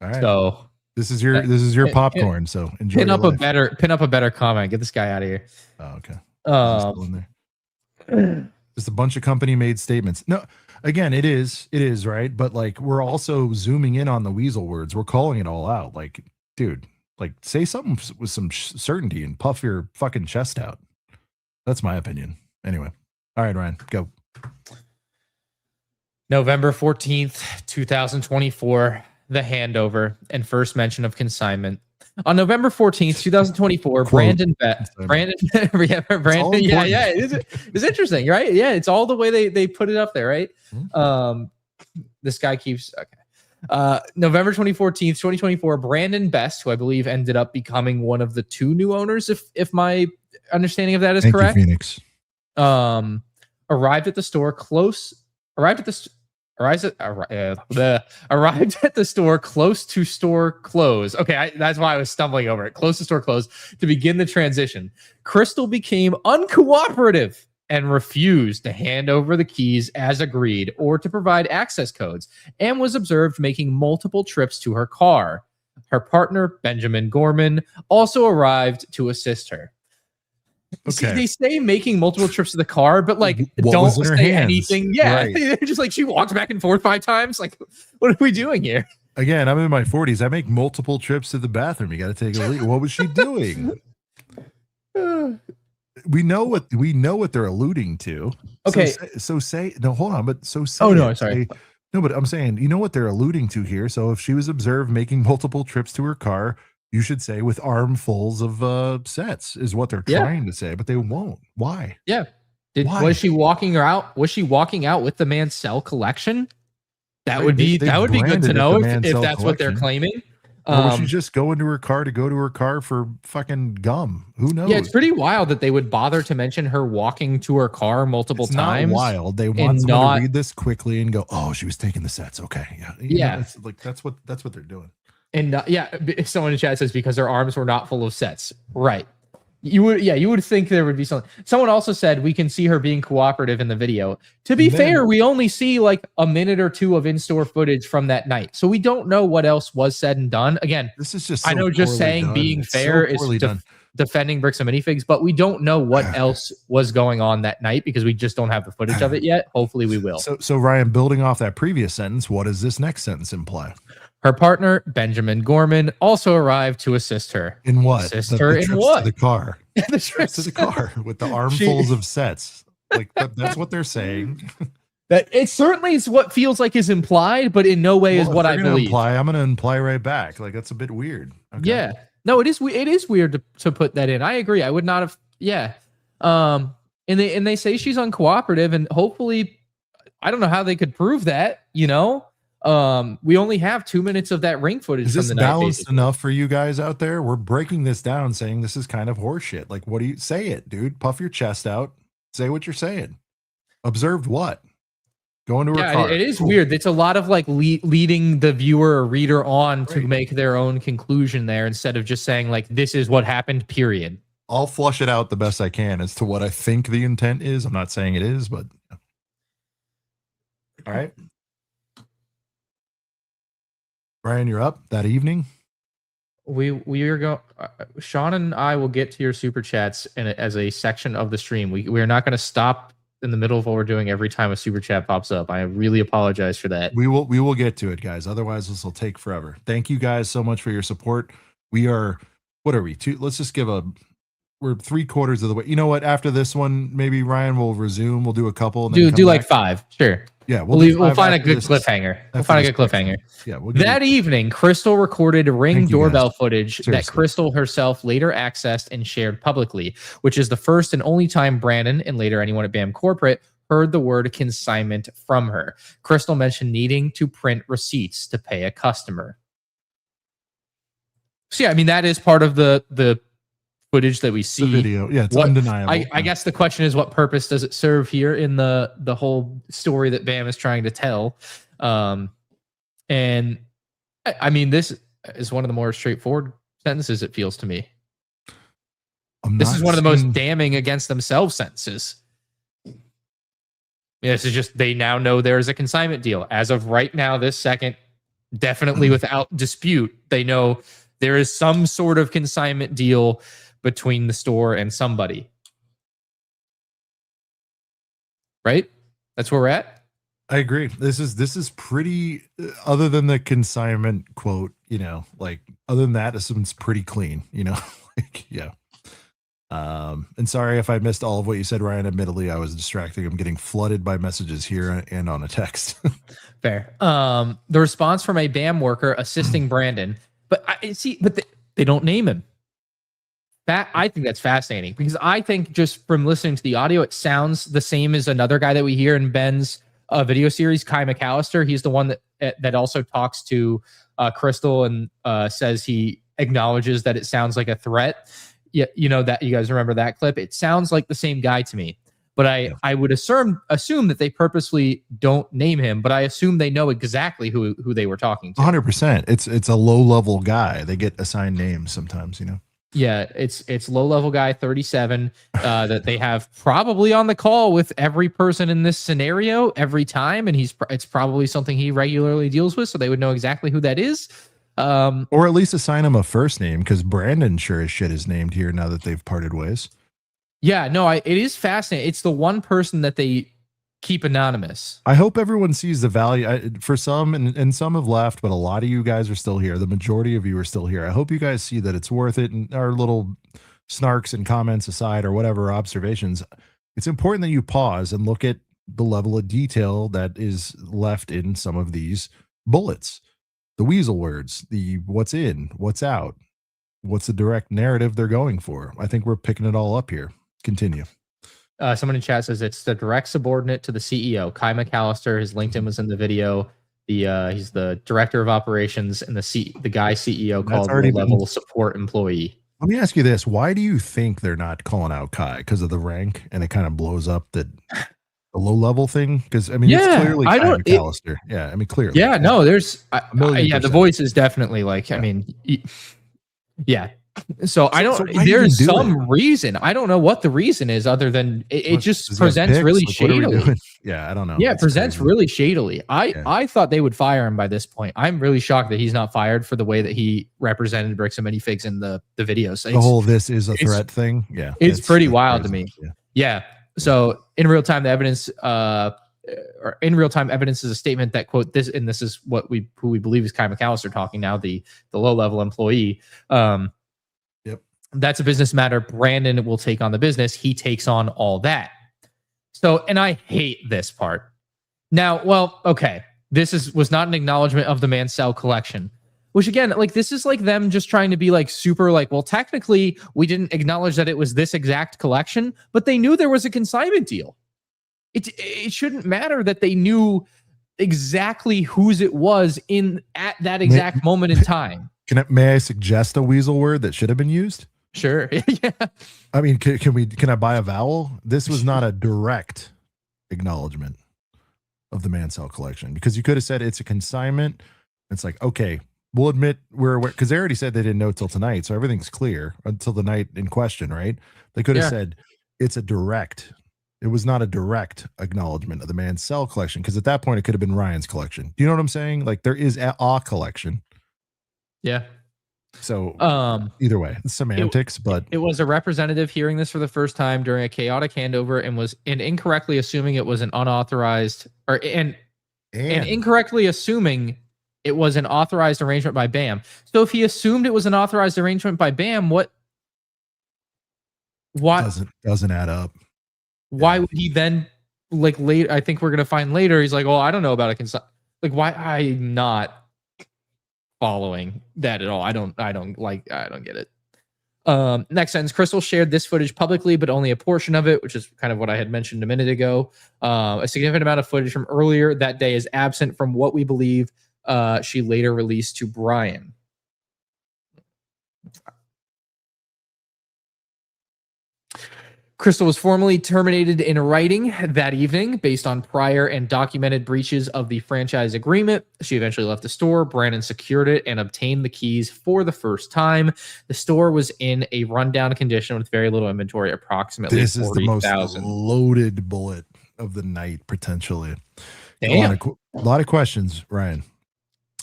All right. So this is your popcorn. So enjoy. Pin up a better comment. Get this guy out of here. Oh, okay. Still in there. Just a bunch of company made statements. No, again, it is right. But like, we're also zooming in on the weasel words. We're calling it all out. Like, dude, like say something with some certainty and puff your fucking chest out. That's my opinion. Anyway. All right, Ryan, go. November 14th, 2024, the handover and first mention of consignment. On November 14th, 2024, Brandon, it's interesting, right? Yeah, it's all the way they put it up there, right? This guy keeps, okay. November 2014, 2024, Brandon Best, who I believe ended up becoming one of the 2 new owners, if my understanding of that is correct. You, Phoenix. Arrived at the store close to store close. Okay, that's why I was stumbling over it. Close to store close to begin the transition. Crystal became uncooperative and refused to hand over the keys as agreed or to provide access codes, and was observed making multiple trips to her car. Her partner, Benjamin Gorman, also arrived to assist her. Okay. See, they say making multiple trips to the car, but like don't say anything. Yeah, right. They're just like, she walks back and forth 5 times. Like, what are we doing here? Again, I'm in my 40s. I make multiple trips to the bathroom. You got to take a leak. What was she doing? We know what they're alluding to. Okay, so say no. Hold on, but so say. Oh no, sorry. No, but I'm saying, you know what they're alluding to here. So if she was observed making multiple trips to her car, you should say with armfuls of sets is what they're trying to say, but they won't. Why? Yeah. Was she walking out? Was she walking out with the Mansell collection? That would be good to know if that's collection. What they're claiming. Or was she just going to her car for fucking gum? Who knows? Yeah, it's pretty wild that they would bother to mention her walking to her car multiple times. Not wild. They want someone to read this quickly and go, "Oh, she was taking the sets." Okay, yeah, yeah. That's what they're doing. And if someone in chat says because her arms were not full of sets, right? You would think there would be something. Someone also said we can see her being cooperative in the video. To be fair, we only see like a minute or 2 of in-store footage from that night, so we don't know what else was said and done. Again, this is just I know just saying done. Being fair is defending Bricks and Minifigs, but we don't know what else was going on that night because we just don't have the footage of it yet. Hopefully, we will. So Ryan, building off that previous sentence, what does this next sentence imply? Her partner, Benjamin Gorman, also arrived to assist her. In what? Assist her in what? To the car. The trips to the car with the armfuls of sets. Like that's what they're saying. That it certainly is what feels like is implied, but in no way is what I believe. I'm going to imply right back. Like that's a bit weird. Okay. Yeah. No, it is weird to put that in. I agree. I would not have. Yeah. And they say she's uncooperative, and hopefully, I don't know how they could prove that. You know. We only have 2 minutes of that ring footage. Is this from the balanced enough for you guys out there? We're breaking this down, saying this is kind of horseshit. Like, what do you say it, dude? Puff your chest out. Say what you're saying. Observed what? Going to her car. It is weird. It's a lot of like leading the viewer or reader on to make their own conclusion there instead of just saying like, this is what happened, period. I'll flush it out the best I can as to what I think the intent is. I'm not saying it is, but all right. Brian, you're up that evening. We are going. Sean and I will get to your super chats as a section of the stream. We are not going to stop in the middle of what we're doing every time a super chat pops up. I really apologize for that. We will get to it, guys. Otherwise, this will take forever. Thank you guys so much for your support. We are, what are we? Let's just give we're 3/4 of the way. You know what? After this one, maybe Ryan will resume. We'll do a couple. And then do like 5. Sure. Yeah, we'll find a good cliffhanger. We'll find a good cliffhanger. Yeah. That evening, Crystal recorded Ring doorbell footage that Crystal herself later accessed and shared publicly, which is the first and only time Brandon and later anyone at BAM Corporate heard the word consignment from her. Crystal mentioned needing to print receipts to pay a customer. So yeah, I mean, that is part of the footage that we see. The video. Yeah, it's undeniable. I guess the question is, what purpose does it serve here in the whole story that BAM is trying to tell? And I mean, this is one of the more straightforward sentences, it feels to me. This is one of the most damning against themselves sentences. This is just, they now know there is a consignment deal. As of right now, this second, definitely without dispute, they know there is some sort of consignment deal between the store and somebody. Right? That's where we're at. I agree. This is pretty, other than the consignment quote, you know, like other than that, this one's pretty clean, you know, like, yeah. And sorry if I missed all of what you said, Ryan. Admittedly, I was distracting. I'm getting flooded by messages here and on a text. Fair. The response from a BAM worker assisting Brandon, but they don't name him. I think that's fascinating because I think just from listening to the audio, it sounds the same as another guy that we hear in Ben's video series, Kai McAllister. He's the one that also talks to Crystal and says he acknowledges that it sounds like a threat. Yeah, you know that you guys remember that clip. It sounds like the same guy to me, but I would assume that they purposely don't name him, but I assume they know exactly who they were talking to. 100%. It's a low level guy. They get assigned names sometimes, you know. Yeah, it's low level guy 37 that they have probably on the call with every person in this scenario every time, and it's probably something he regularly deals with, so they would know exactly who that is. Or at least assign him a first name, because Brandon sure as shit is named here now that they've parted ways. Yeah, no, it is fascinating. It's the one person that they keep anonymous. I hope everyone sees the value. For some, and some have left, but a lot of you guys are still here. The majority of you are still here. I hope you guys see that it's worth it. And our little snarks and comments aside, or whatever observations, it's important that you pause and look at the level of detail that is left in some of these bullets. The weasel words, the what's in, what's out, what's the direct narrative they're going for. I think we're picking it all up here. Continue. Someone in chat says it's the direct subordinate to the CEO, Kai McAllister. His LinkedIn was in the video. He's the director of operations and the guy CEO called the level support employee. Let me ask you this: why do you think they're not calling out Kai? Because of the rank, and it kind of blows up that the low level thing? Because I mean, it's clearly Kai McAllister. Yeah, I mean, clearly. Yeah, no, there's the voice is definitely like. Yeah. I mean, yeah. So I don't. There's some reason. I don't know what the reason is, other than it just presents really shadily. Yeah, I don't know. Yeah, it presents really shadily. I thought they would fire him by this point. I'm really shocked that he's not fired for the way that he represented Bricks and Minifigs in the videos. The whole "this is a threat" thing. Yeah, it's pretty wild to me. Yeah. So in real time, the evidence, or in real time evidence, is a statement that quote this, and this is who we believe is Kai McAllister talking now, the low level employee. That's a business matter. Brandon will take on the business. He takes on all that. So, and I hate this part. Now, well, okay. This was not an acknowledgement of the Mansell collection, which again, like this is like them just trying to be like super like, well, technically we didn't acknowledge that it was this exact collection, but they knew there was a consignment deal. It shouldn't matter that they knew exactly whose it was at that exact moment in time. May I suggest a weasel word that should have been used? Sure. Yeah. I mean, can I buy a vowel? This was not a direct acknowledgement of the Mansell collection, because you could have said it's a consignment. It's like, okay, we'll admit we're aware, because they already said they didn't know till tonight, so everything's clear until the night in question, right? They could have said it's a direct. It was not a direct acknowledgement of the Mansell collection, because at that point it could have been Ryan's collection. Do you know what I'm saying? Like there is a collection. Yeah. So either way, semantics, but it was a representative hearing this for the first time during a chaotic handover and incorrectly assuming it was an unauthorized and incorrectly assuming it was an authorized arrangement by BAM. So if he assumed it was an authorized arrangement by BAM, why doesn't add up. Why would he then later? I think we're gonna find later. He's like, "Oh, I don't know about a why I'm not following that at all. I don't get it. Next sentence, Crystal shared this footage publicly, but only a portion of it, which is kind of what I had mentioned a minute ago. A significant amount of footage from earlier that day is absent from what we believe she later released to Brian. Crystal was formally terminated in writing that evening based on prior and documented breaches of the franchise agreement. She eventually left the store. Brandon secured it and obtained the keys for the first time. The store was in a rundown condition with very little inventory, approximately 40,000. This is the most loaded bullet of the night, potentially. Damn. A lot of questions, Ryan.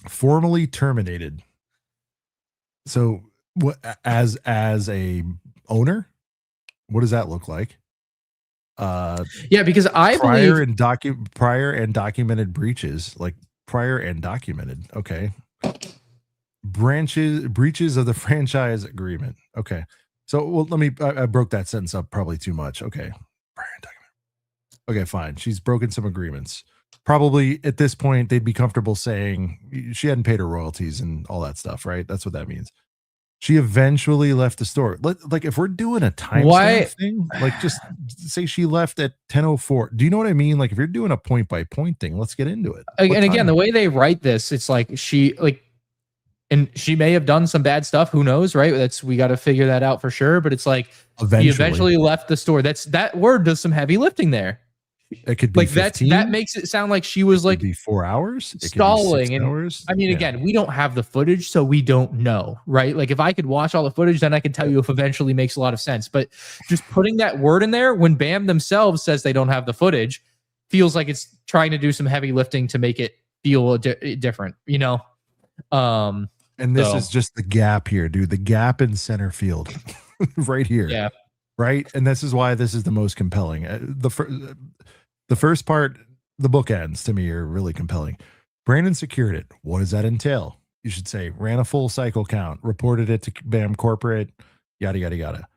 Formally terminated. So, what as a owner? What does that look like? Yeah, because I believe prior and documented breaches, like prior and documented. Okay. Breaches of the franchise agreement. Okay. So, well, I broke that sentence up probably too much. Okay. Prior and documented. Okay, fine. She's broken some agreements. Probably at this point, they'd be comfortable saying she hadn't paid her royalties and all that stuff, right? That's what that means. She eventually left the store. Like if we're doing a timestamp thing, like just say she left at 10:04. Do you know what I mean? Like if you're doing a point by point thing, let's get into it. And again, the way they write this, it's like and she may have done some bad stuff. Who knows, right? We got to figure that out for sure. But it's like he eventually left the store. That word does some heavy lifting there. It could be like 15. That makes it sound like she was like 4 hours stalling. And hours. I mean, again, we don't have the footage, so we don't know, right? Like if I could watch all the footage, then I could tell you if eventually makes a lot of sense. But just putting that word in there when BAM themselves says they don't have the footage feels like it's trying to do some heavy lifting to make it feel different, you know? And this is just the gap here, dude. The gap in center field right here. Yeah. Right. And this is why this is the most compelling. The first part, the bookends to me are really compelling. Brandon secured it. What does that entail? You should say ran a full cycle count, reported it to BAM corporate, yada, yada, yada.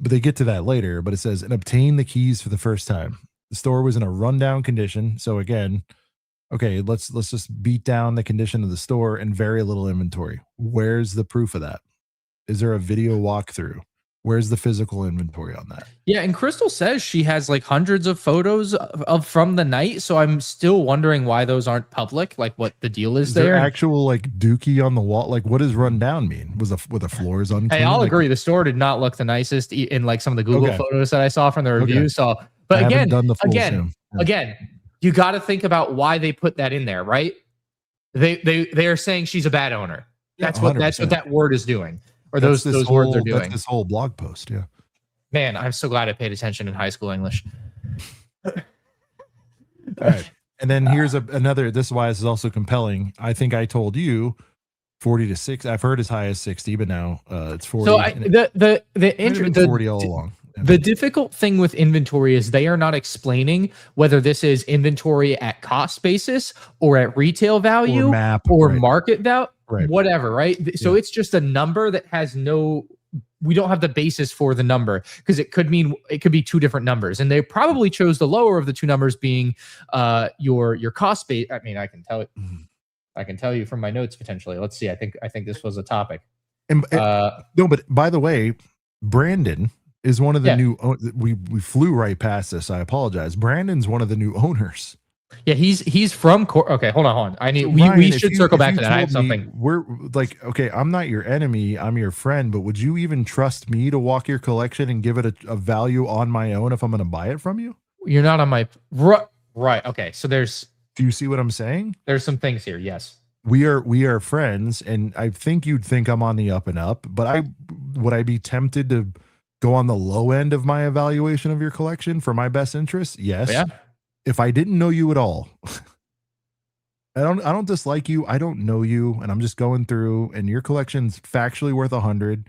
But they get to that later, but it says, and obtain the keys for the first time. The store was in a rundown condition. So again, okay, let's just beat down the condition of the store and very little inventory. Where's the proof of that? Is there a video walkthrough? Where's the physical inventory on that? Yeah, and Crystal says she has like hundreds of photos of from the night. So I'm still wondering why those aren't public. Like what the deal is there. Actual like dookie on the wall. Like what does run down mean? Were the floors unclean? Hey, I'll agree. The store did not look the nicest in like some of the Google photos that I saw from the reviews. So, but again, you got to think about why they put that in there, right? They are saying she's a bad owner. That's what that word is doing. Or those words are doing. That's this whole blog post, yeah. Man, I'm so glad I paid attention in high school English. All right. And then here's another, this is why this is also compelling. I think I told you 40 to 6. I've heard as high as 60, but now it's 40. So the 40 all along. The difficult thing with inventory is they are not explaining whether this is inventory at cost basis or at retail value or market value. Right. Whatever, right? So it's just a number that has we don't have the basis for the number because it could be two different numbers. And they probably chose the lower of the two numbers being your cost base. I mean, I can tell you from my notes potentially. Let's see. I think this was a topic. No, but by the way, Brandon is one of the new we flew right past this. I apologize. Brandon's one of the new owners. Yeah, he's from okay, hold on. We should circle back to that. I have something. We're like, okay, I'm not your enemy, I'm your friend, but would you even trust me to walk your collection and give it a value on my own if I'm going to buy it from you? You're not on my right. Okay, so do you see what I'm saying? There's some things here. Yes. We are friends, and I think you'd think I'm on the up and up, but would I be tempted to go on the low end of my evaluation of your collection for my best interest? Yes. Yeah. If I didn't know you at all, I don't dislike you. I don't know you, and I'm just going through, and your collection's factually worth 100.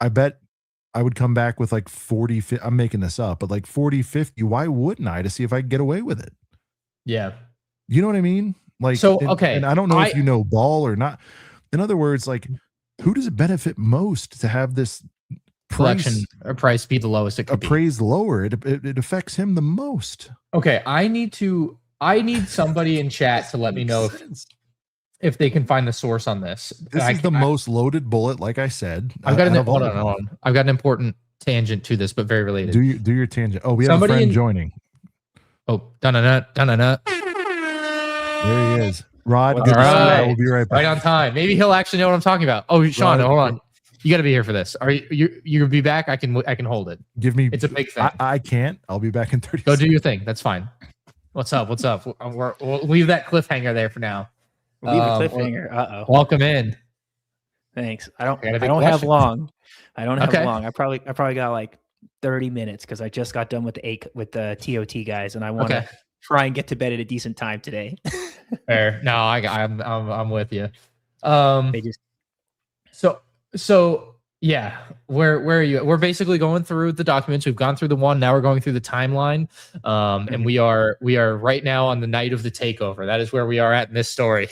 I bet I would come back with like 40. I'm making this up, but like 40, 50. Why wouldn't I, to see if I could get away with it? Yeah. You know what I mean? Like, So and, okay, and I don't know if you know ball or not. In other words, like, who does it benefit most to have this collection or price be the lowest it could be? Appraised lower. It affects him the most. Okay, I need somebody in chat to let me know if they can find the source on this. This is the most loaded bullet, like I said. I've got hold on. I've got an important tangent to this, but very related. Do your tangent. Oh, we have a friend joining. Oh, dun-dun-dun, dun-dun-dun. There he is. Rod, good to see you. I will be right back. Right on time. Maybe he'll actually know what I'm talking about. Oh, Sean, hold on. You got to be here for this. Are you be back? I can hold it. Give me. It's a big thing. I can't. I'll be back in 30 Go seconds. do your thing. That's fine. What's up? We'll leave that cliffhanger there for now. Leave a cliffhanger. Welcome in. Thanks. I don't have long. I don't have long. I probably got like 30 minutes because I just got done with the TOT guys, and I want to try and get to bed at a decent time today. Fair. No, I'm with you. So yeah, where are you? We're basically going through the documents. We've gone through the one. Now we're going through the timeline. And we are right now on the night of the takeover. That is where we are at in this story.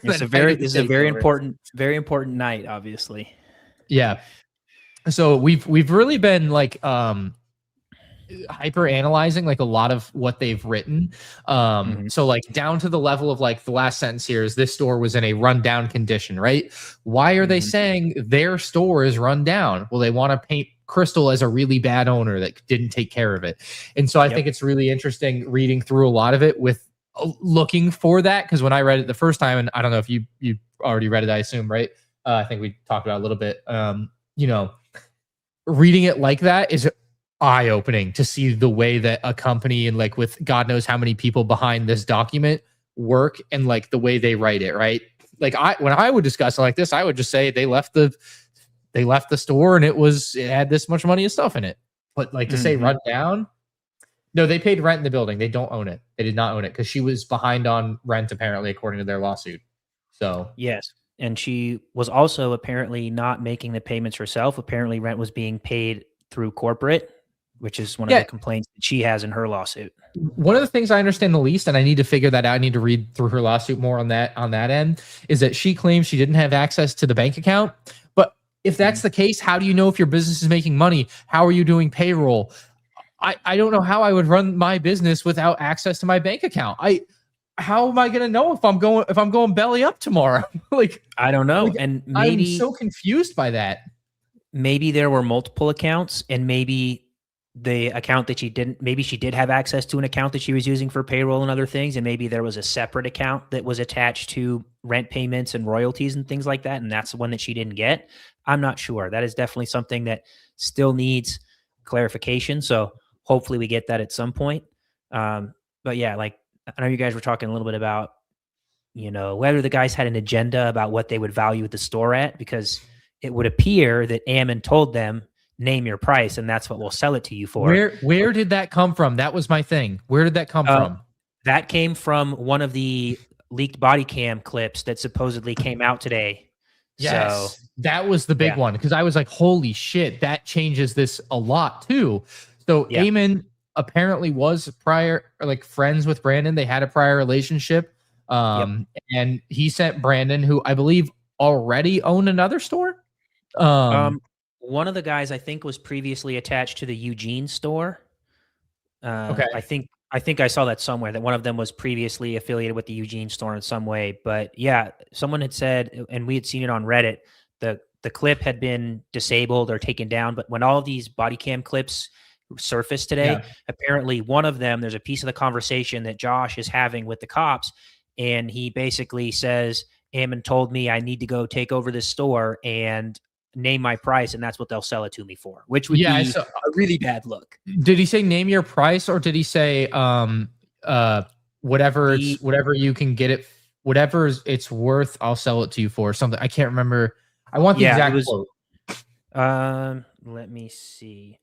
This is a very important night, obviously. Yeah. So we've really been like hyper analyzing like a lot of what they've written. So like down to the level of like the last sentence here is this store was in a rundown condition, right? Why are they saying their store is run down? Well, they want to paint Crystal as a really bad owner that didn't take care of it. And so I think it's really interesting reading through a lot of it with looking for that, because when I read it the first time, and I don't know if you already read it, I assume, right? I think we talked about it a little bit. Reading it like that is eye-opening to see the way that a company and like with God knows how many people behind this document work, and like the way they write it, right? Like when I would discuss it like this, I would just say they left the store and it had this much money and stuff in it. But like to say run down, no, they paid rent in the building. They don't own it. They did not own it because she was behind on rent, apparently, according to their lawsuit. So yes. And she was also apparently not making the payments herself. Apparently rent was being paid through corporate, which is one of the complaints that she has in her lawsuit. One of the things I understand the least, and I need to figure that out, I need to read through her lawsuit more on that end, is that she claims she didn't have access to the bank account. But if that's the case, how do you know if your business is making money? How are you doing payroll? I don't know how I would run my business without access to my bank account. How am I going to know if I'm going belly up tomorrow? Like, I don't know. And maybe I'm so confused by that. Maybe there were multiple accounts, and maybe the account that she did have access to an account that she was using for payroll and other things. And maybe there was a separate account that was attached to rent payments and royalties and things like that. And that's the one that she didn't get. I'm not sure. That is definitely something that still needs clarification. So hopefully we get that at some point. But yeah, like I know you guys were talking a little bit about, whether the guys had an agenda about what they would value the store at, because it would appear that Ammon told them, name your price, and that's what we'll sell it to you for. Where did that come from? That was my thing. Where did that come from? That came from one of the leaked body cam clips that supposedly came out today. Yes, so, that was the big one, because I was like, holy shit, that changes this a lot too. So Ammon apparently was friends with Brandon. They had a prior relationship. And he sent Brandon, who I believe already owned another store. One of the guys I think was previously attached to the Eugene store. Okay. I think I saw that somewhere, that one of them was previously affiliated with the Eugene store in some way. But yeah, someone had said, and we had seen it on Reddit, the clip had been disabled or taken down. But when all of these body cam clips surfaced today, apparently one of them, there's a piece of the conversation that Josh is having with the cops, and he basically says, Ammon told me I need to go take over this store and name my price, and that's what they'll sell it to me for, which would be a really bad look. Did he say name your price, or did he say whatever you can get it, whatever it's worth, I'll sell it to you for, something? I can't remember. I want the exact quote. Let me see.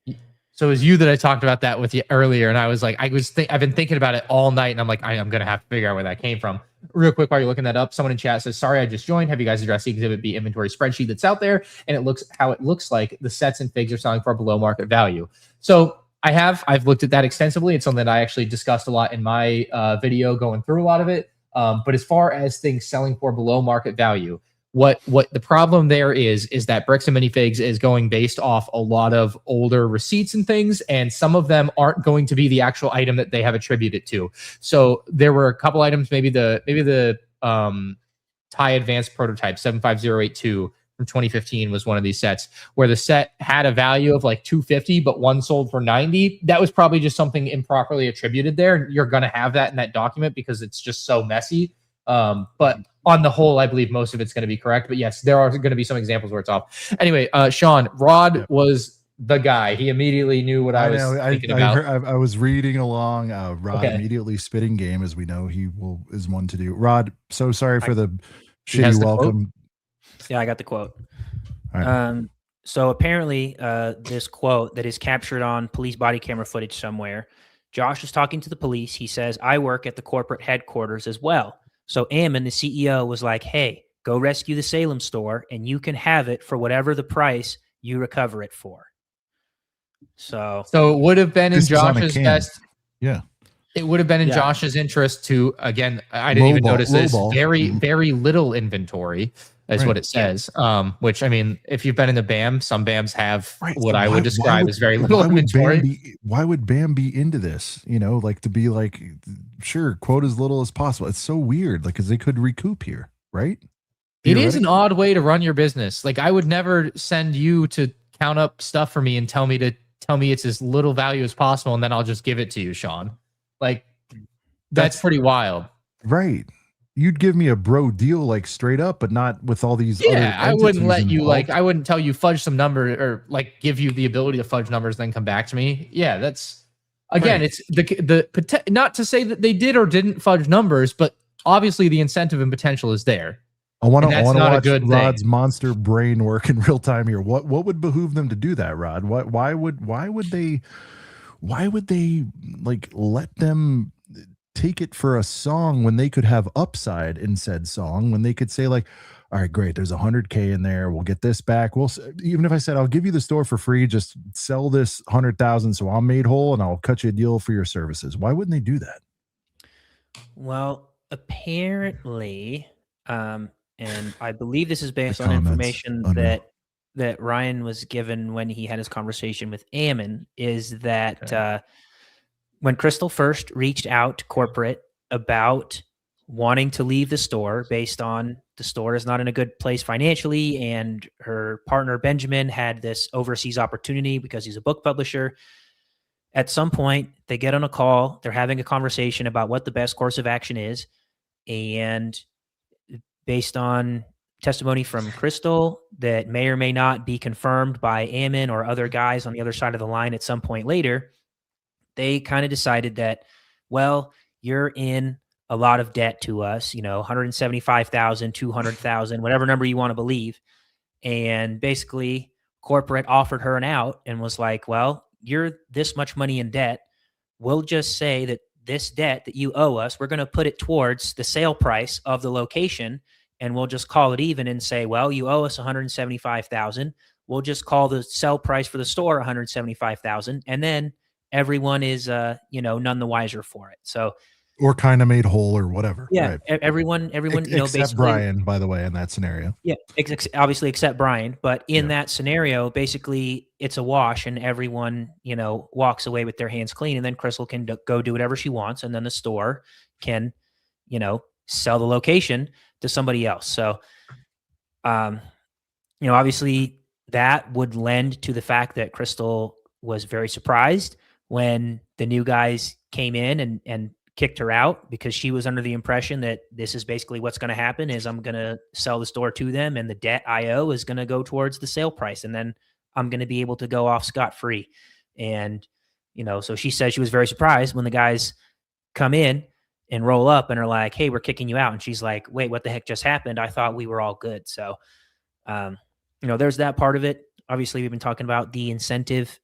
So it was you that I talked about that with you earlier, and I was like, I've been thinking about it all night, and I'm like, I'm gonna have to figure out where that came from. real quick while you're looking that up, someone in chat says, sorry, I just joined. Have you guys addressed the Exhibit B inventory spreadsheet that's out there? And it looks like the sets and figs are selling for below market value. So I've looked at that extensively. It's something that I actually discussed a lot in my video going through a lot of it. But as far as things selling for below market value, what the problem there is that Bricks and Minifigs is going based off a lot of older receipts and things, and some of them aren't going to be the actual item that they have attributed to. So there were a couple items, maybe the Thai Advanced Prototype 75082 from 2015 was one of these sets where the set had a value of like 250, but one sold for 90. That was probably just something improperly attributed there. You're going to have that in that document because it's just so messy. But on the whole, I believe most of it's going to be correct. But yes, there are going to be some examples where it's off. Anyway, Sean, Rod was the guy. He immediately knew what I was thinking about. I was reading along. Rod immediately spitting game, as we know he is one to do. Rod, so sorry for the shitty welcome. Yeah, I got the quote. All right. So apparently, this quote that is captured on police body camera footage somewhere. Josh is talking to the police. He says, "I work at the corporate headquarters as well." So Ammon, the CEO, was like, "Hey, go rescue the Salem store, and you can have it for whatever the price you recover it for." So it would have been in Josh's best. Yeah. It would have been in Josh's interest to, again, I didn't even notice this, very little inventory is what it says. Which, I mean, if you've been in the BAM, some BAMs have what I would describe as very little inventory. Why would BAM be into this? You know, like to be like, sure, quote as little as possible. It's so weird, like, because they could recoup here, right? It is an odd way to run your business. Like, I would never send you to count up stuff for me and tell me it's as little value as possible, and then I'll just give it to you, Sean. Like, that's pretty wild. Right. You'd give me a bro deal, like, straight up, but not with all these other I wouldn't let you, like, I wouldn't tell you fudge some number or, like, give you the ability to fudge numbers, then come back to me. Yeah, that's, again, it's the not to say that they did or didn't fudge numbers, but obviously the incentive and potential is there. I want to watch Rod's monster brain work in real time here. What would behoove them to do that, Rod? Why would they like let them take it for a song when they could have upside in said song, when they could say like, all right, great, there's 100K in there, we'll get this back. We'll, even if I said I'll give you the store for free, just sell this 100,000 so I'm made whole and I'll cut you a deal for your services. Why wouldn't they do that? Well, apparently, and I believe this is based on information that Ryan was given when he had his conversation with Ammon, is that when Crystal first reached out to corporate about wanting to leave the store based on the store is not in a good place financially, and her partner Benjamin had this overseas opportunity because he's a book publisher, at some point they get on a call, they're having a conversation about what the best course of action is, and based on testimony from Crystal that may or may not be confirmed by Ammon or other guys on the other side of the line at some point later, they kind of decided that, well, you're in a lot of debt to us, 175,000, 200,000, whatever number you want to believe. And basically corporate offered her an out and was like, well, you're this much money in debt. We'll just say that this debt that you owe us, we're going to put it towards the sale price of the location, and we'll just call it even and say, well, you owe us 175,000. We'll just call the sell price for the store 175,000, and then everyone is none the wiser for it. So, or kind of made whole or whatever. Yeah, right. everyone, except basically, Brian, by the way, in that scenario. Yeah, obviously except Brian, but in that scenario, basically it's a wash, and everyone walks away with their hands clean, and then Crystal can go do whatever she wants, and then the store can sell the location to somebody else. So, obviously that would lend to the fact that Crystal was very surprised when the new guys came in and kicked her out, because she was under the impression that this is basically what's going to happen is I'm going to sell the store to them, and the debt I owe is going to go towards the sale price, and then I'm going to be able to go off scot-free. And, so she said she was very surprised when the guys come in and roll up and are like, hey, we're kicking you out. And she's like, wait, what the heck just happened? I thought we were all good. So, there's that part of it. Obviously, we've been talking about the incentive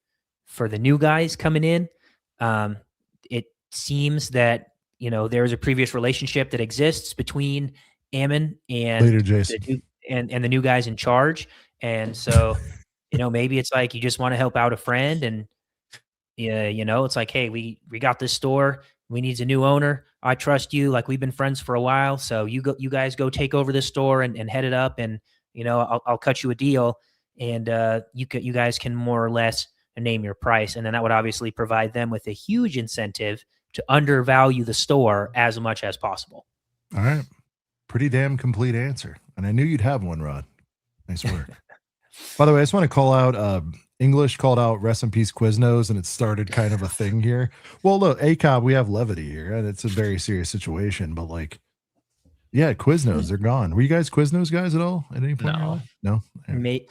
for the new guys coming in. It seems that, you know, there's a previous relationship that exists between Ammon and Later, Jason. the new guys in charge. And so, you know, maybe it's like you just want to help out a friend, and yeah, you know, it's like, hey, we got this store. We need a new owner. I trust you. Like, we've been friends for a while. So you guys go take over this store and head it up. And, you know, I'll cut you a deal, and you guys can more or less name your price. And then that would obviously provide them with a huge incentive to undervalue the store as much as possible. All right. Pretty damn complete answer. And I knew you'd have one, Rod. Nice work. By the way, I just want to call out English called out rest in peace Quiznos, and it started kind of a thing here. Well, look, ACOB, we have levity here, and it's a very serious situation, but like, yeah, Quiznos, they're gone. Were you guys Quiznos guys at all at any point? No. No?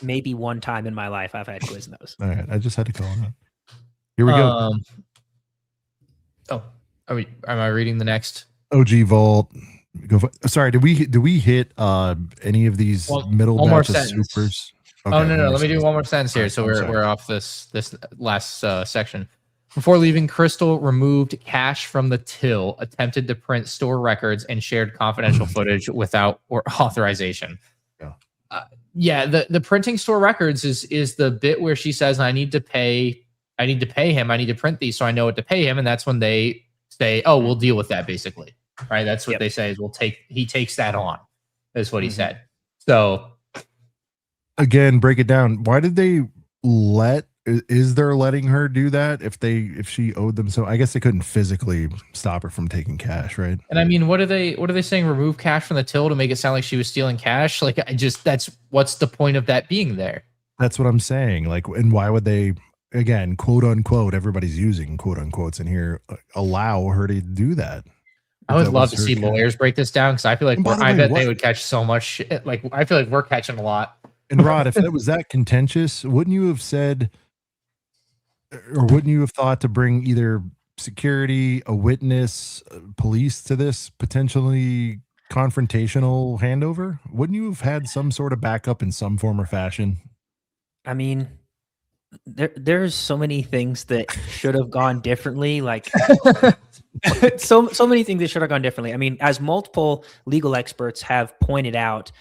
Maybe one time in my life I've had Quiznos. All right. I just had to call it out. Here we go. Am I reading the next? OG Vault. Sorry, did we hit any of these middle batches supers? Okay, no. Let me do one more sentence here. So we're off this last section. Before leaving, Crystal removed cash from the till, attempted to print store records, and shared confidential footage without authorization. Yeah. The printing store records is the bit where she says, I need to pay him. I need to print these so I know what to pay him. And that's when they say, oh, we'll deal with that, basically. Right. That's what they say is he takes that on. Is what he said. So again, break it down. Why did they is there letting her do that if she owed them? So I guess they couldn't physically stop her from taking cash, right? And I mean, what are they saying? Remove cash from the till to make it sound like she was stealing cash? Like, what's the point of that being there? That's what I'm saying. Like, and why would they, again, quote unquote, everybody's using quote unquotes in here, allow her to do that? I would love to see lawyers break this down, because I feel like they would catch so much shit. Like, I feel like we're catching a lot. And Rod, if it was that contentious, wouldn't you have said, or wouldn't you have thought to bring either security, a witness, police to this potentially confrontational handover? Wouldn't you have had some sort of backup in some form or fashion? I mean, there's so many things that should have gone differently. Like, so many things that should have gone differently. I mean, as multiple legal experts have pointed out,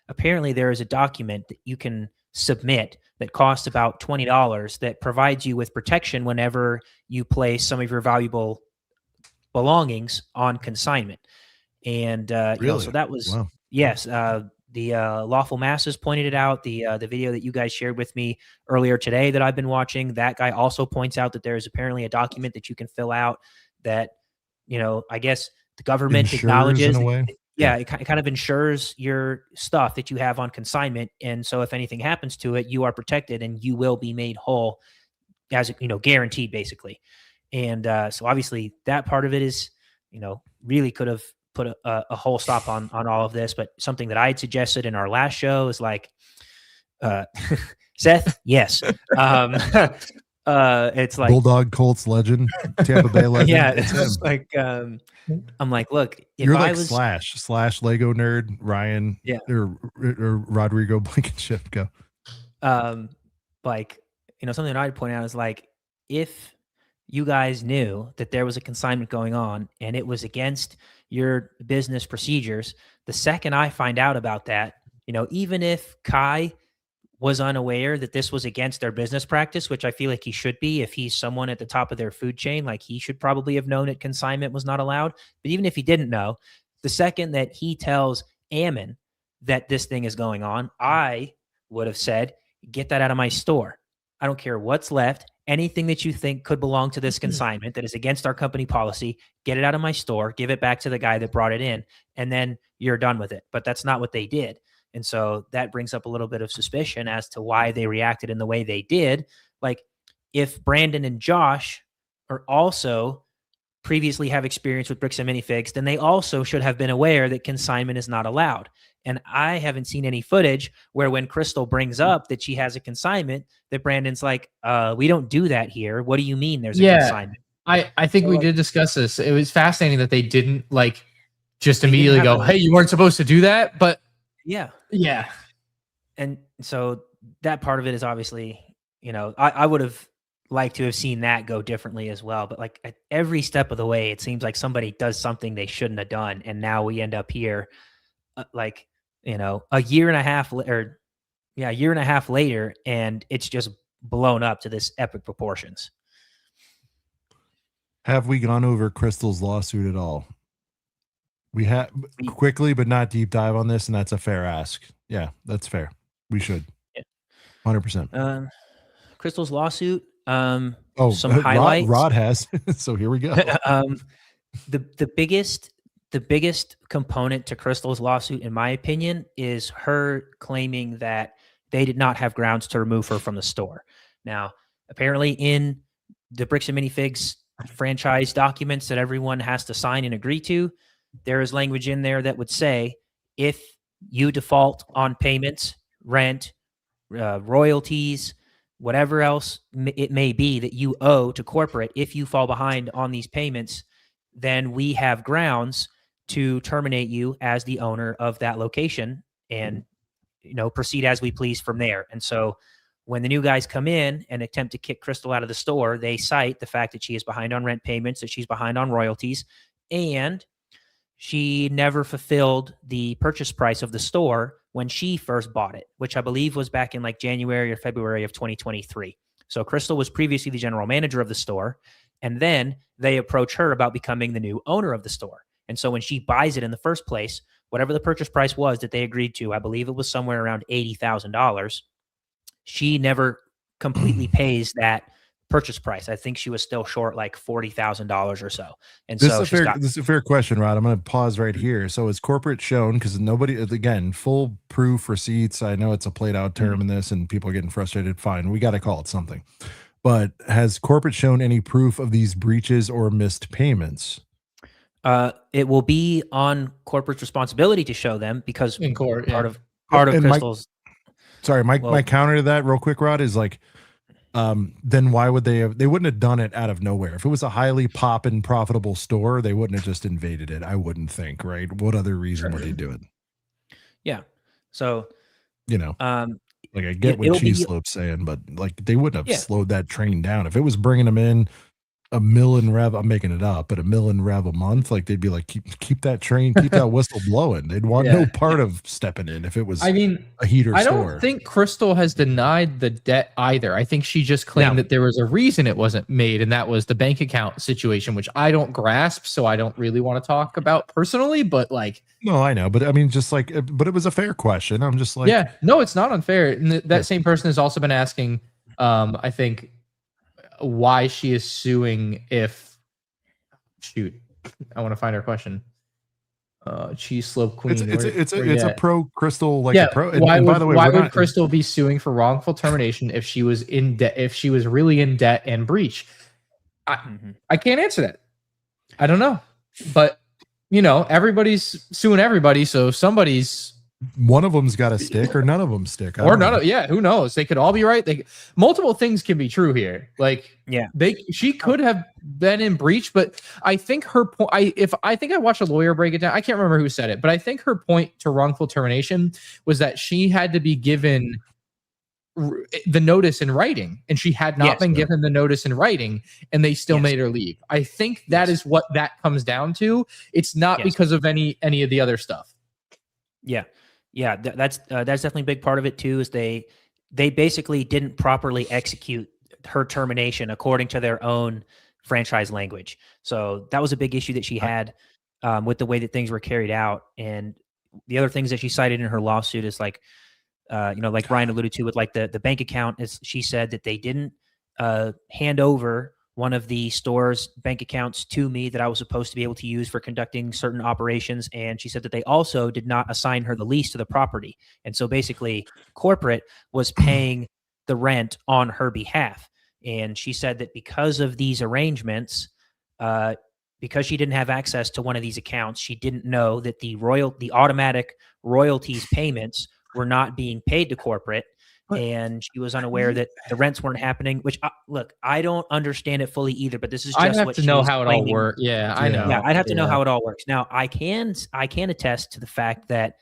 apparently there is a document that you can submit that costs about $20 that provides you with protection whenever you place some of your valuable belongings on consignment. And really? you know, so that was yes. The Lawful Masses pointed it out. The video that you guys shared with me earlier today that I've been watching, that guy also points out that there's apparently a document that you can fill out that, you know, I guess the government acknowledges. In a way. Yeah, it kind of ensures your stuff that you have on consignment, and so if anything happens to it, you are protected and you will be made whole, as you know, guaranteed, basically. And so obviously that part of it is, you know, really could have put a whole stop on all of this. But something that I had suggested in our last show is like, Seth, yes. It's like Bulldog Colts legend, Tampa Bay legend. Yeah, it's just like I'm like, look, if you're like I was slash Lego nerd Ryan, or Rodrigo Blankenship. Go. Like, you know, something that I'd point out is like, if you guys knew that there was a consignment going on and it was against your business procedures, the second I find out about that, you know, even if Kai was unaware that this was against their business practice, which I feel like he should be if he's someone at the top of their food chain, like he should probably have known that consignment was not allowed. But even if he didn't know, the second that he tells Ammon that this thing is going on, I would have said, get that out of my store. I don't care what's left. Anything that you think could belong to this consignment that is against our company policy, get it out of my store, give it back to the guy that brought it in, and then you're done with it. But that's not what they did. And so that brings up a little bit of suspicion as to why they reacted in the way they did. Like, if Brandon and Josh are also previously have experience with bricks and minifigs, then they also should have been aware that consignment is not allowed. And I haven't seen any footage where when Crystal brings up that she has a consignment, that Brandon's like, we don't do that here. What do you mean there's a consignment? I think we did discuss this. It was fascinating that they didn't like just immediately go, hey, you weren't supposed to do that. But yeah. And so that part of it is obviously, you know, I would have like to have seen that go differently as well. But like at every step of the way, it seems like somebody does something they shouldn't have done, and now we end up here, like a year and a half a year and a half later, and it's just blown up to this epic proportions. Have we gone over Crystal's lawsuit at all? We have quickly, but not deep dive on this, and that's a fair ask. Yeah, that's fair. We should. 100%. Crystal's lawsuit. Some highlights. Rod has. So here we go. The biggest component to Crystal's lawsuit, in my opinion, is her claiming that they did not have grounds to remove her from the store. Now, apparently in the Bricks and Minifigs franchise documents that everyone has to sign and agree to, there is language in there that would say, if you default on payments, rent, royalties, whatever else it may be that you owe to corporate, if you fall behind on these payments, then we have grounds to terminate you as the owner of that location and, proceed as we please from there. And so when the new guys come in and attempt to kick Crystal out of the store, they cite the fact that she is behind on rent payments, that she's behind on royalties, and she never fulfilled the purchase price of the store when she first bought it, which I believe was back in like January or February of 2023. So Crystal was previously the general manager of the store, and then they approach her about becoming the new owner of the store. And so when she buys it in the first place, whatever the purchase price was that they agreed to, I believe it was somewhere around $80,000, she never completely pays that purchase price. I think she was still short like $40,000 or so. And this is a fair question, Rod. I'm going to pause right here. So is corporate shown, because nobody, again, full proof receipts. I know it's a played out term in this and people are getting frustrated. Fine. We got to call it something. But has corporate shown any proof of these breaches or missed payments? It will be on corporate's responsibility to show them, because in court, part of Crystal's. My counter to that real quick, Rod, is like, then why would they wouldn't have done it out of nowhere. If it was a highly poppin' profitable store, they wouldn't have just invaded it. I wouldn't think, right? What other reason would they do it? Yeah. So, like I get what Cheese Slope's saying, but like they wouldn't have slowed that train down. If it was bringing them in $1 million rev, I'm making it up, but $1 million rev a month, like they'd be like, keep that train, keep that whistle blowing. They'd want no part of stepping in if it was a heater store. I don't think Crystal has denied the debt either. I think she just claimed that there was a reason it wasn't made, and that was the bank account situation, which I don't grasp, so I don't really want to talk about personally, but like... No, I know, but I mean, just like, but it was a fair question. I'm just like... Yeah, no, it's not unfair. And that same person has also been asking, I think, why she is suing if I want to find her question. Cheese Slope Queen. It's a pro Crystal, like a pro. And by the way, why would Crystal be suing for wrongful termination if she was in debt, if she was really in debt and breach? I can't answer that. I don't know. But everybody's suing everybody, so somebody's... One of them's got to stick, or none of them stick, or none of. Yeah, who knows? They could all be right. Multiple things can be true here. Like, she could have been in breach, but I think her point. I think I watched a lawyer break it down. I can't remember who said it, but I think her point to wrongful termination was that she had to be given the notice in writing, and she had not been given the notice in writing, and they still made her leave. I think that is what that comes down to. It's not because of any of the other stuff. Yeah, that's definitely a big part of it too. Is they basically didn't properly execute her termination according to their own franchise language. So that was a big issue that she had with the way that things were carried out. And the other things that she cited in her lawsuit is like, like Ryan alluded to with like the bank account. Is she said that they didn't hand over one of the store's bank accounts to me that I was supposed to be able to use for conducting certain operations. And she said that they also did not assign her the lease to the property. And so basically corporate was paying the rent on her behalf. And she said that because of these arrangements, because she didn't have access to one of these accounts, she didn't know that the automatic royalties payments were not being paid to corporate. And she was unaware that the rents weren't happening, which look, I don't understand it fully either, but this is just I'd have to know how it all works. Yeah, I know. Yeah, I'd have to know how it all works. Now, I can attest to the fact that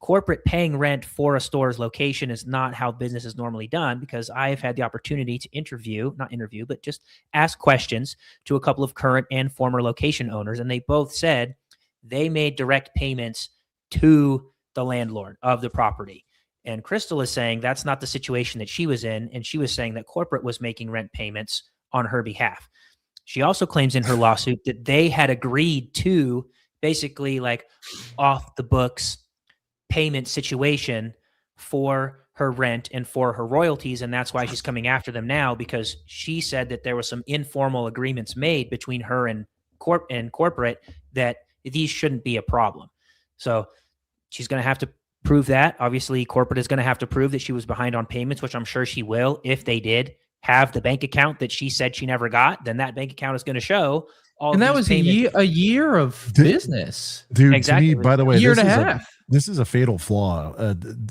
corporate paying rent for a store's location is not how business is normally done, because I've had the opportunity to not interview, but just ask questions to a couple of current and former location owners. And they both said they made direct payments to the landlord of the property. And Crystal is saying that's not the situation that she was in. And she was saying that corporate was making rent payments on her behalf. She also claims in her lawsuit that they had agreed to basically like off the books payment situation for her rent and for her royalties. And that's why she's coming after them now, because she said that there were some informal agreements made between her and corporate that these shouldn't be a problem. So she's going to have to prove that. Obviously, corporate is going to have to prove that she was behind on payments, which I'm sure she will. If they did have the bank account that she said she never got, then that bank account is going to show all. And that was a year of business, dude. Exactly. To me, by the way, year and a half. This is a fatal flaw.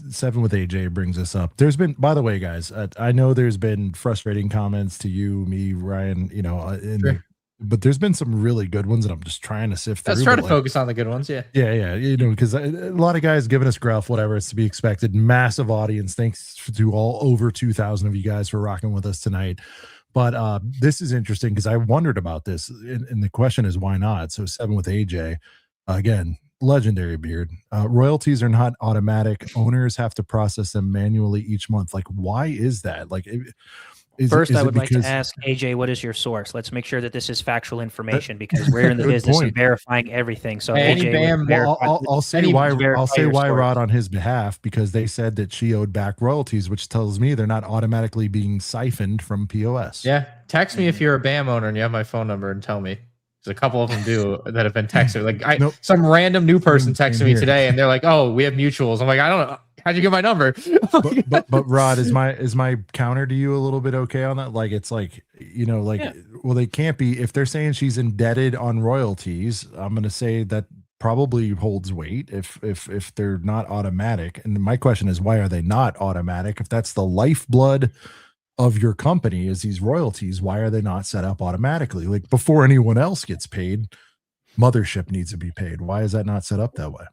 7 with AJ brings this up. There's been, by the way, guys, I know there's been frustrating comments to you, me, Ryan, Sure. But there's been some really good ones, and I'm just trying to sift through. Let's try to focus on the good ones. Yeah. Yeah. Because a lot of guys giving us gruff, whatever, it's to be expected. Massive audience. Thanks to all over 2,000 of you guys for rocking with us tonight. But this is interesting because I wondered about this, and the question is, why not? So 7 with AJ, again, legendary beard. Royalties are not automatic. Owners have to process them manually each month. Like, why is that? Like, first, I would like to ask AJ, what is your source? Let's make sure that this is factual information, because we're in the business of verifying everything. So AJ, I'll say why Rod on his behalf, because they said that she owed back royalties, which tells me they're not automatically being siphoned from POS. Yeah. Text me if you're a BAM owner and you have my phone number and tell me. There's a couple of them that have been texted. Like some random new person texted me today, and they're like, "Oh, we have mutuals." I'm like, I don't know. How'd you get my number? but Rod, is my counter to you a little bit okay on that? Like, it's like, well, they can't be, if they're saying she's indebted on royalties. I'm going to say that probably holds weight if they're not automatic. And my question is, why are they not automatic? If that's the lifeblood of your company is these royalties, why are they not set up automatically? Like, before anyone else gets paid, mothership needs to be paid. Why is that not set up that way?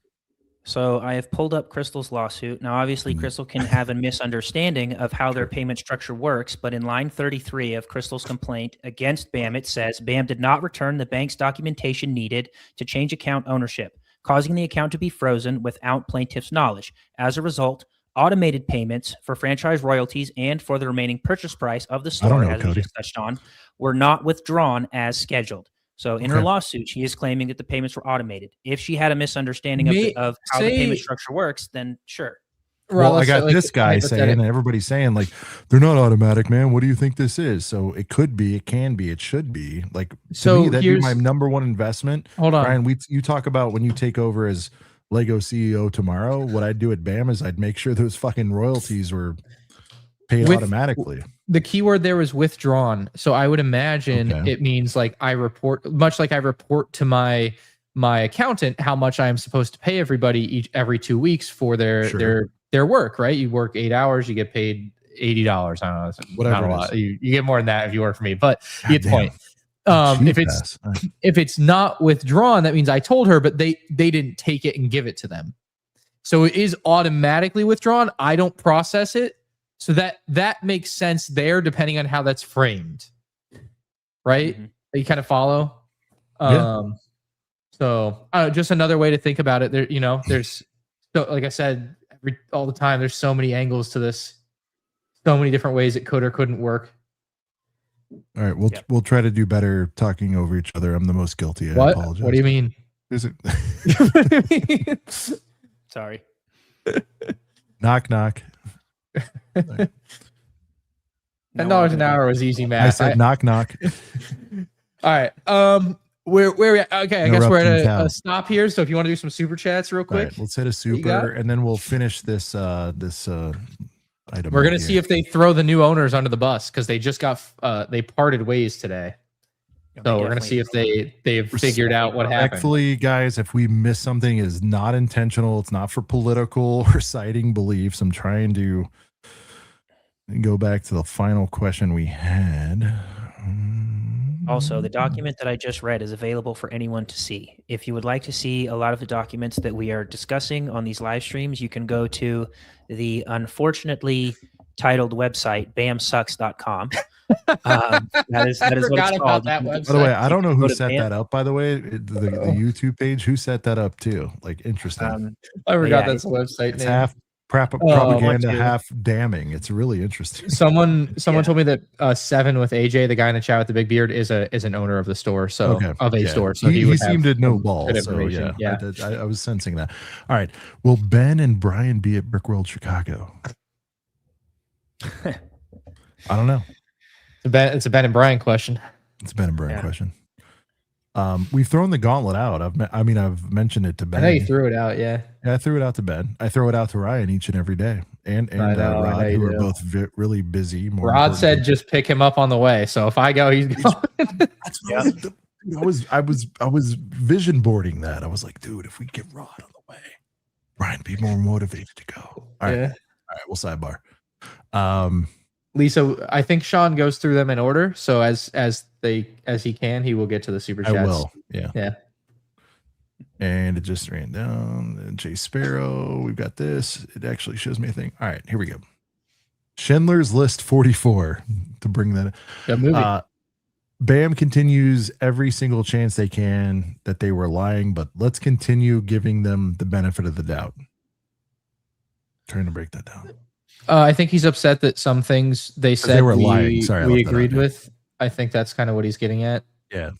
So I have pulled up Crystal's lawsuit. Now, obviously, Crystal can have a misunderstanding of how their payment structure works, but in line 33 of Crystal's complaint against BAM, it says BAM did not return the bank's documentation needed to change account ownership, causing the account to be frozen without plaintiff's knowledge. As a result, automated payments for franchise royalties and for the remaining purchase price of the store, as we just touched on, were not withdrawn as scheduled. So in her lawsuit, she is claiming that the payments were automated. If she had a misunderstanding of how the payment structure works, then sure. Well, I got this guy saying, and everybody's saying, like, they're not automatic, man. What do you think this is? So it could be, it can be, it should be. Like, to me, that'd be my number one investment. Hold on, Ryan. You talk about when you take over as Lego CEO tomorrow. What I'd do at BAM is I'd make sure those fucking royalties were paid automatically. The keyword there was withdrawn. So I would imagine it means like I report, much like I report to my accountant how much I am supposed to pay everybody every 2 weeks for their work, right? You work 8 hours, you get paid $80. I don't know. Whatever, not a lot. You get more than that if you work for me, but you get the point. If it's not withdrawn, that means I told her, but they didn't take it and give it to them. So it is automatically withdrawn. I don't process it. So that makes sense there, depending on how that's framed, right? Mm-hmm. You kind of follow. So just another way to think about it. There, there's like I said, all the time. There's so many angles to this, so many different ways it could or couldn't work. All right, we'll try to do better talking over each other. I'm the most guilty. I apologize. What do you mean? Is it? Sorry. Knock knock. $10 an hour was easy math. I said knock knock. All right. Where we at? Okay, I guess we're at a stop here. So if you want to do some super chats real quick, right, let's hit a super, and then we'll finish this item. We're gonna see if they throw the new owners under the bus, because they just got they parted ways today. So we're gonna see if they've figured out what happened. Respectfully, guys, if we miss something, is not intentional. It's not for political or citing beliefs. I'm trying to go back to the final question we had. Also, the document that I just read is available for anyone to see. If you would like to see a lot of the documents that we are discussing on these live streams, you can go to the unfortunately titled website, bamsucks.com. That is what it's called. That website. By the way, I don't know who set that up, by the way. The YouTube page, who set that up too? Like, interesting. I forgot that's a website it's name. Half propaganda, half damning. It's really interesting. Someone told me that Seven with AJ, the guy in the chat with the big beard, is an owner of the store. So store. So he seemed to know balls. So yeah. I was sensing that. All right. Will Ben and Brian be at Brickworld Chicago? I don't know. It's a Ben and Brian question. It's a Ben and Brian question. We've thrown the gauntlet out. I've mentioned it to Ben. I know you threw it out, yeah. I threw it out to Ben. I throw it out to Ryan each and every day, and Rod, who are both really busy. Rod said just pick him up on the way. So if I go, he's going. That's what I was vision boarding that. I was like, dude, if we get Rod on the way, Ryan be more motivated to go. All right, all right, we'll sidebar. Lisa, I think Sean goes through them in order. So as he can, he will get to the super chats. I will. Yeah. And it just ran down. And Jay Sparrow, we've got this. It actually shows me a thing. All right, here we go. Schindler's List 44 to bring that. Good movie. Bam continues every single chance they can that they were lying, but let's continue giving them the benefit of the doubt. Trying to break that down. I think he's upset that some things they said they were lying. Sorry, we agreed with. I think that's kind of what he's getting at. Yeah.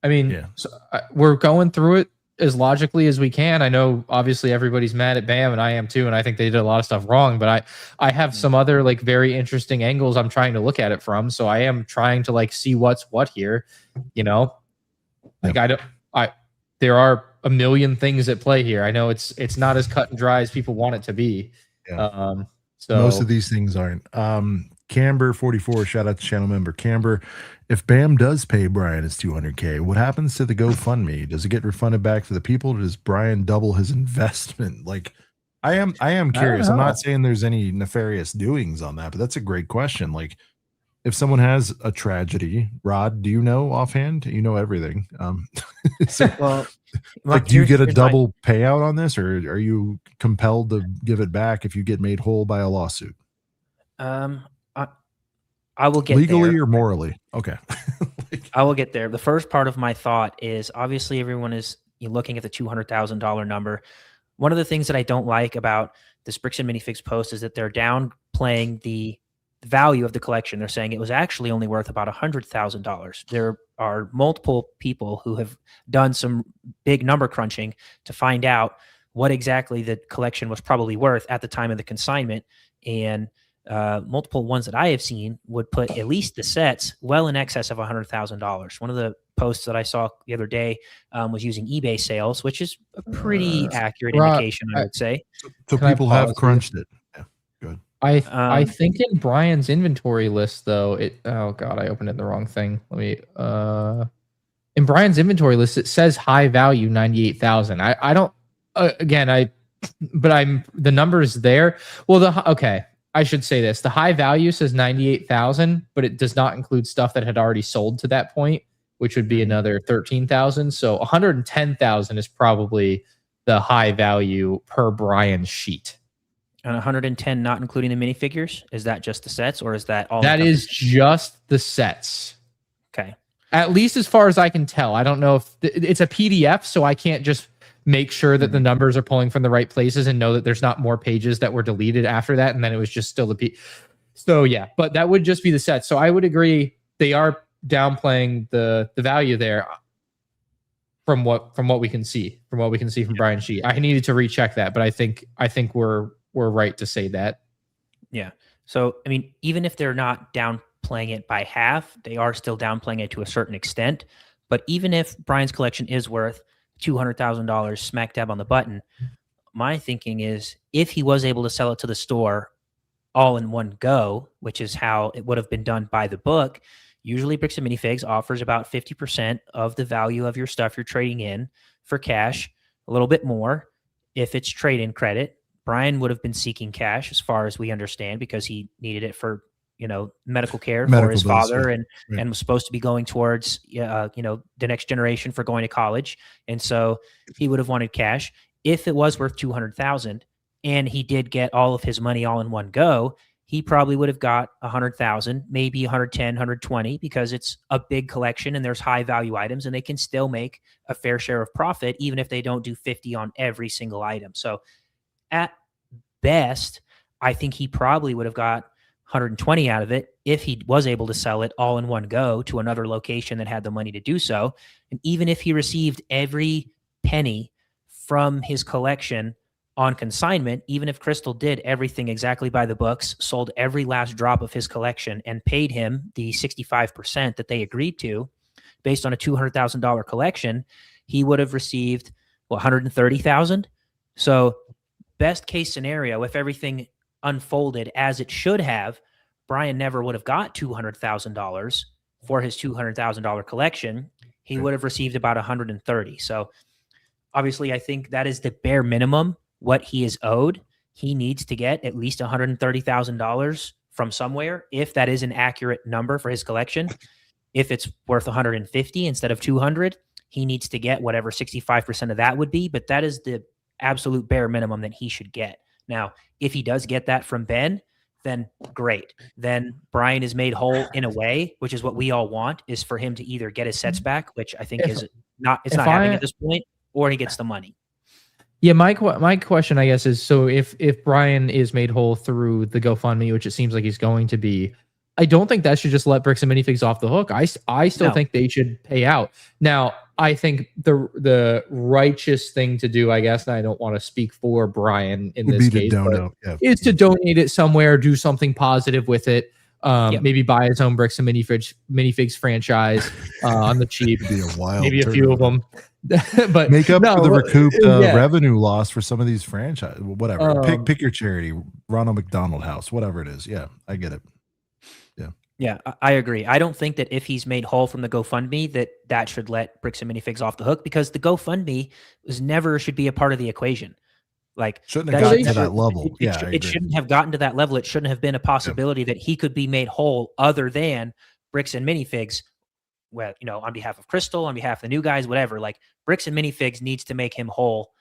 I mean, so we're going through it as logically as we can. I know obviously everybody's mad at Bam, and I am too, and I think they did a lot of stuff wrong, but I have some other like very interesting angles I'm trying to look at it from. So I am trying to like see what's what here, you know? Like there are a million things at play here. I know it's not as cut and dry as people want it to be. Yeah. So most of these things aren't. Camber 44, shout out to channel member Camber. If Bam does pay Brian his $200K, what happens to the GoFundMe? Does it get refunded back to the people, or does Brian double his investment? Like, I am curious. I'm not saying there's any nefarious doings on that, but that's a great question. Like, if someone has a tragedy, Rod, do you know offhand? You know everything. Like, do you get a double payout on this, or are you compelled to give it back if you get made whole by a lawsuit? I will get legally there. Or morally. Okay. I will get there. The first part of my thought is obviously everyone is looking at the $200,000 number. One of the things that I don't like about this Bricks and Minifigs post is that they're downplaying the value of the collection. They're saying it was actually only worth about $100,000. There are multiple people who have done some big number crunching to find out what exactly the collection was probably worth at the time of the consignment. And multiple ones that I have seen would put at least the sets well in excess of $100,000. One of the posts that I saw the other day was using eBay sales, which is a pretty accurate indication, I would say. So people have crunched it. Yeah, good. I think in Brian's inventory list though, oh god, I opened it in the wrong thing. Let me in Brian's inventory list it says high value 98,000. I don't the number is there. Well, I should say this. The high value says 98,000, but it does not include stuff that had already sold to that point, which would be another 13,000. So 110,000 is probably the high value per Brian's sheet. And 110 not including the minifigures? Is that just the sets, or is that all? That is just the sets. Okay. At least as far as I can tell. I don't know if it's a PDF, so I can't just make sure that the numbers are pulling from the right places and know that there's not more pages that were deleted after that, and then it was just still the So yeah, but that would just be the set. So I would agree they are downplaying the value there from what we can see from Brian's sheet. I needed to recheck that, but I think we're right to say that. Yeah. So I mean, even if they're not downplaying it by half, they are still downplaying it to a certain extent. But even if Brian's collection is worth $200,000 smack dab on the button, my thinking is if he was able to sell it to the store all in one go, which is how it would have been done by the book, usually Bricks and Minifigs offers about 50% of the value of your stuff you're trading in for cash, a little bit more if it's trade-in credit. Brian would have been seeking cash as far as we understand because he needed it for medical care Medical for his bills, father, yeah. Right. and was supposed to be going towards, the next generation for going to college. And so he would have wanted cash. If it was worth 200,000 and he did get all of his money all in one go, he probably would have got 100,000, maybe 110, 120, because it's a big collection and there's high value items and they can still make a fair share of profit, even if they don't do 50 on every single item. So at best, I think he probably would have got 120 out of it if he was able to sell it all in one go to another location that had the money to do so. And even if he received every penny from his collection on consignment, even if Crystal did everything exactly by the books, sold every last drop of his collection and paid him the 65% that they agreed to based on a $200,000 collection, he would have received 130,000. So best case scenario, if everything unfolded as it should have, Brian never would have got $200,000 for his $200,000 collection. He would have received about 130. So obviously, I think that is the bare minimum what he is owed. He needs to get at least $130,000 from somewhere, if that is an accurate number for his collection. If it's worth 150 instead of 200, he needs to get whatever 65% of that would be. But that is the absolute bare minimum that he should get. Now, if he does get that from Ben, then great. Then Brian is made whole in a way, which is what we all want, is for him to either get his sets back, which I think it's not happening at this point, or he gets the money. Yeah, my question, I guess, is, so if Brian is made whole through the GoFundMe, which it seems like he's going to be, I don't think that should just let Bricks and Minifigs off the hook. I still think they should pay out. Now, I think the righteous thing to do, I guess, and I don't want to speak for Brian in this case, is to donate it somewhere, do something positive with it. Maybe buy his own Bricks and Minifigs franchise on the cheap. Maybe a few of them. But make up for the recouped revenue loss for some of these franchises. Whatever. Pick your charity, Ronald McDonald House, whatever it is. Yeah, I get it. Yeah, I agree. I don't think that if he's made whole from the GoFundMe, that should let Bricks and Minifigs off the hook, because the GoFundMe should be a part of the equation. Like, shouldn't have gotten to that level. It shouldn't have gotten to that level. It shouldn't have been a possibility that he could be made whole other than Bricks and Minifigs. Well, on behalf of Crystal, on behalf of the new guys, whatever. Like, Bricks and Minifigs needs to make him whole,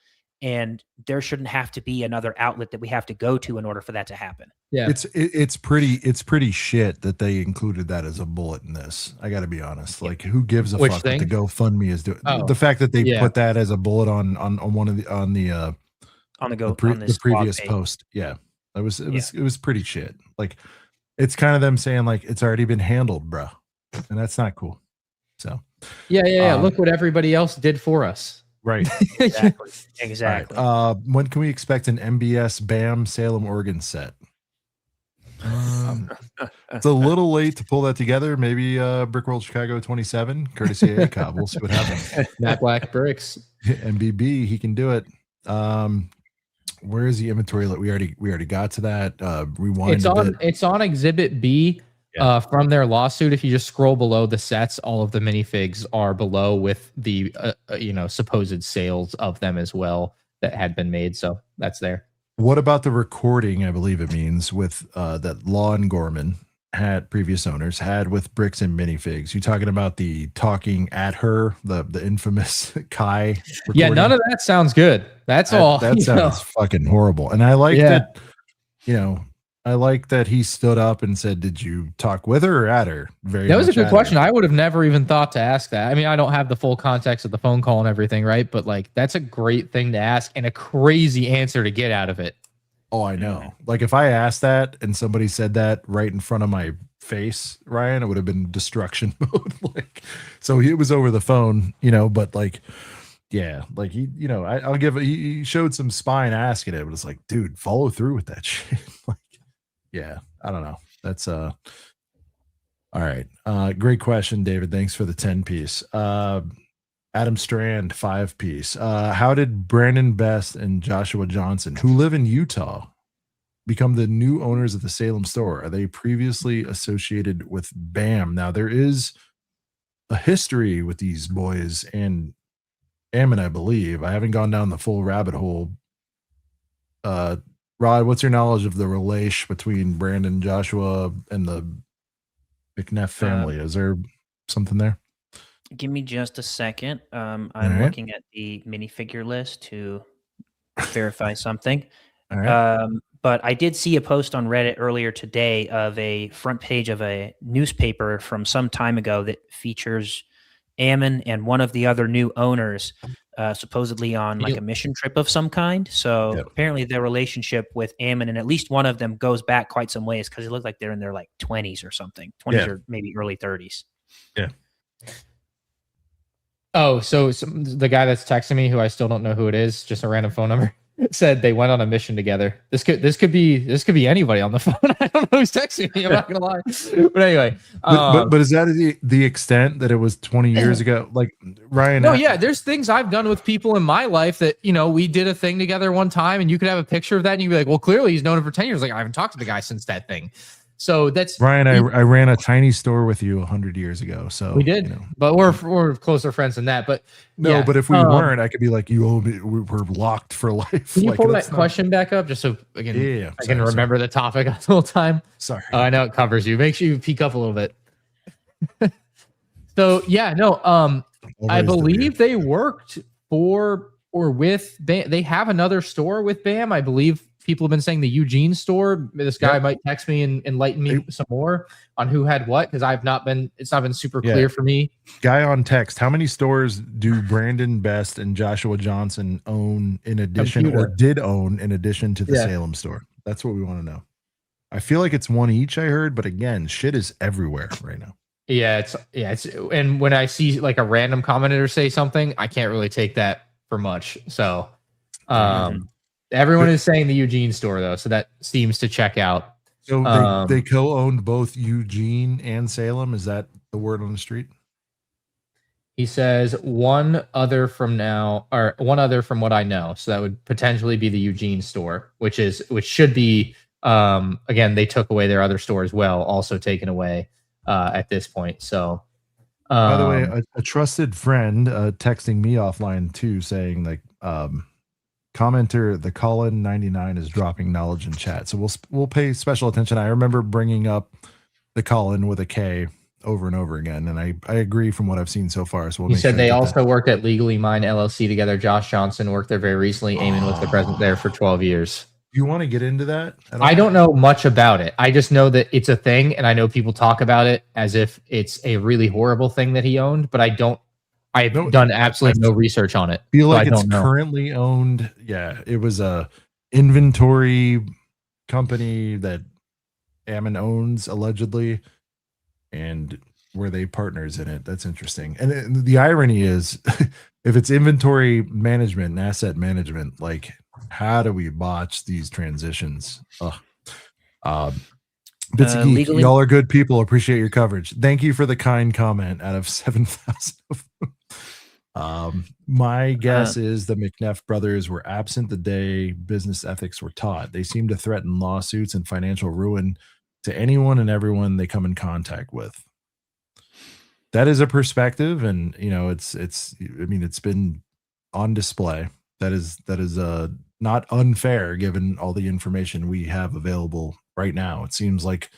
and there shouldn't have to be another outlet that we have to go to in order for that to happen. Yeah, it's pretty shit that they included that as a bullet in this. I got to be honest. Like, who gives a fuck what the GoFundMe is doing? The fact that they put that as a bullet on one of the previous post. Yeah, it was pretty shit. Like, it's kind of them saying, like, it's already been handled, bro, and that's not cool. So yeah. Look what everybody else did for us. Right. Exactly. Right. When can we expect an MBS BAM Salem, Oregon set? It's a little late to pull that together. Maybe Brick World Chicago 27, courtesy of ACOB. We'll see what happens. Matt Black Bricks. MBB, he can do it. Where is the inventory? We already got to that. Rewind. It's on Exhibit B. From their lawsuit, if you just scroll below the sets, all of the minifigs are below with the supposed sales of them as well that had been made. So that's there. What about the recording? I believe it means with that Lon Gorman had previous owners had with Bricks and Minifigs. You talking about the talking at her, the infamous Kai recording? Yeah, none of that sounds good. That sounds fucking horrible. And I like that. I like that he stood up and said, "Did you talk with her or at her?" That was a good question. I would have never even thought to ask that. I mean, I don't have the full context of the phone call and everything, right? But like, that's a great thing to ask and a crazy answer to get out of it. Oh, I know. Like, if I asked that and somebody said that right in front of my face, Ryan, it would have been destruction mode. Like, so it was over the phone, but like, yeah, like I'll give it. He showed some spine asking it, but it's like, dude, follow through with that shit. Like, yeah, I don't know. That's all right. Great question, David. Thanks for the 10-piece. Adam Strand, 5-piece. How did Brandon Best and Joshua Johnson, who live in Utah, become the new owners of the Salem store? Are they previously associated with BAM? Now, there is a history with these boys and Ammon, I believe. I haven't gone down the full rabbit hole Rod, what's your knowledge of the relation between Brandon, Joshua, and the McNeff family? Is there something there? Give me just a second. I'm looking at the minifigure list to verify something. All right. But I did see a post on Reddit earlier today of a front page of a newspaper from some time ago that features Ammon and one of the other new owners supposedly on like a mission trip of some kind. So apparently their relationship with Ammon and at least one of them goes back quite some ways because it looked like they're in their like 20s or something, 20s or maybe early 30s. Yeah. Oh, so the guy that's texting me, who I still don't know who it is, just a random phone number, said they went on a mission together. This could be anybody on the phone. I don't know who's texting me. I'm not gonna lie, but anyway. But is that the extent that it was 20 years ago? Like Ryan? No, yeah. There's things I've done with people in my life that we did a thing together one time, and you could have a picture of that, and you'd be like, well, clearly he's known him for 10 years. Like I haven't talked to the guy since that thing. So that's Ryan. I ran a tiny store with you 100 years ago. So we did, but we're closer friends than that. But but if we weren't, I could be like, you owe me. We're locked for life. Can you pull that question back up just so I can remember the topic the whole time? Sorry. I know it covers you. Make sure you peek up a little bit. So I believe they worked for or with BAM. They have another store with BAM. I believe people have been saying the Eugene store. This guy might text me and enlighten me some more on who had what, because it's not been super clear for me. Guy on text, how many stores do Brandon Best and Joshua Johnson own in addition or did own in addition to the Salem store? That's what we want to know. I feel like it's one each, I heard, but again, shit is everywhere right now. Yeah, it's and when I see like a random commenter say something, I can't really take that for much. So everyone is saying the Eugene store though, so that seems to check out. So they co-owned both Eugene and Salem. Is that the word on the street? He says one other from what I know. So that would potentially be the Eugene store, which should be again, they took away their other store as well, also taken away at this point. So by the way, a trusted friend texting me offline too, saying like commenter the Colin 99 is dropping knowledge in chat, so we'll pay special attention. I remember bringing up the Colin with a K over and over again, and I agree from what I've seen so far. So he said they also worked at Legally Mine LLC together. Josh Johnson worked there very recently. Eamon was the president there for 12 years. You want to get into that? I don't know much about it. I just know that it's a thing, and I know people talk about it as if it's a really horrible thing that he owned, but I've done absolutely no research on it. Feel like it's currently owned. Yeah, it was a inventory company that Ammon owns allegedly, and were they partners in it? That's interesting. And the irony is, if it's inventory management and asset management, like how do we botch these transitions? Bits of Geek, y'all are good people. Appreciate your coverage. Thank you for the kind comment out of 7,000 of them. My guess is the McNeff brothers were absent the day business ethics were taught. They seem to threaten lawsuits and financial ruin to anyone and everyone they come in contact with. That is a perspective, and it's been on display. That is not unfair given all the information we have available right now. It seems like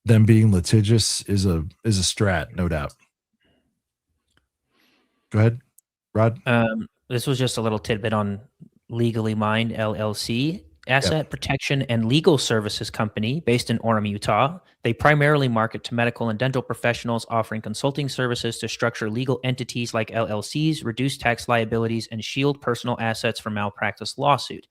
them being litigious is a strat, no doubt. Go ahead, Rod. This was just a little tidbit on Legally Mine LLC, asset protection and legal services company based in Orem, Utah. They primarily market to medical and dental professionals, offering consulting services to structure legal entities like LLCs, reduce tax liabilities, and shield personal assets from malpractice lawsuit.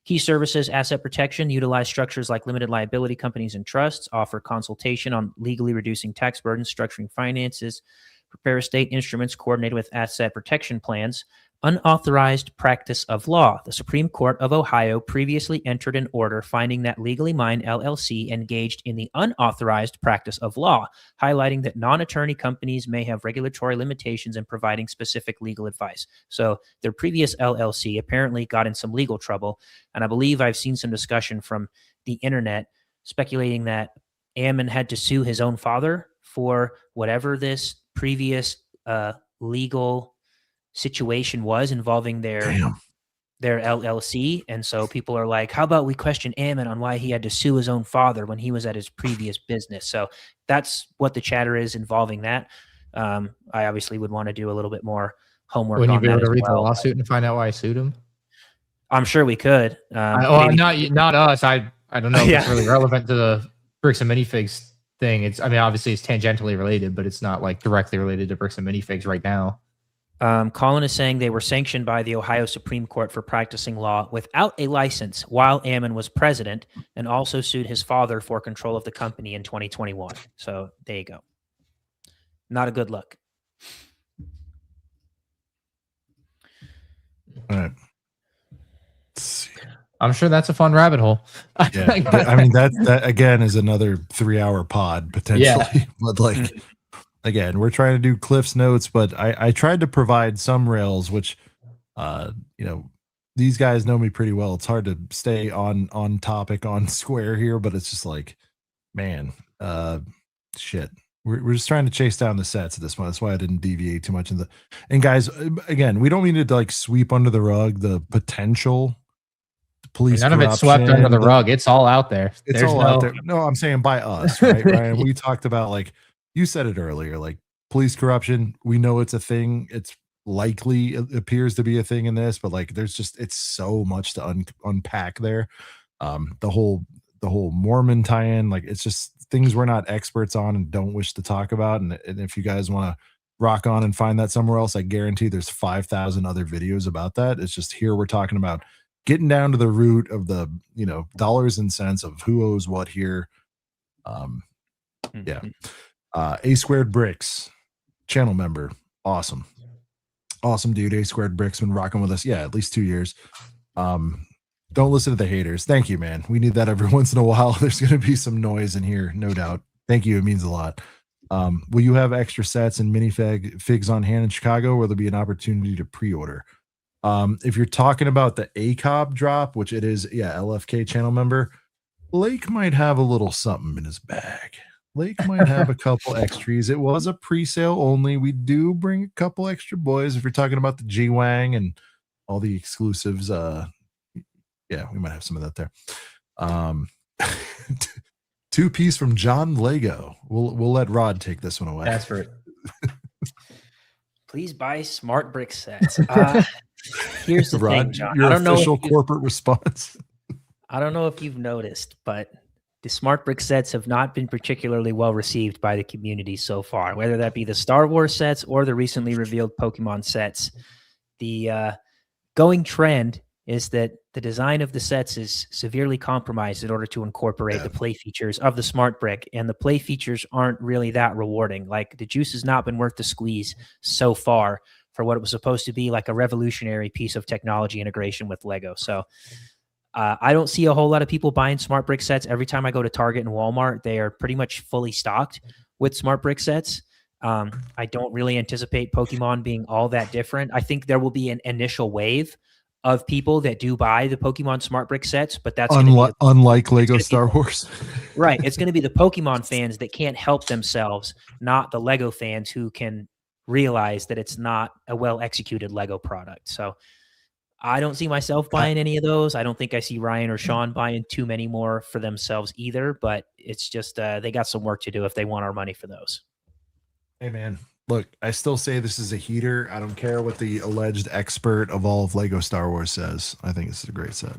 Key services: asset protection, utilize structures like limited liability companies and trusts, offer consultation on legally reducing tax burdens, structuring finances, prepare estate instruments coordinated with asset protection plans. Unauthorized practice of law. The Supreme Court of Ohio previously entered an order finding that Legally Mine LLC engaged in the unauthorized practice of law, highlighting that non-attorney companies may have regulatory limitations in providing specific legal advice. So their previous LLC apparently got in some legal trouble, and I believe I've seen some discussion from the internet speculating that Ammon had to sue his own father for whatever this previous legal situation was involving their their LLC. And so people are like, how about we question Ammon on why he had to sue his own father when he was at his previous business? So that's what the chatter is involving that. I obviously would want to do a little bit more homework. When you on be that able to as read well. the lawsuit and find out why I sued him? I'm sure we could. Well, not us. I don't know if Yeah. it's really relevant to the Bricks and Minifigs thing. It's, I mean, obviously it's tangentially related, but it's not like directly related to Bricks and Minifigs right now. Colin is saying they were sanctioned by the Ohio Supreme Court for practicing law without a license while Ammon was president, and also sued his father for control of the company in 2021. So there you go. Not a good look. All right. I'm sure that's a fun rabbit hole. Yeah, I mean that again is another 3-hour pod potentially. Yeah. But like again, we're trying to do Cliff's notes, but I tried to provide some rails, which you know, these guys know me pretty well. It's hard to stay on topic on square here, but it's just like, man, shit. We're just trying to chase down the sets at this point. That's why I didn't deviate too much in the. And guys, again, we don't mean to like sweep under the rug the potential police. None of it's swept under the rug. It's all out there. It's all out there. No, I'm saying by us, right, Ryan? We talked about, like you said it earlier, like police corruption. We know it's a thing. It's likely, it appears to be a thing in this, but like there's just, it's so much to unpack there. The whole Mormon tie-in, like it's just things we're not experts on and don't wish to talk about. And if you guys want to rock on and find that somewhere else, I guarantee there's 5,000 other videos about that. It's just here we're talking about getting down to the root of the, you know, dollars and cents of who owes what here. Yeah. A Squared Bricks, channel member. Awesome dude. A Squared Bricks been rocking with us, yeah, at least 2 years. Don't listen to the haters. Thank you, man. We need that every once in a while. There's going to be some noise in here, no doubt. Thank you. It means a lot. Will you have extra sets and minifigs on hand in Chicago, or there'll be an opportunity to pre-order? If you're talking about the ACOB drop, which it is, yeah, LFK channel member, Blake might have a little something in his bag. Blake might have a couple extras. It was a pre-sale only. We do bring a couple extra boys. If you're talking about the G-Wang and all the exclusives, yeah, we might have some of that there. 2-piece from John Lego. We'll let Rod take this one away. That's for it. Please buy smart brick sets. Here's the Rod, thing, John. Your official corporate response. I don't know if you've noticed, but the smart brick sets have not been particularly well received by the community so far, whether that be the Star Wars sets or the recently revealed Pokemon sets. The going trend is that the design of the sets is severely compromised in order to incorporate the play features of the smart brick, and the play features aren't really that rewarding. Like, the juice has not been worth the squeeze so far for what it was supposed to be, like a revolutionary piece of technology integration with Lego. So I don't see a whole lot of people buying smart brick sets. Every time I go to Target and Walmart, they are pretty much fully stocked with smart brick sets. I don't really anticipate Pokemon being all that different. I think there will be an initial wave of people that do buy the Pokemon smart brick sets, but that's unlike Lego Star Wars. Right. It's going to be the Pokemon fans that can't help themselves, not the Lego fans who can realize that it's not a well-executed Lego product. So I don't see myself buying any of those. I don't think I see Ryan or Sean buying too many more for themselves either, but it's just they got some work to do if they want our money for those. Hey, man. Look, I still say this is a heater. I don't care what the alleged expert of all of Lego Star Wars says. I think this is a great set.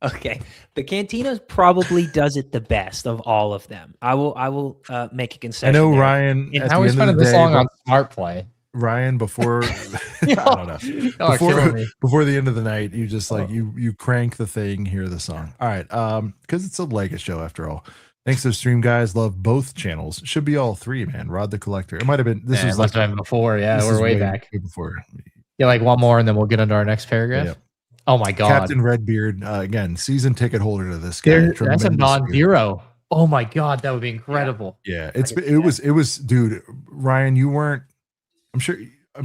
Okay. The Cantina probably does it the best of all of them. I will make a concession. I know there. Ryan. How are we spending this long on smart play? Ryan, before I don't know. Before the end of the night, you just like you crank the thing, hear the song. All right. Because it's a Lego show after all. Thanks to the stream, guys. Love both channels. Should be all three, man. Rod the Collector. It might have been. This was like before. Yeah, we're way back. Before. Yeah, like one more, and then we'll get into our next paragraph. Yeah. Oh my god, Captain Redbeard. Again, season ticket holder to this guy. That's a non-zero. Oh my god, that would be incredible. Yeah, it was, dude. Ryan, you weren't. I'm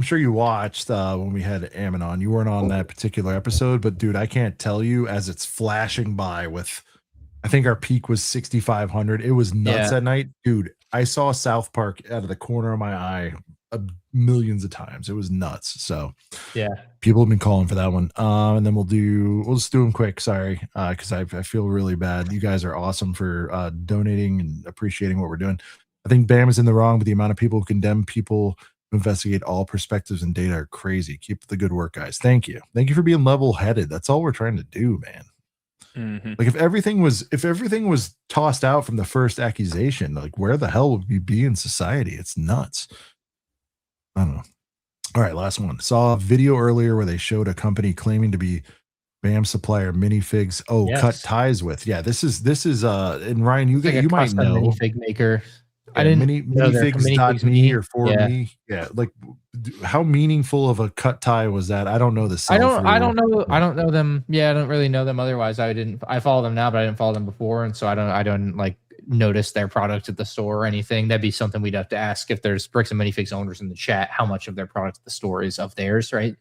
sure you watched when we had Ammon on. You weren't on that particular episode, but dude, I can't tell you as it's flashing by with. I think our peak was 6,500. It was nuts that night, dude. I saw South Park out of the corner of my eye millions of times. It was nuts. So yeah, people have been calling for that one. And then we'll just do them quick. Sorry, because I feel really bad. You guys are awesome for donating and appreciating what we're doing. I think Bam is in the wrong, but the amount of people who condemn people who investigate all perspectives and data are crazy. Keep the good work, guys. Thank you. Thank you for being level-headed. That's all we're trying to do, man. Like if everything was tossed out from the first accusation, like where the hell would we be in society? It's nuts. I don't know. All right, last one. Saw a video earlier where they showed a company claiming to be BAM supplier Minifigs. Oh, yes. Cut ties with. Yeah, this is and Ryan, you might know minifig maker. Yeah, I didn't minifigs.me or for me. Yeah, like how meaningful of a cut tie was that? I don't know the I don't know them. Yeah, I don't really know them otherwise. I follow them now, but I didn't follow them before, and so I don't like notice their product at the store or anything. That'd be something we'd have to ask if there's Bricks and Minifigs owners in the chat, how much of their product at the store is of theirs, right?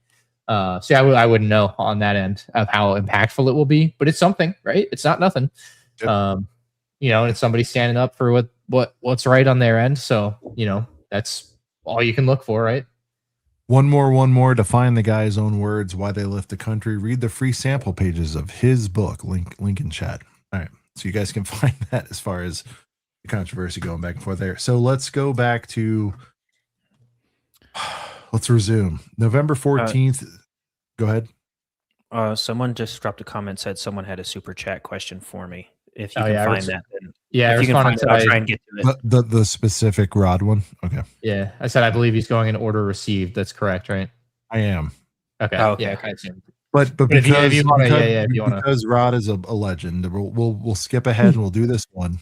So yeah, I wouldn't know on that end of how impactful it will be, but it's something, right? It's not nothing. Yep. And it's somebody standing up for what's right on their end. So, that's all you can look for, right? One more to find the guy's own words, why they left the country. Read the free sample pages of his book, link in chat. All right. So you guys can find that as far as the controversy going back and forth there. So let's go back to, let's resume. November 14th. Go ahead. Someone just dropped a comment, said someone had a super chat question for me. If you can find that, then if you can find it, I'll try and get to it. The specific Rod one. Okay. Yeah, I said I believe he's going in order received. That's correct, right? I am. Okay. Oh, okay. Yeah. Okay. But because Rod is a legend, we'll skip ahead and we'll do this one.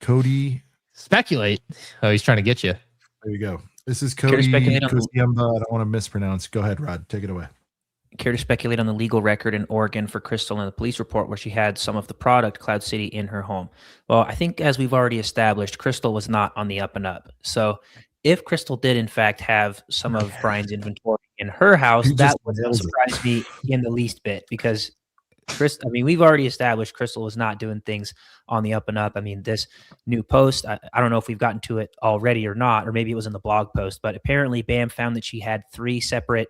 Cody, speculate. Oh, he's trying to get you. There you go. This is Cody. I don't want to mispronounce. Go ahead, Rod. Take it away. Care to speculate on the legal record in Oregon for Crystal and the police report where she had some of the product Cloud City in her home? Well, I think as we've already established, Crystal was not on the up and up. So if Crystal did in fact have some of Brian's inventory in her house, that wouldn't surprise me in the least bit, because we've already established Crystal was not doing things on the up and up. I mean, this new post, I don't know if we've gotten to it already or not, or maybe it was in the blog post, but apparently BAM found that she had 3 separate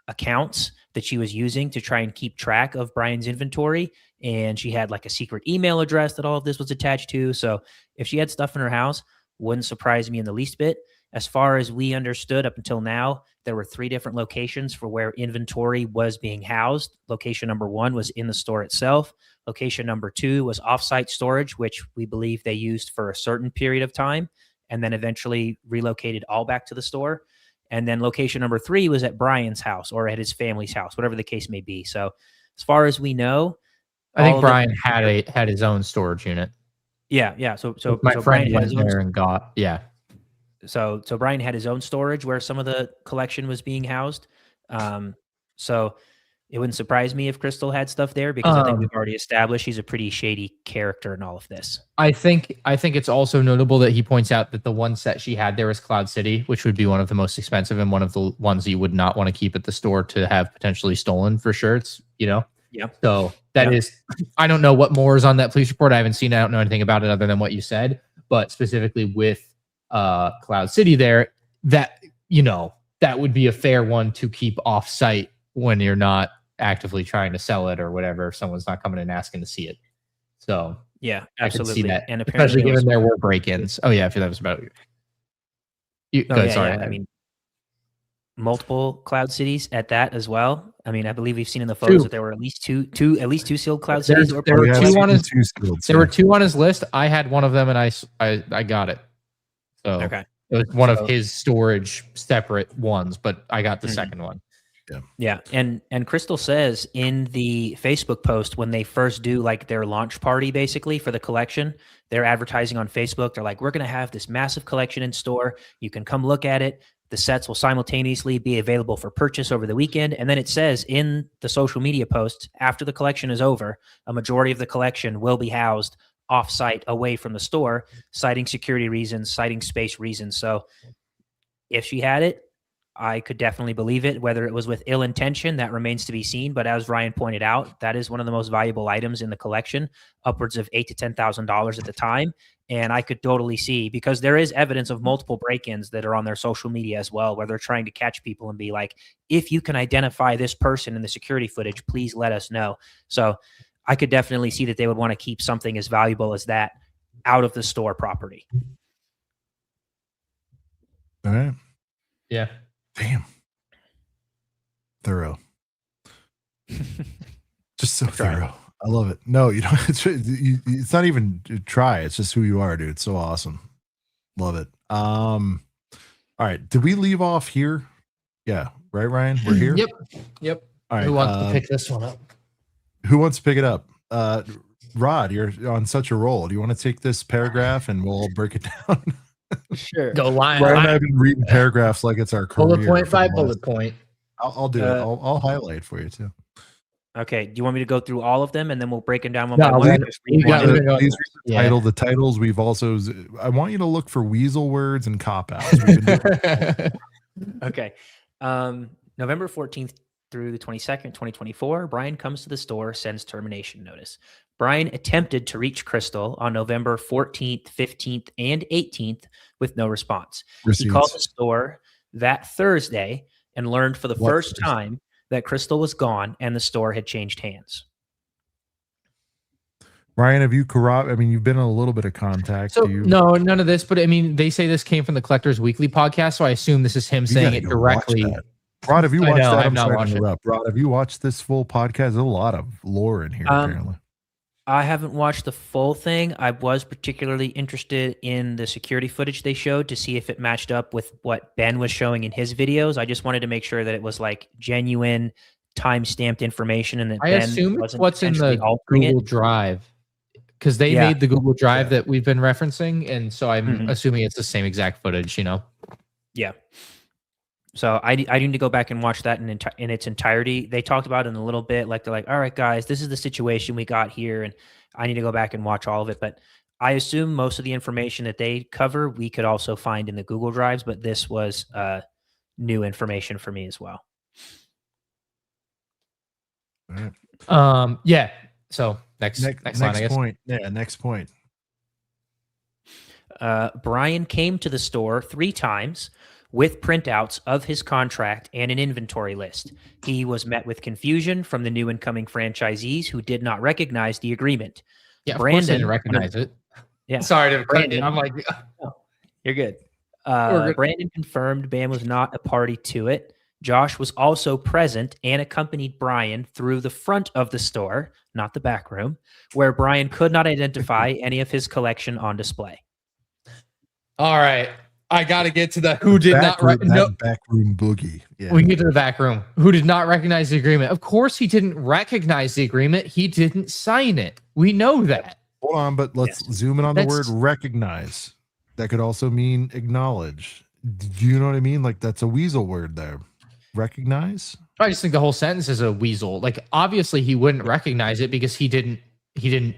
accounts that she was using to try and keep track of Brian's inventory. And she had like a secret email address that all of this was attached to. So if she had stuff in her house, wouldn't surprise me in the least bit. As far as we understood up until now, there were 3 different locations for where inventory was being housed. Location number 1 was in the store itself. Location number 2 was offsite storage, which we believe they used for a certain period of time and then eventually relocated all back to the store. And then location number 3 was at Brian's house or at his family's house, whatever the case may be. So as far as we know, I think Brian had his own storage unit. Yeah. So my friend went there and got, yeah. So Brian had his own storage where some of the collection was being housed. So it wouldn't surprise me if Crystal had stuff there, because I think we've already established he's a pretty shady character in all of this. I think it's also notable that he points out that the one set she had there was Cloud City, which would be one of the most expensive and one of the ones you would not want to keep at the store to have potentially stolen for sure. It's, Yeah. So that is, I don't know what more is on that police report. I haven't seen it. I don't know anything about it other than what you said, but specifically with Cloud City there, that, that would be a fair one to keep off site when you're not actively trying to sell it or whatever, if someone's not coming and asking to see it. So yeah, absolutely. I can see that. And especially given there were break-ins. Oh yeah, I feel that was about you. Sorry. I mean, multiple Cloud Cities at that as well. I mean, I believe we've seen in the photos that there were at least two sealed Cloud Cities. There were 2 on his list. I had one of them and I got it. So okay. It was one of his storage separate ones, but I got the second one. Yeah. And Crystal says in the Facebook post, when they first do like their launch party, basically for the collection, they're advertising on Facebook. They're like, we're going to have this massive collection in store. You can come look at it. The sets will simultaneously be available for purchase over the weekend. And then it says in the social media posts, after the collection is over, a majority of the collection will be housed off-site away from the store, citing security reasons, citing space reasons. So if she had it, I could definitely believe it. Whether it was with ill intention, that remains to be seen. But as Ryan pointed out, that is one of the most valuable items in the collection, upwards of $8,000 to $10,000 at the time. And I could totally see, because there is evidence of multiple break-ins that are on their social media as well, where they're trying to catch people and be like, if you can identify this person in the security footage, please let us know. So I could definitely see that they would want to keep something as valuable as that out of the store property. All right. Yeah. Damn. Thorough. Just so thorough. I love it. No, you don't. It's not even try. It's just who you are, dude. It's so awesome. Love it. All right. Did we leave off here? Yeah. Right, Ryan? We're here? Yep. All right. Who wants to pick this one up? Who wants to pick it up? Rod, you're on such a roll. Do you want to take this paragraph and we'll break it down? Sure. Go line. Ryan and I have been reading paragraphs like it's our career. Bullet point by bullet point. I'll do it. I'll highlight for you too. Okay. Do you want me to go through all of them and then we'll break them down one by by one? one? The titles. We've also. I want you to look for weasel words and cop outs. Okay. November 14th through the 22nd, 2024, Brian comes to the store, sends termination notice. Brian attempted to reach Crystal on November 14th, 15th, and 18th with no response. Receipts. He called the store that Thursday and learned for the first time that Crystal was gone and the store had changed hands. Ryan, have you corroborated? I mean, you've been in a little bit of contact. So, no, none of this, but I mean, they say this came from the Collectors Weekly podcast, so I assume this is him saying it directly. Rod, have you watched that? I'm not watching it. Rod, have you watched this full podcast? There's a lot of lore in here, apparently. I haven't watched the full thing. I was particularly interested in the security footage they showed to see if it matched up with what Ben was showing in his videos. I just wanted to make sure that it was like genuine time-stamped information and that I assume it's what's in the Google Drive, because they made the Google Drive that we've been referencing, and so I'm assuming it's the same exact footage, you know? Yeah. So I need to go back and watch that in its entirety. They talked about it in a little bit. Like they're like, all right, guys, this is the situation we got here. And I need to go back and watch all of it. But I assume most of the information that they cover, we could also find in the Google Drives. But this was new information for me as well. All right. Yeah. So next line, I guess. Point. Yeah, next point. Brian came to the store 3 times with printouts of his contract and an inventory list. He was met with confusion from the new incoming franchisees who did not recognize the agreement. Yeah, Brandon didn't recognize it. Yeah, sorry to Brandon. I'm like, oh, you're good. Brandon confirmed Bam was not a party to it. Josh was also present and accompanied Brian through the front of the store, not the back room, where Brian could not identify any of his collection on display. All right. I got to get to the who did not backroom boogie. Yeah. We can get to the back room. Who did not recognize the agreement? Of course, he didn't recognize the agreement. He didn't sign it. We know that. Hold on, but let's zoom in on the word recognize. That could also mean acknowledge. Do you know what I mean? Like that's a weasel word there. Recognize. I just think the whole sentence is a weasel. Like obviously he wouldn't recognize it because he didn't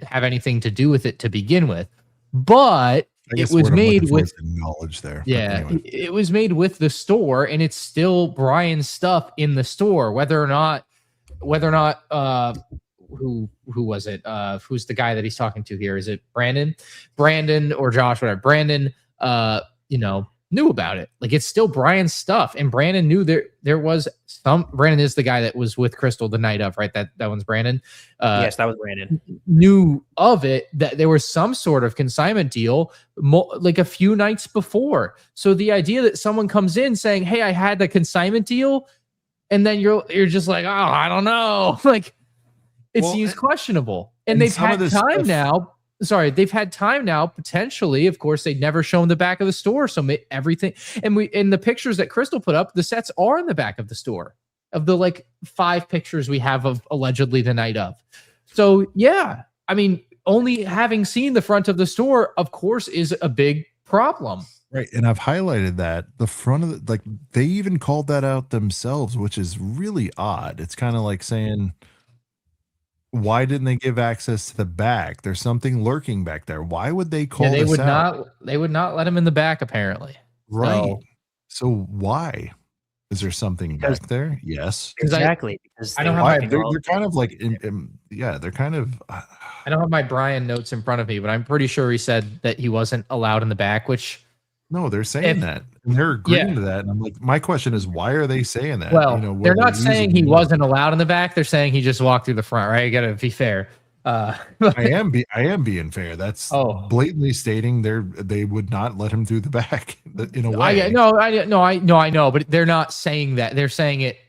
have anything to do with it to begin with. But it was made with knowledge there. Yeah, anyway. It was made with the store, and it's still Brian's stuff in the store. Whether or not, who was it? Who's the guy that he's talking to here? Is it Brandon, or Josh? Whatever. Brandon, knew about it. Like it's still Brian's stuff, and Brandon knew there was some. Brandon is the guy that was with Crystal the night of, right? That one's Brandon. Yes, that was Brandon. Knew of it, that there was some sort of consignment deal like a few nights before. So the idea that someone comes in saying, "Hey, I had the consignment deal," and then you're just like, "Oh, I don't know," like it seems questionable. And they've had time now. Sorry, they've had time now, potentially. Of course, they'd never shown the back of the store. So everything, and in the pictures that Crystal put up, the sets are in the back of the store of the like 5 pictures we have of allegedly the night of. So yeah, I mean, only having seen the front of the store, of course, is a big problem. Right. And I've highlighted that the front of the, like they even called that out themselves, which is really odd. It's kind of like saying, why didn't they give access to the back? There's something lurking back there. Why would they call this out? They would not let him in the back, apparently. Right. So why? Is there something back there? Yes. Exactly. Because I don't have they're kind of like, yeah, they're kind of. I don't have my Brian notes in front of me, but I'm pretty sure he said that he wasn't allowed in the back, which. No, they're saying that. And they're agreeing to that. And I'm like, my question is, why are they saying that? Well, they're not saying he wasn't allowed in the back. They're saying he just walked through the front, right? You got to be fair. I am being fair. That's blatantly stating they would not let him through the back in a way. I know, but they're not saying that. They're saying it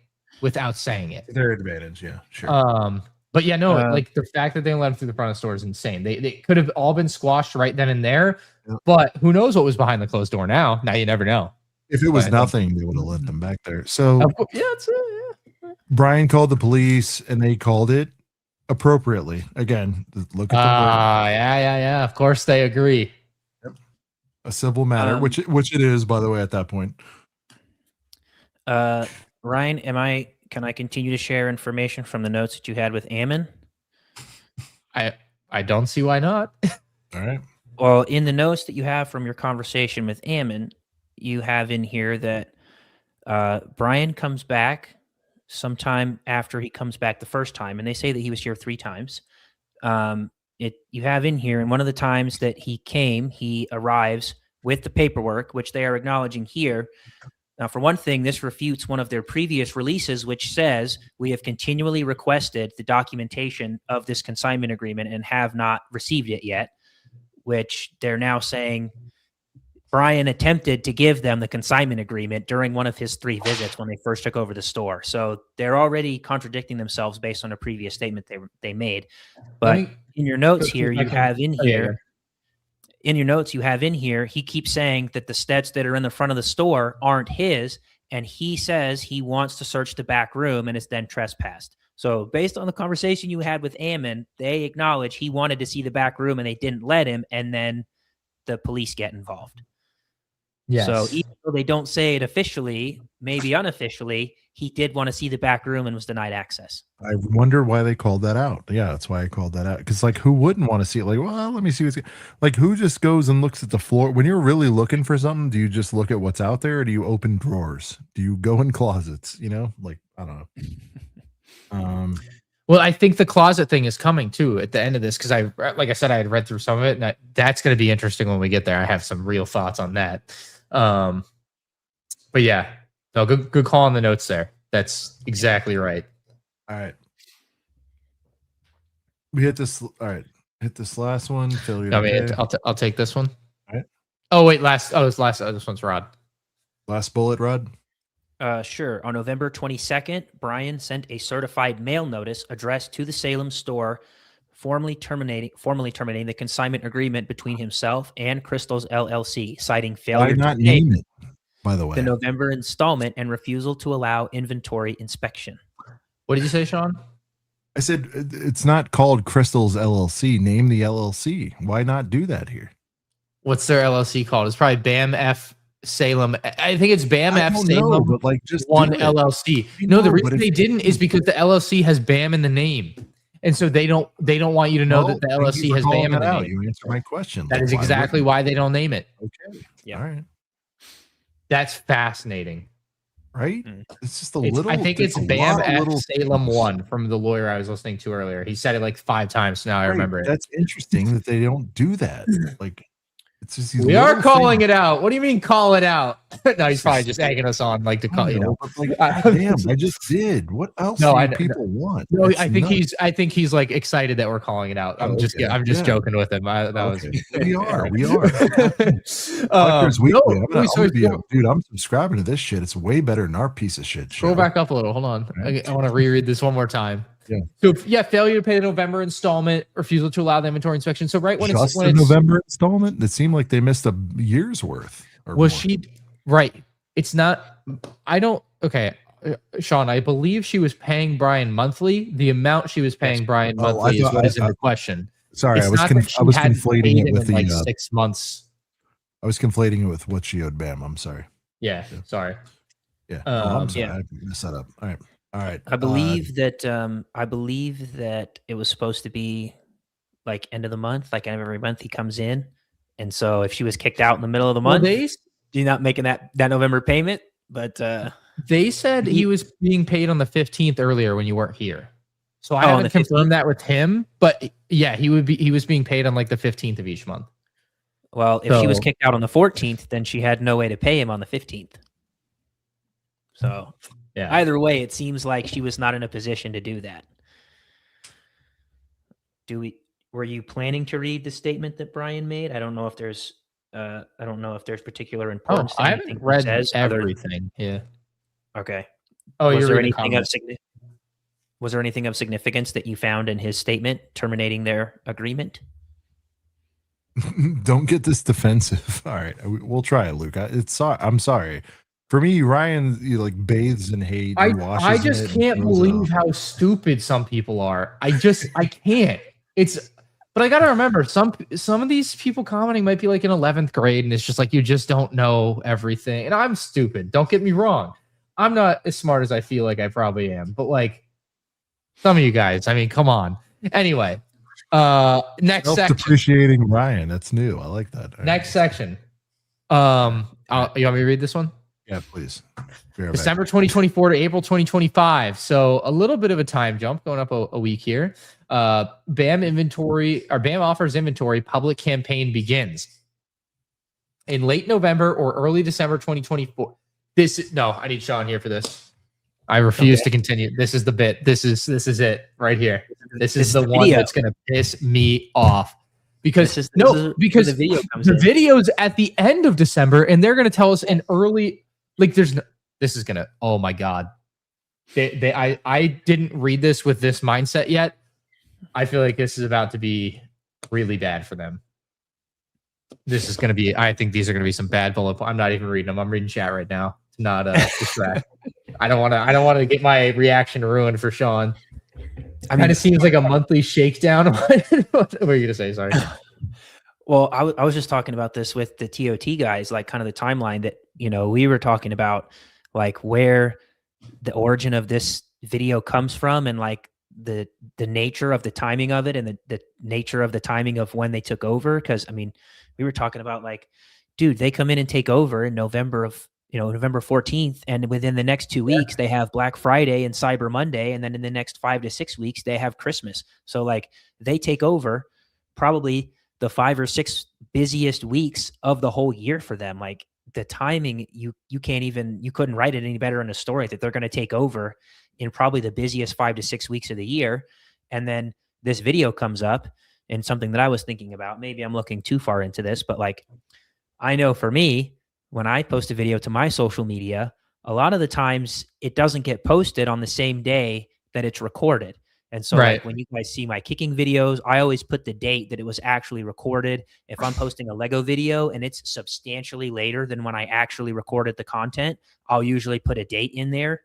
without saying it. Their advantage, yeah, sure. But yeah, no, like the fact that they let him through the front of the store is insane. They could have all been squashed right then and there, but who knows what was behind the closed door now? Now you never know. If it was nothing, they would have let them back there. So yeah, that's it. Brian called the police, and they called it appropriately. Again, look at the yeah. Of course, they agree. Yep. A civil matter, which it is, by the way, at that point. Ryan, can I continue to share information from the notes that you had with Ammon? I don't see why not. All right. Well, in the notes that you have from your conversation with Ammon, you have in here that Brian comes back sometime after he comes back the first time, and they say that he was here 3 times. You have in here, and one of the times that he came, he arrives with the paperwork, which they are acknowledging here. Now, for one thing, this refutes one of their previous releases, which says we have continually requested the documentation of this consignment agreement and have not received it yet, which they're now saying Brian attempted to give them the consignment agreement during one of his 3 visits when they first took over the store. So they're already contradicting themselves based on a previous statement they made. But in your notes here, you have in here, in your notes, you have in here, he keeps saying that the Steds that are in the front of the store aren't his, and he says he wants to search the back room and is then trespassed. So based on the conversation you had with Ammon, they acknowledge he wanted to see the back room and they didn't let him, and then the police get involved. Yes. So even though they don't say it officially, maybe unofficially, he did want to see the back room and was denied access. I wonder why they called that out. Yeah, that's why I called that out. Because like, who wouldn't want to see it? Like, well, let me see what's like. Who just goes and looks at the floor when you're really looking for something? Do you just look at what's out there, or do you open drawers? Do you go in closets? You know, like I don't know. Well, I think the closet thing is coming too at the end of this because like I said, I had read through some of it, and that's going to be interesting when we get there. I have some real thoughts on that. But yeah, no, good call on the notes there. That's exactly right. All right, we hit this. All right, hit this last one. I'll take this one. All right. Oh wait, this one's Rod. Last bullet, Rod. Sure. On November 22nd, Brian sent a certified mail notice addressed to the Salem store, formally terminating the consignment agreement between himself and Crystal's LLC, citing failure to name it, by the way, the November installment and refusal to allow inventory inspection. What did you say, Sean? I said it's not called Crystal's LLC. Name the LLC. Why not do that here? What's their LLC called? It's probably BAM F Salem. I think it's BAM F Salem, but like just one LLC. No, the reason they didn't is because the LLC has BAM in the name, and so they don't want you to know that the LLC has BAM in the name. You answered my question. That is exactly why they don't name it. Okay. Yeah. All right. That's fascinating. Right? It's just a little. I think it's BAM F Salem 1 from the lawyer I was listening to earlier. He said it like 5 times. Now I remember it. That's interesting that they don't do that. Like. It's just we are calling it out. What do you mean call it out? No, he's probably just egging us on, like to call. Like, damn, I just did. What else do people want? No, I think he's like excited that we're calling it out. I'm just joking with him. We are. Dude, I'm subscribing to this shit. It's way better than our piece of shit. Scroll back up a little. Hold on. Right. I want to reread this one more time. Yeah. So failure to pay the November installment, refusal to allow the inventory inspection. So right when it's November installment, it seemed like they missed a year's worth. She right? It's not. I don't. Okay, Sean. I believe she was paying Brian monthly. The amount she was paying Brian monthly is what is in the question. Sorry, I was conflating it with the 6 months. I was conflating it with what she owed BAM. I'm sorry. Yeah. Sorry. Yeah. I'm sorry. I messed that up. All right. I believe that it was supposed to be like end of the month, like every month he comes in. And so if she was kicked out in the middle of the month, you're not making that November payment. But They said he was being paid on the 15th earlier when you weren't here. So I haven't confirmed that with him, but yeah, he was being paid on like the 15th of each month. Well, if she was kicked out on the 14th, then she had no way to pay him on the 15th. So yeah, either way, it seems like she was not in a position to do that. Were you planning to read the statement that Brian made? I don't know if there's particular importance. I haven't read everything. Yeah. Okay. Oh, was there anything of significance that you found in his statement terminating their agreement? Don't get this defensive. All right, we'll try it, Luke. I'm sorry. For me, Ryan, bathes in hate. I just can't believe how stupid some people are. I can't. But I got to remember, some of these people commenting might be like in 11th grade, and it's just like, you just don't know everything. And I'm stupid. Don't get me wrong. I'm not as smart as I feel like I probably am. But like some of you guys, I mean, come on. Anyway, next section. Self-depreciating Ryan. That's new. I like that. Next section. You want me to read this one? Yeah, please. December 2024 to April 2025. So a little bit of a time jump, going up a week here. BAM offers inventory public campaign begins in late November or early December 2024. I need Sean here for this. I refuse to continue. This is the bit. This is it right here. This is the one that's going to piss me off. Because the video's at the end of December, and they're going to tell us in early, this is going to, oh my God. I didn't read this with this mindset yet. I feel like this is about to be really bad for them. This is going to be, I think these are going to be some bad bullet points. I'm not even reading them. I'm reading chat right now to not distract. I don't want to get my reaction ruined for Sean. I mean, it seems like a monthly shakedown. What were you going to say? Sorry. Well, I was just talking about this with the TOT guys, like kind of the timeline that, we were talking about, like where the origin of this video comes from, and like the nature of the timing of it, and the nature of the timing of when they took over. Because I mean, we were talking about like, dude, they come in and take over in November 14th, and within the next 2 weeks they have Black Friday and Cyber Monday, and then in the next 5 to 6 weeks they have Christmas. So like they take over probably the 5 or 6 busiest weeks of the whole year for them. Like the timing, you couldn't write it any better in a story that they're going to take over in probably the busiest 5 to 6 weeks of the year. And then this video comes up, and something that I was thinking about, maybe I'm looking too far into this, but like, I know for me, when I post a video to my social media, a lot of the times it doesn't get posted on the same day that it's recorded. And so like when you guys see my kicking videos, I always put the date that it was actually recorded. If I'm posting a Lego video and it's substantially later than when I actually recorded the content, I'll usually put a date in there.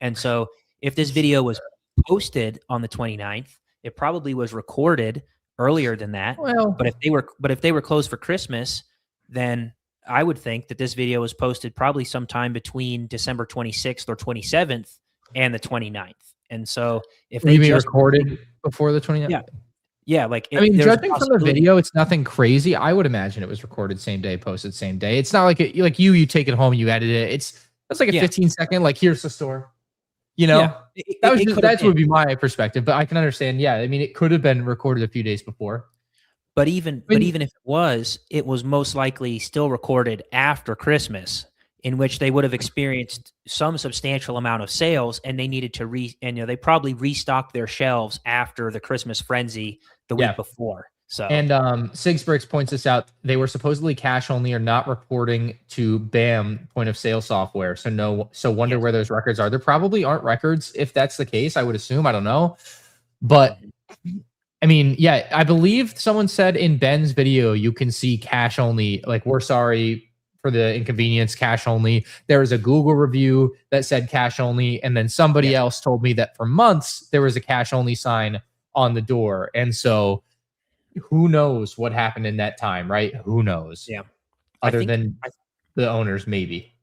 And so if this video was posted on the 29th, it probably was recorded earlier than that. Well, but if they were closed for Christmas, then I would think that this video was posted probably sometime between December 26th or 27th and the 29th. And so if they just recorded before the 29th, yeah, like judging from the video, it's nothing crazy. I would imagine it was recorded same day, posted same day. It's not like you take it home, you edit it. That's like a 15-second, like here's the store. That would be my perspective, but I can understand. Yeah, I mean, it could have been recorded a few days before. But even if it was most likely still recorded after Christmas, in which they would have experienced some substantial amount of sales, and they needed to they probably restocked their shelves after the Christmas frenzy the week before. So and Sigsbricks points this out. They were supposedly cash only or not reporting to BAM point of sale software. So wonder where those records are. There probably aren't records if that's the case. I would assume. I don't know, but. I mean, yeah, I believe someone said in Ben's video, you can see cash only, like, we're sorry for the inconvenience, cash only. There was a Google review that said cash only. And then somebody else told me that for months, there was a cash only sign on the door. And so who knows what happened in that time, right? Who knows? Yeah. Other than the owners, maybe.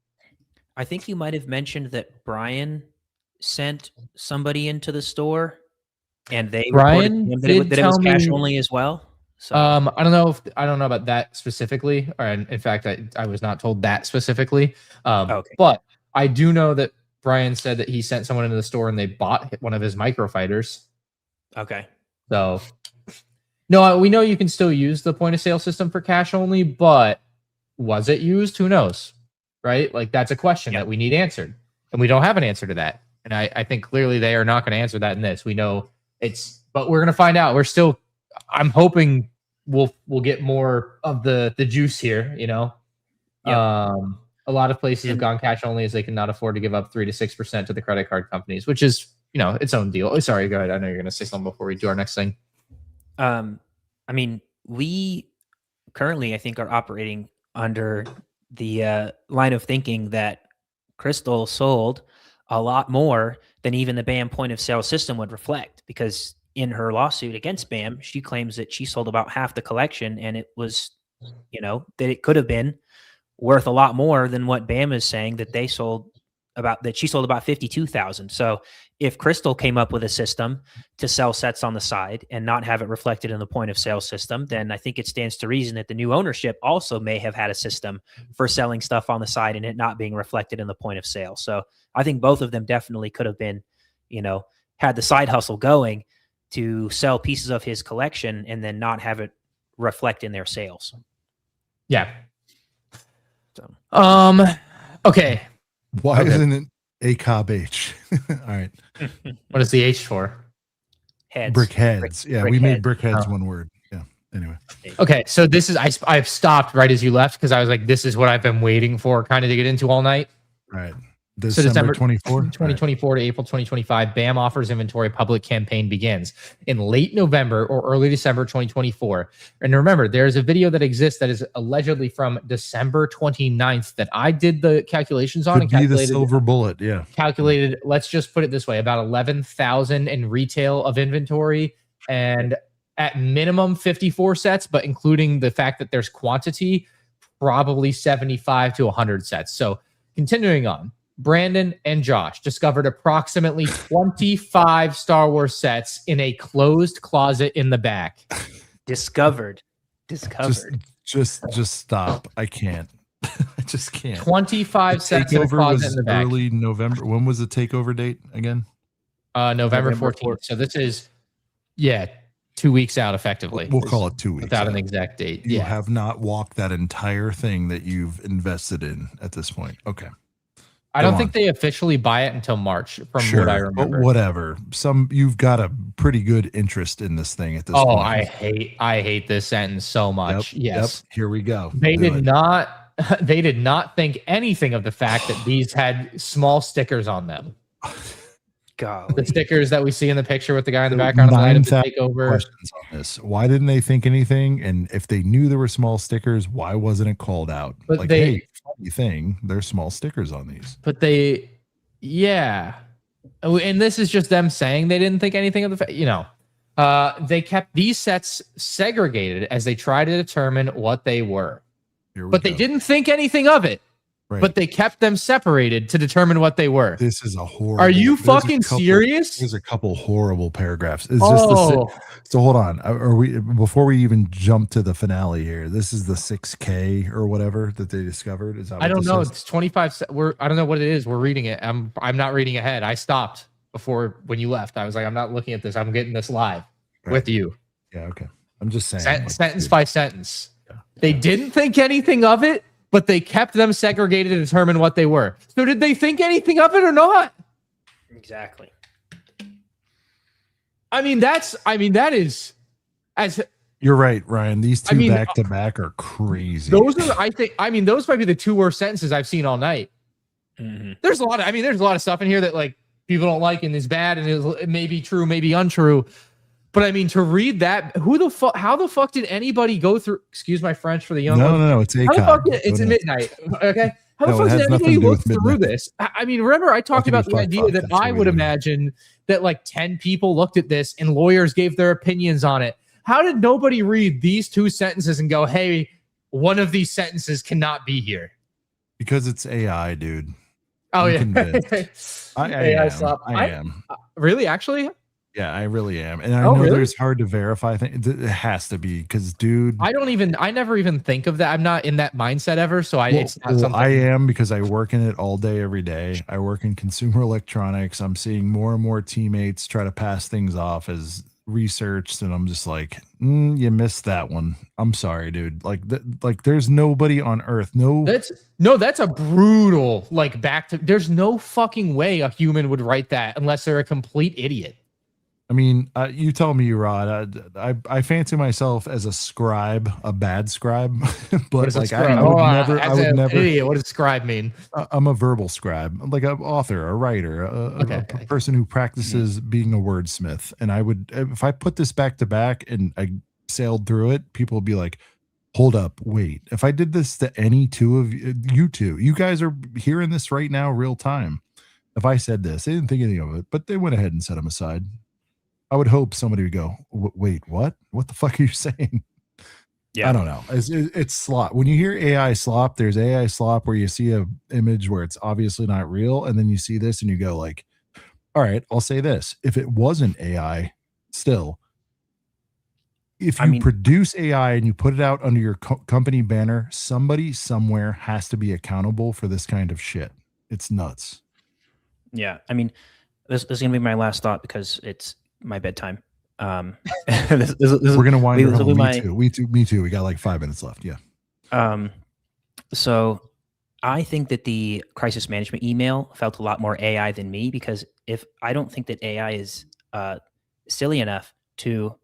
I think you might have mentioned that Brian sent somebody into the store. And Brian that it was cash only as well. So I don't know about that specifically, or in fact, I was not told that specifically. Okay. But I do know that Brian said that he sent someone into the store and they bought one of his microfighters. Okay. So, no, we know you can still use the point of sale system for cash only, but was it used? Who knows? Right? Like, that's a question that we need answered. And we don't have an answer to that. And I think clearly they are not going to answer that in this. We know but we're going to find out. I'm hoping we'll get more of the juice here, you know? Yep. A lot of places have gone cash only as they cannot afford to give up 3 to 6% to the credit card companies, which is, you know, its own deal. Oh, sorry, go ahead. I know you're going to say something before we do our next thing. I mean, we currently, I think, are operating under the line of thinking that Crystal sold a lot more than even the BAM point of sale system would reflect, because in her lawsuit against BAM, she claims that she sold about half the collection, and it was, you know, that it could have been worth a lot more than what BAM is saying that she sold about 52,000. So if Crystal came up with a system to sell sets on the side and not have it reflected in the point of sale system, then I think it stands to reason that the new ownership also may have had a system for selling stuff on the side and it not being reflected in the point of sale. So I think both of them definitely could have been, you know, had the side hustle going to sell pieces of his collection and then not have it reflect in their sales. Yeah. Okay. Why isn't it ACOB H? All right. What is the H for? Heads. Brick heads. We made brick heads one word. Yeah. Anyway. Okay. So this is, I've stopped right as you left because I was like, this is what I've been waiting for kind of to get into all night. Right. So December 24, 2024 to April 2025, BAM offers inventory public campaign begins in late November or early December 2024. And remember, there's a video that exists that is allegedly from December 29th that I did the calculations on. Could be the silver bullet, yeah. Calculated, let's just put it this way, about 11,000 in retail of inventory, and at minimum 54 sets, but including the fact that there's quantity, probably 75 to 100 sets. So continuing on. Brandon and Josh discovered approximately 25 Star Wars sets in a closed closet in the back. Discovered. Just stop. I can't. I just can't. 25 sets in a closet in the back. Early November. When was the takeover date again? November 14th. So this is, 2 weeks out effectively. We'll call it 2 weeks without an exact date. You have not walked that entire thing that you've invested in at this point. Okay. I don't think they officially buy it until March, from what I remember. But whatever. You've got a pretty good interest in this thing at this point. Oh, I hate this sentence so much. Yes. Yep. Here we go. They did not think anything of the fact that these had small stickers on them. God. The stickers that we see in the picture with the guy in the background of the night of the takeover. Questions on this. Why didn't they think anything? And if they knew there were small stickers, why wasn't it called out? But like, hey, funny thing, there's small stickers on these. But and this is just them saying they didn't think anything of the they kept these sets segregated as they tried to determine what they were. They didn't think anything of it. Right. But they kept them separated to determine what they were. This is a horrible. Are you fucking serious? There's a couple horrible paragraphs. It's just so hold on. Are we, before we even jump to the finale here? This is the 6K or whatever that they discovered. Is that I don't know. It's 25. I don't know what it is. We're reading it. I'm not reading ahead. I stopped before when you left. I was like, I'm not looking at this. I'm getting this live with you. Yeah. Okay. I'm just saying. Sentence by sentence. Yeah. They didn't think anything of it, but they kept them segregated to determine what they were. So did they think anything of it or not? Exactly. That is as you're right, Ryan. These two back to back are crazy. Those might be the two worst sentences I've seen all night. Mm-hmm. There's a lot of stuff in here that like people don't like and is bad and it may be true, maybe untrue. But to read that, how the fuck did anybody go through? Excuse my French for the young ones. No, it's it's midnight. Okay. How the fuck did anybody look through this? Remember I talked about the idea that I would imagine that like 10 people looked at this and lawyers gave their opinions on it. How did nobody read these two sentences and go, hey, one of these sentences cannot be here? Because it's AI, dude. Oh, I'm yeah. I am. Really? Actually? Yeah, I really am. And I know really? there's hard to verify things. It has to be because, dude. I never even think of that. I'm not in that mindset ever. So it's not something. I am because I work in it all day, every day. I work in consumer electronics. I'm seeing more and more teammates try to pass things off as researched. And I'm just like, you missed that one. I'm sorry, dude. Like, there's nobody on earth. That's a brutal, like there's no fucking way a human would write that unless they're a complete idiot. I mean, you tell me, Rod. I fancy myself as a scribe, a bad scribe, but like I would never. Idiot. What does scribe mean? I'm a verbal scribe, like an author, a writer, a person who practices being a wordsmith. And I would, if I put this back to back and I sailed through it, people would be like, "Hold up, wait! If I did this to any two of you two, you guys are hearing this right now, real time. If I said this, they didn't think anything of it, but they went ahead and set them aside." I would hope somebody would go, "Wait, what? What the fuck are you saying?" Yeah, I don't know. It's slop. When you hear AI slop, there's AI slop where you see a image where it's obviously not real, and then you see this and you go like, "All right, I'll say this: if it wasn't AI, still, if you produce AI and you put it out under your company banner, somebody somewhere has to be accountable for this kind of shit. It's nuts." Yeah, I mean, this is gonna be my last thought because it's my bedtime. We're gonna wind her home. Me too. We got like 5 minutes left. Yeah. So I think that the crisis management email felt a lot more AI than me, because if I don't think that AI is silly enough to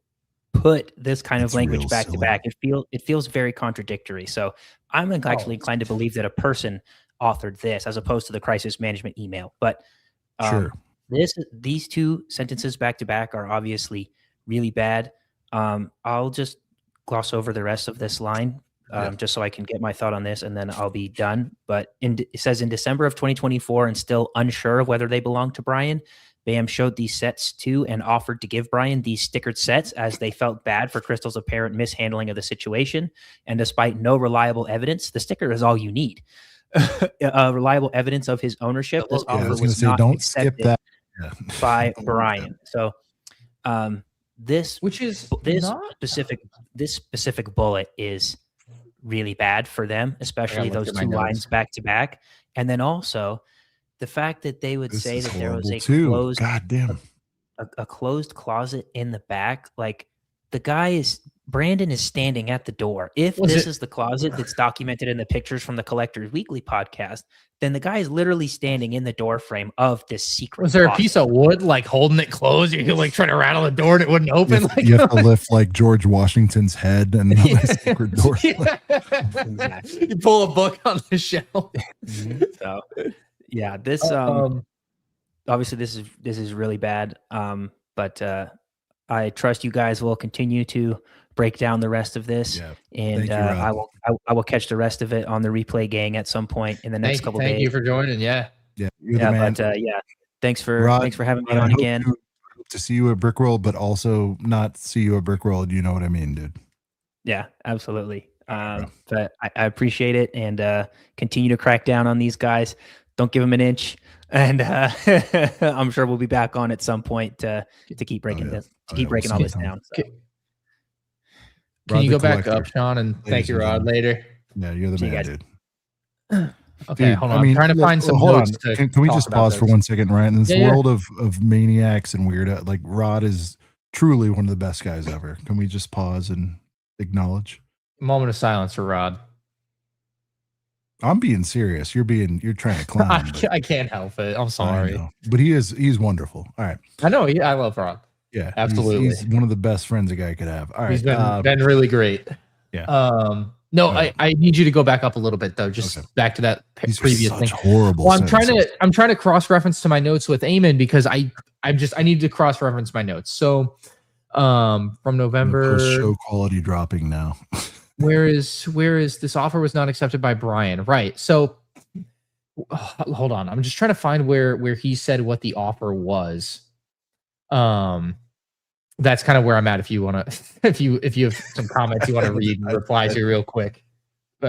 put this kind of language back to back, it feels very contradictory. So I'm actually inclined to believe that a person authored this as opposed to the crisis management email. But sure. These two sentences back to back are obviously really bad. I'll just gloss over the rest of this line just so I can get my thought on this, and then I'll be done. But it says, in December of 2024, and still unsure of whether they belong to Brian, BAM showed these sets to and offered to give Brian these stickered sets as they felt bad for Crystal's apparent mishandling of the situation. And despite no reliable evidence, the sticker is all you need. Reliable evidence of his ownership. This offer was not accepted by Brian. So this specific bullet is really bad for them, especially those two lines back to back. And then also the fact that they would say that there was a closed closet in the back. Like, Brandon is standing at the door. If this is the closet that's documented in the pictures from the Collectors Weekly podcast, then the guy is literally standing in the door frame of this secret. Was there a piece of wood like holding it closed? You could like try to rattle the door and it wouldn't open. You have to lift like George Washington's head and the secret door. Exactly. You pull a book on the shelf. So yeah, this obviously this is really bad. But I trust you guys will continue to break down the rest of this, and I will catch the rest of it on the Replay Gang at some point in the next couple days. Thank you for joining. You're the man. But thanks for having me on again. Hope to see you at Brickworld, but also not see you at Brickworld. You know what I mean, dude? Yeah, absolutely. But I appreciate it, and continue to crack down on these guys. Don't give them an inch. And I'm sure we'll be back on at some point to keep breaking breaking all this down. So. Can you go back up, Sean, and thank you, Rod, later? Yeah, you're the man, dude. Okay, hold on. I'm trying to find some notes. Can we just pause for 1 second, Ryan? In this world of maniacs and weird, like, Rod is truly one of the best guys ever. Can we just pause and acknowledge? Moment of silence for Rod. I'm being serious. You're trying to clown. I can't help it. I'm sorry. But he's wonderful. All right. I know. I love Rod. Yeah, absolutely. He's one of the best friends a guy could have. All right. He's been really great. Yeah. No, I need you to go back up a little bit though. Just back to that previous thing. Horrible. Well, I'm trying to cross-reference to my notes with Eamon because I need to cross-reference my notes. So from November, show quality dropping now. where is this offer was not accepted by Brian? Right. So hold on. I'm just trying to find where he said what the offer was. That's kind of where I'm at. If you want to, if you have some comments you want to read and reply to real quick,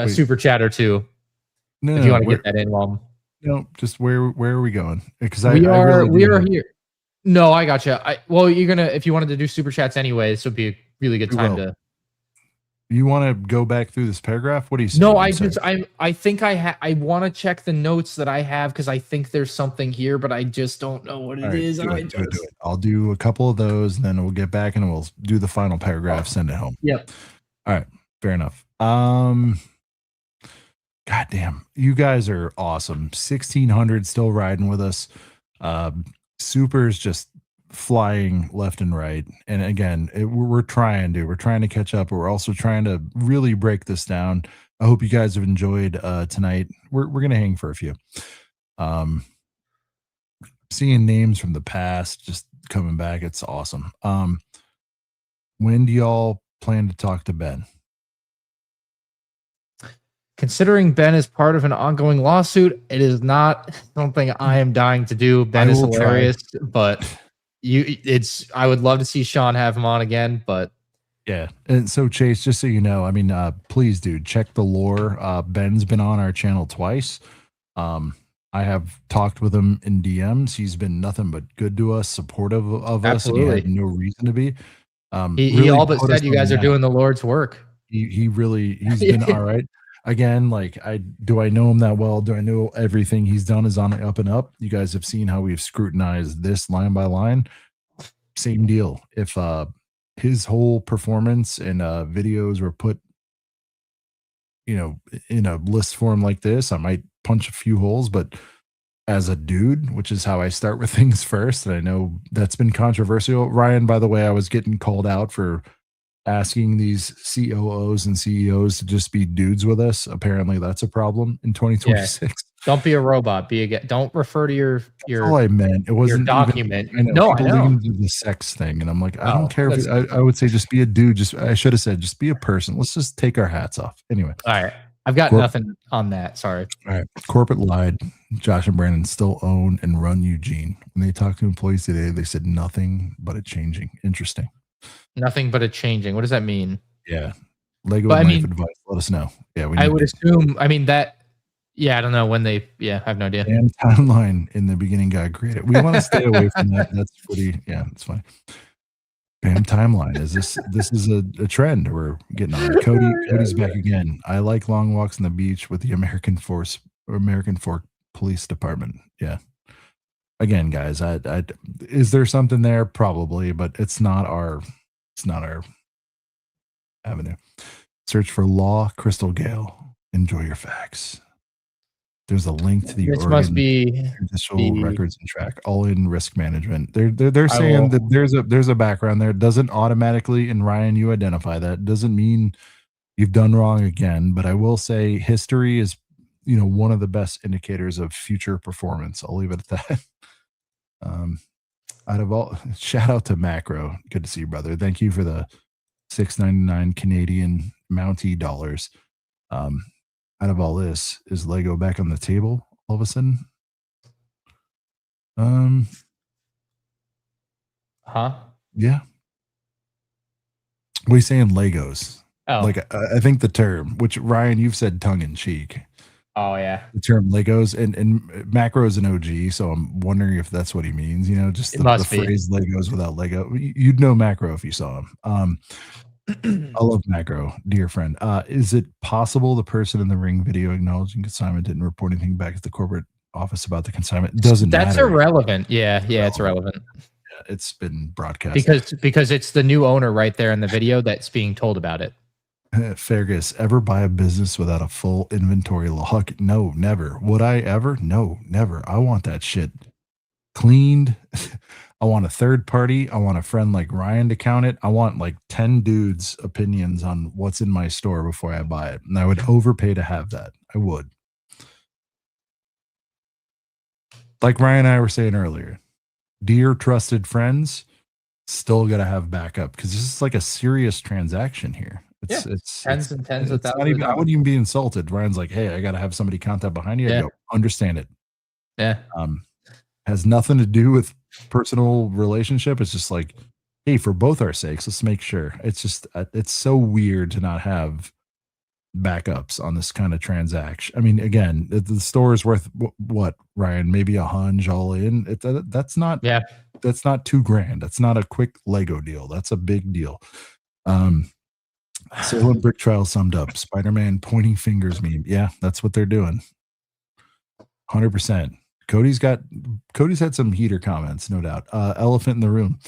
super chat or two. No, if you want to get that in, just where are we going? Because we are here. No, I gotcha. Well, you're gonna if you wanted to do super chats anyway, this would be a really good time to. You want to go back through this paragraph? What are you saying? No, I think I want to check the notes that I have because I think there's something here, but I just don't know what it is. Do it. I'll do a couple of those, and then we'll get back and we'll do the final paragraph. Send it home. Yep. All right. Fair enough. God damn, you guys are awesome. 1,600 still riding with us. Super's just flying left and right. And again, we're trying to catch up, but we're also trying to really break this down. I hope you guys have enjoyed tonight. We're gonna hang for a few. Seeing names from the past just coming back, it's awesome. When do y'all plan to talk to Ben? Considering Ben is part of an ongoing lawsuit, it is not something I am dying to do. Ben is hilarious, but I would love to see Sean have him on again, but yeah. And so Chase, just so you know, I mean, please, dude, check the lore. Ben's been on our channel twice. I have talked with him in DMs. He's been nothing but good to us, supportive of us, and he had no reason to be. He really all but said you guys are doing the Lord's work. He's been all right. Again, like do I know him that well? Do I know everything he's done is on the up and up? You guys have seen how we've scrutinized this line by line. Same deal. If his whole performance and videos were put, in a list form like this, I might punch a few holes, but as a dude, which is how I start with things first, and I know that's been controversial. Ryan, by the way, I was getting called out for asking these COOs and CEOs to just be dudes with us. Apparently that's a problem in 2026. Yeah. Don't be a robot. Don't refer to your that's all I meant. It wasn't your document. Even, I know. The sex thing. And I'm like, I don't care if I would say just be a dude. I should have said just be a person. Let's just take our hats off. Anyway. All right. I've got nothing on that. Sorry. All right. Corporate lied. Josh and Brandon still own and run Eugene. When they talked to employees today, they said nothing but it changing. Interesting. Nothing but a changing. What does that mean? Yeah. Lego knife advice. Let us know. Yeah. I would assume, that, I don't know when I have no idea. And timeline in the beginning got created. We want to stay away from that. That's pretty, it's fine. Bam timeline. This is a trend we're getting on. Cody's back again. I like long walks on the beach with the American Fork Police Department. Yeah. Again, guys, is there something there? Probably, but it's not our avenue. Search for Law Crystal Gale. Enjoy your facts. There's a link to the Oregon must be judicial records and track, all in risk management. They're saying that there's a background there. It doesn't automatically, and Ryan, you identify that. Doesn't mean you've done wrong again, but I will say history is, one of the best indicators of future performance. I'll leave it at that. Out of all, shout out to Macro. Good to see you, brother. Thank you for the $6.99 Canadian Mountie dollars. Out of all this, is Lego back on the table all of a sudden? Yeah. What are you saying, Legos? Oh. Like, I think the term, which Ryan, you've said tongue in cheek. Oh yeah. The term Legos and Macro is an OG, so I'm wondering if that's what he means. Just the phrase Legos without Lego. You'd know Macro if you saw him. I love Macro, dear friend. Is it possible the person in the ring video acknowledging consignment didn't report anything back to the corporate office about the consignment? It doesn't matter. That's irrelevant. Yeah, it's irrelevant. Yeah, it's been broadcast because it's the new owner right there in the video that's being told about it. Fergus, ever buy a business without a full inventory log? No, never. Would I ever? No, never. I want that shit cleaned. I want a third party. I want a friend like Ryan to count it. I want like 10 dudes' opinions on what's in my store before I buy it. And I would overpay to have that. I would. Like Ryan and I were saying earlier, dear trusted friends, still got to have backup because this is like a serious transaction here. It's tens and tens of thousands. I wouldn't even be insulted. Ryan's like, hey, I got to have somebody contact behind you. I go, understand it. Yeah. Has nothing to do with personal relationship. It's just like, hey, for both our sakes, let's make sure. It's just, it's so weird to not have backups on this kind of transaction. I mean, again, the store is worth what, Ryan? Maybe $100 all in. That's not that's not $2,000. That's not a quick Lego deal. That's a big deal. Salem Brick Trial summed up. Spider-Man pointing fingers meme. Yeah, that's what they're doing. 100%. Cody's had some heater comments, no doubt. Elephant in the room.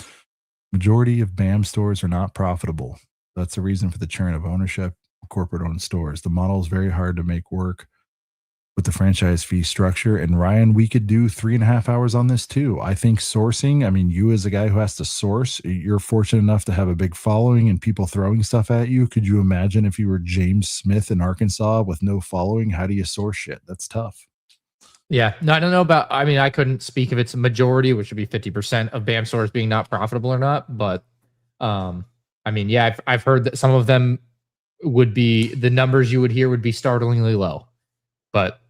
Majority of BAM stores are not profitable. That's the reason for the churn of ownership of corporate-owned stores. The model is very hard to make work with the franchise fee structure. And Ryan, we could do 3.5 hours on this too. I think sourcing, I mean, you as a guy who has to source, you're fortunate enough to have a big following and people throwing stuff at you. Could you imagine if you were James Smith in Arkansas with no following? How do you source shit? That's tough. Yeah, no, I don't know about. I mean, I couldn't speak if it's a majority, which would be 50% of BAM stores being not profitable or not. But, I mean, yeah, I've heard that some of them would be, the numbers you would hear would be startlingly low. But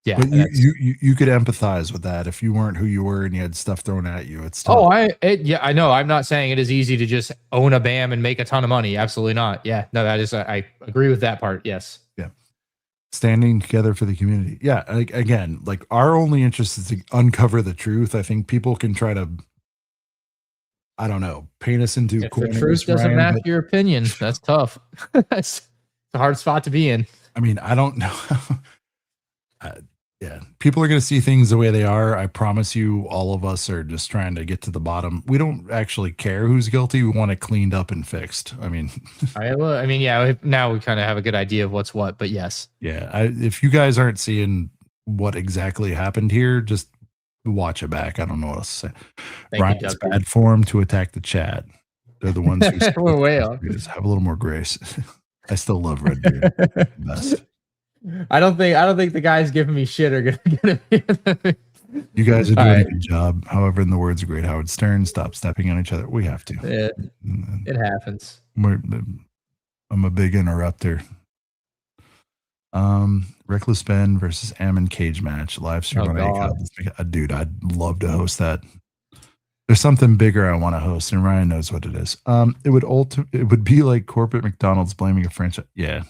yeah, but you could empathize with that if you weren't who you were and you had stuff thrown at you. It's tough. Oh, I know. I'm not saying it is easy to just own a BAM and make a ton of money. Absolutely not. Yeah, no, that is. I agree with that part. Yes. Yeah. Standing together for the community. Yeah. Again, like our only interest is to uncover the truth. I think people can try to, I don't know, paint us into corners. The truth doesn't match your opinion. That's tough. That's a hard spot to be in. I mean, I don't know. Yeah, people are going to see things the way they are. I promise you, all of us are just trying to get to the bottom. We don't actually care who's guilty. We want it cleaned up and fixed. I mean, yeah, now we kind of have a good idea of what's what, but yes. Yeah, if you guys aren't seeing what exactly happened here, just watch it back. I don't know what else to say. Ryan's bad form to attack the chat. They're the ones who we're way off. Have a little more grace. I still love Redbeard. Best. I don't think the guys giving me shit are gonna be. You guys are doing a good job. However, in the words of great Howard Stern, stop stepping on each other. We have to. It happens. I'm a big interrupter. Reckless Ben versus Ammon cage match live stream on ACOD. Dude, I'd love to host that. There's something bigger I want to host, and Ryan knows what it is. It would be like corporate McDonald's blaming a franchise. Yeah.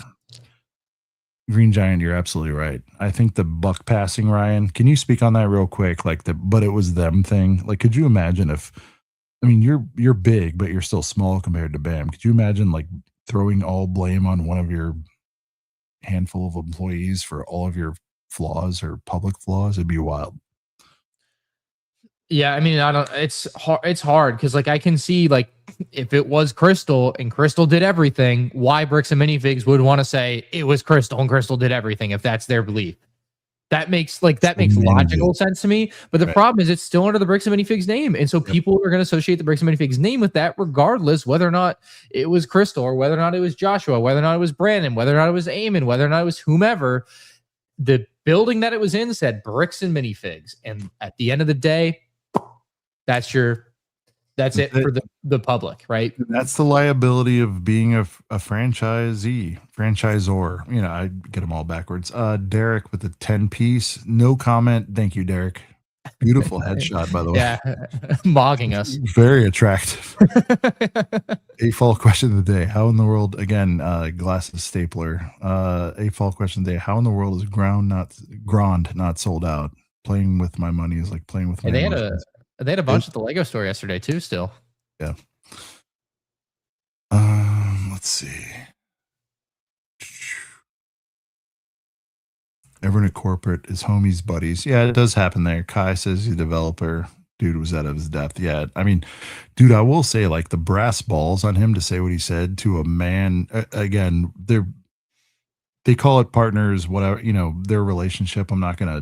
Green Giant, you're absolutely right. I think the buck passing, Ryan, can you speak on that real quick? Like but it was them thing. Like, could you imagine if, I mean, you're big, but you're still small compared to BAM. Could you imagine like throwing all blame on one of your handful of employees for all of your flaws or public flaws? It'd be wild. Yeah, I mean, it's hard because like I can see like if it was Crystal and Crystal did everything, why Bricks and Minifigs would want to say it was Crystal and Crystal did everything if that's their belief. That makes logical sense to me. But the problem is it's still under the Bricks and Minifigs name. And so people are going to associate the Bricks and Minifigs name with that, regardless whether or not it was Crystal or whether or not it was Joshua, whether or not it was Brandon, whether or not it was Eamon, whether or not it was whomever. The building that it was in said Bricks and Minifigs. And at the end of the day, that's it for the public, right? That's the liability of being a franchisor. You know, I get them all backwards. Derek with the 10-piece. No comment. Thank you, Derek. Beautiful headshot, by the way. Yeah, mogging us. Very attractive. A fall question of the day. How in the world, again, glasses stapler. A fall question of the day. How in the world is Grand not sold out? Playing with my money is like playing with my emotions. They had a bunch at the Lego store yesterday too. Still, yeah. Let's see. Everyone at corporate is homies, buddies. Yeah, it does happen there. Kai says he's a developer. Dude was out of his depth. Yeah, I mean, dude, I will say like the brass balls on him to say what he said to a man. Again, they call it partners, whatever, you know, their relationship. I'm not gonna.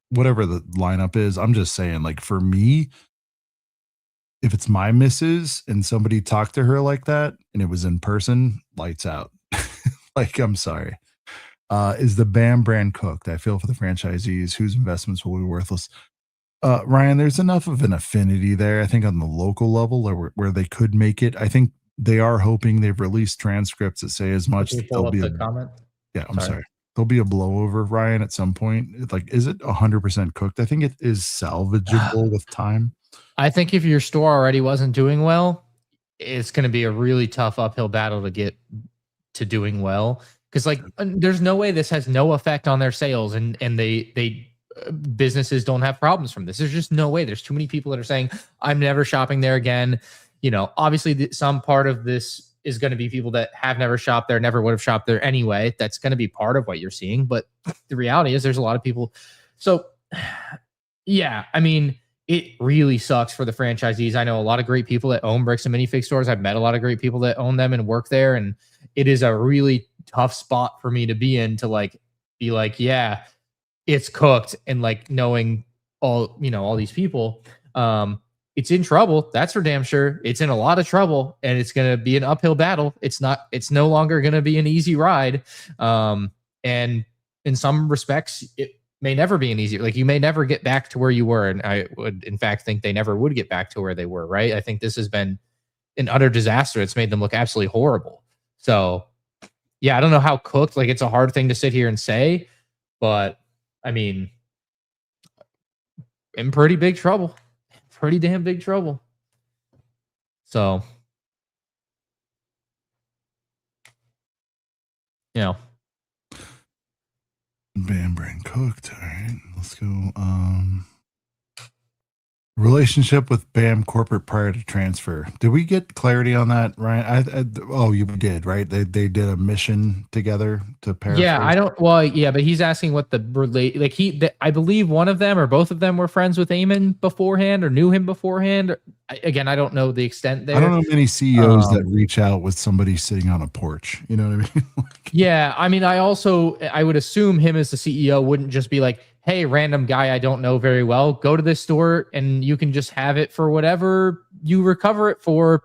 Whatever the lineup is, I'm just saying, like, for me, if it's my missus and somebody talked to her like that and it was in person, lights out. Like, I'm sorry. Is the BAM brand cooked? I feel for the franchisees whose investments will be worthless. Ryan, there's enough of an affinity there, I think, on the local level where they could make it. I think they are hoping they've released transcripts that say as much. Pull up the comment. Yeah, I'm sorry. There'll be a blowover, Ryan, at some point. It's like, is it 100% cooked? I think it is salvageable with time. I think if your store already wasn't doing well, it's going to be a really tough uphill battle to get to doing well Because like, there's no way this has no effect on their sales, and they businesses don't have problems from this. There's just no way. There's too many people that are saying, I'm never shopping there again. You know, obviously some part of this is going to be people that have never shopped there, never would have shopped there anyway. That's going to be part of what you're seeing. But the reality is there's a lot of people. So yeah, I mean, it really sucks for the franchisees. I know a lot of great people that own bricks and minifig stores. I've met a lot of great people that own them and work there. And it is a really tough spot for me to be in, to like, be like, yeah, it's cooked, and like knowing all, you know, all these people, it's in trouble. That's for damn sure. It's in a lot of trouble, and it's going to be an uphill battle. It's no longer going to be an easy ride. And in some respects, it may never be an easy, like you may never get back to where you were. And I would in fact think they never would get back to where they were. Right. I think this has been an utter disaster. It's made them look absolutely horrible. So yeah, I don't know how cooked, like it's a hard thing to sit here and say, but I mean, in pretty big trouble, pretty damn big trouble. So, you know, Bam Brain cooked. All right, let's go. Relationship with BAM corporate prior to transfer. Did we get clarity on that, Ryan? Oh, you did, right? They did a mission together to paraphrase. Yeah, I don't. Well, yeah, but he's asking what the relate. Like I believe one of them or both of them were friends with Eamon beforehand or knew him beforehand. Again, I don't know the extent there. I don't know many CEOs that reach out with somebody sitting on a porch. You know what I mean? Yeah, I mean, I would assume him as the CEO wouldn't just be like, hey, random guy I don't know very well, go to this store and you can just have it for whatever you recover it for.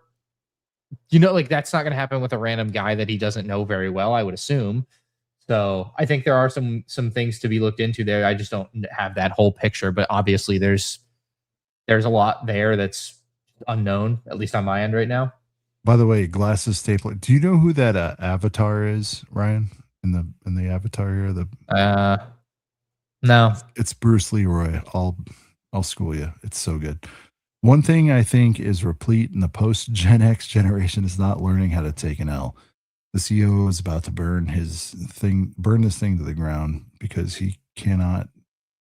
You know, like that's not going to happen with a random guy that he doesn't know very well, I would assume. So I think there are some things to be looked into there. I just don't have that whole picture, but obviously there's a lot there that's unknown, at least on my end right now. By the way, glasses staple. Do you know who that avatar is, Ryan? In the avatar here, no, it's Bruce Leroy. I'll school you. It's so good. One thing I think is replete in the post Gen X generation is not learning how to take an L. The CEO is about to burn this thing to the ground because he cannot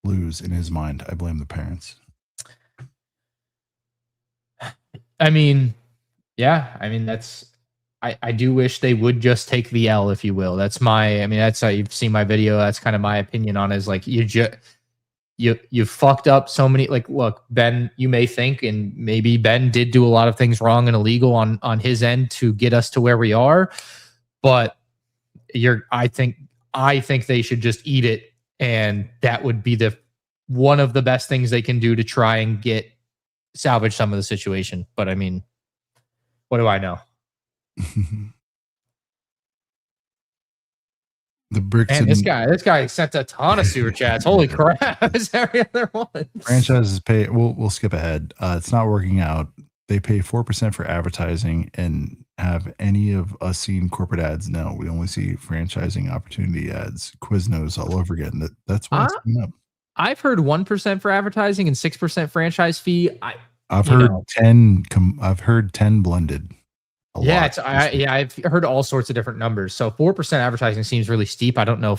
lose in his mind. I blame the parents. I mean, yeah, I mean I do wish they would just take the L, if you will. That's how you've seen my video. That's kind of my opinion on it, is like you fucked up so many. Like, look, Ben, you may think, and maybe Ben did do a lot of things wrong and illegal on his end to get us to where we are. But I think they should just eat it, and that would be one of the best things they can do to try and salvage some of the situation. But I mean, what do I know? The bricks. And this guy sent a ton of super chats. Holy crap! It's every other one. Franchises pay. We'll skip ahead. It's not working out. They pay 4% for advertising, and have any of us seen corporate ads? No, we only see franchising opportunity ads. Quiznos all over again. That's what's coming up. I've heard 1% for advertising and 6% franchise fee. I've heard 10. I've heard 10 blended. Yeah, I've heard all sorts of different numbers. So 4% advertising seems really steep. I don't know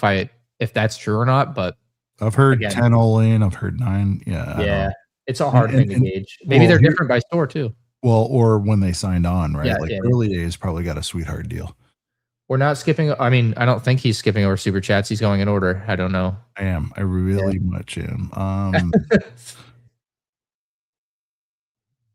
if that's true or not, but I've heard 10 all in. I've heard 9. Yeah, it's a hard thing to gauge. Maybe they're different by store too. Well, or when they signed on, right? Yeah, early days probably got a sweetheart deal. We're not skipping. I mean, I don't think he's skipping over super chats. He's going in order. I don't know. I am. I really much am.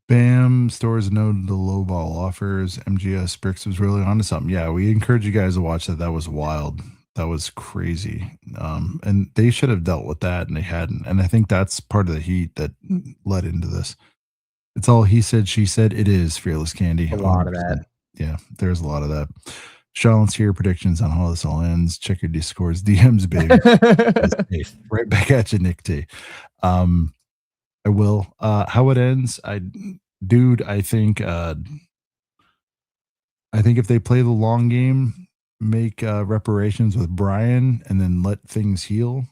BAM stores noted the lowball offers. MGS Bricks was really onto something. Yeah, we encourage you guys to watch that. That was wild. That was crazy. And they should have dealt with that, and they hadn't. And I think that's part of the heat that led into this. It's all he said, she said. It is Fearless Candy. A lot 100%. Of that. Yeah, there's a lot of that. Sean's here. Predictions on how this all ends. Check your Discords, DMs, baby. Right back at you, Nick T. I will. How it ends, I think if they play the long game, make reparations with Brian, and then let things heal,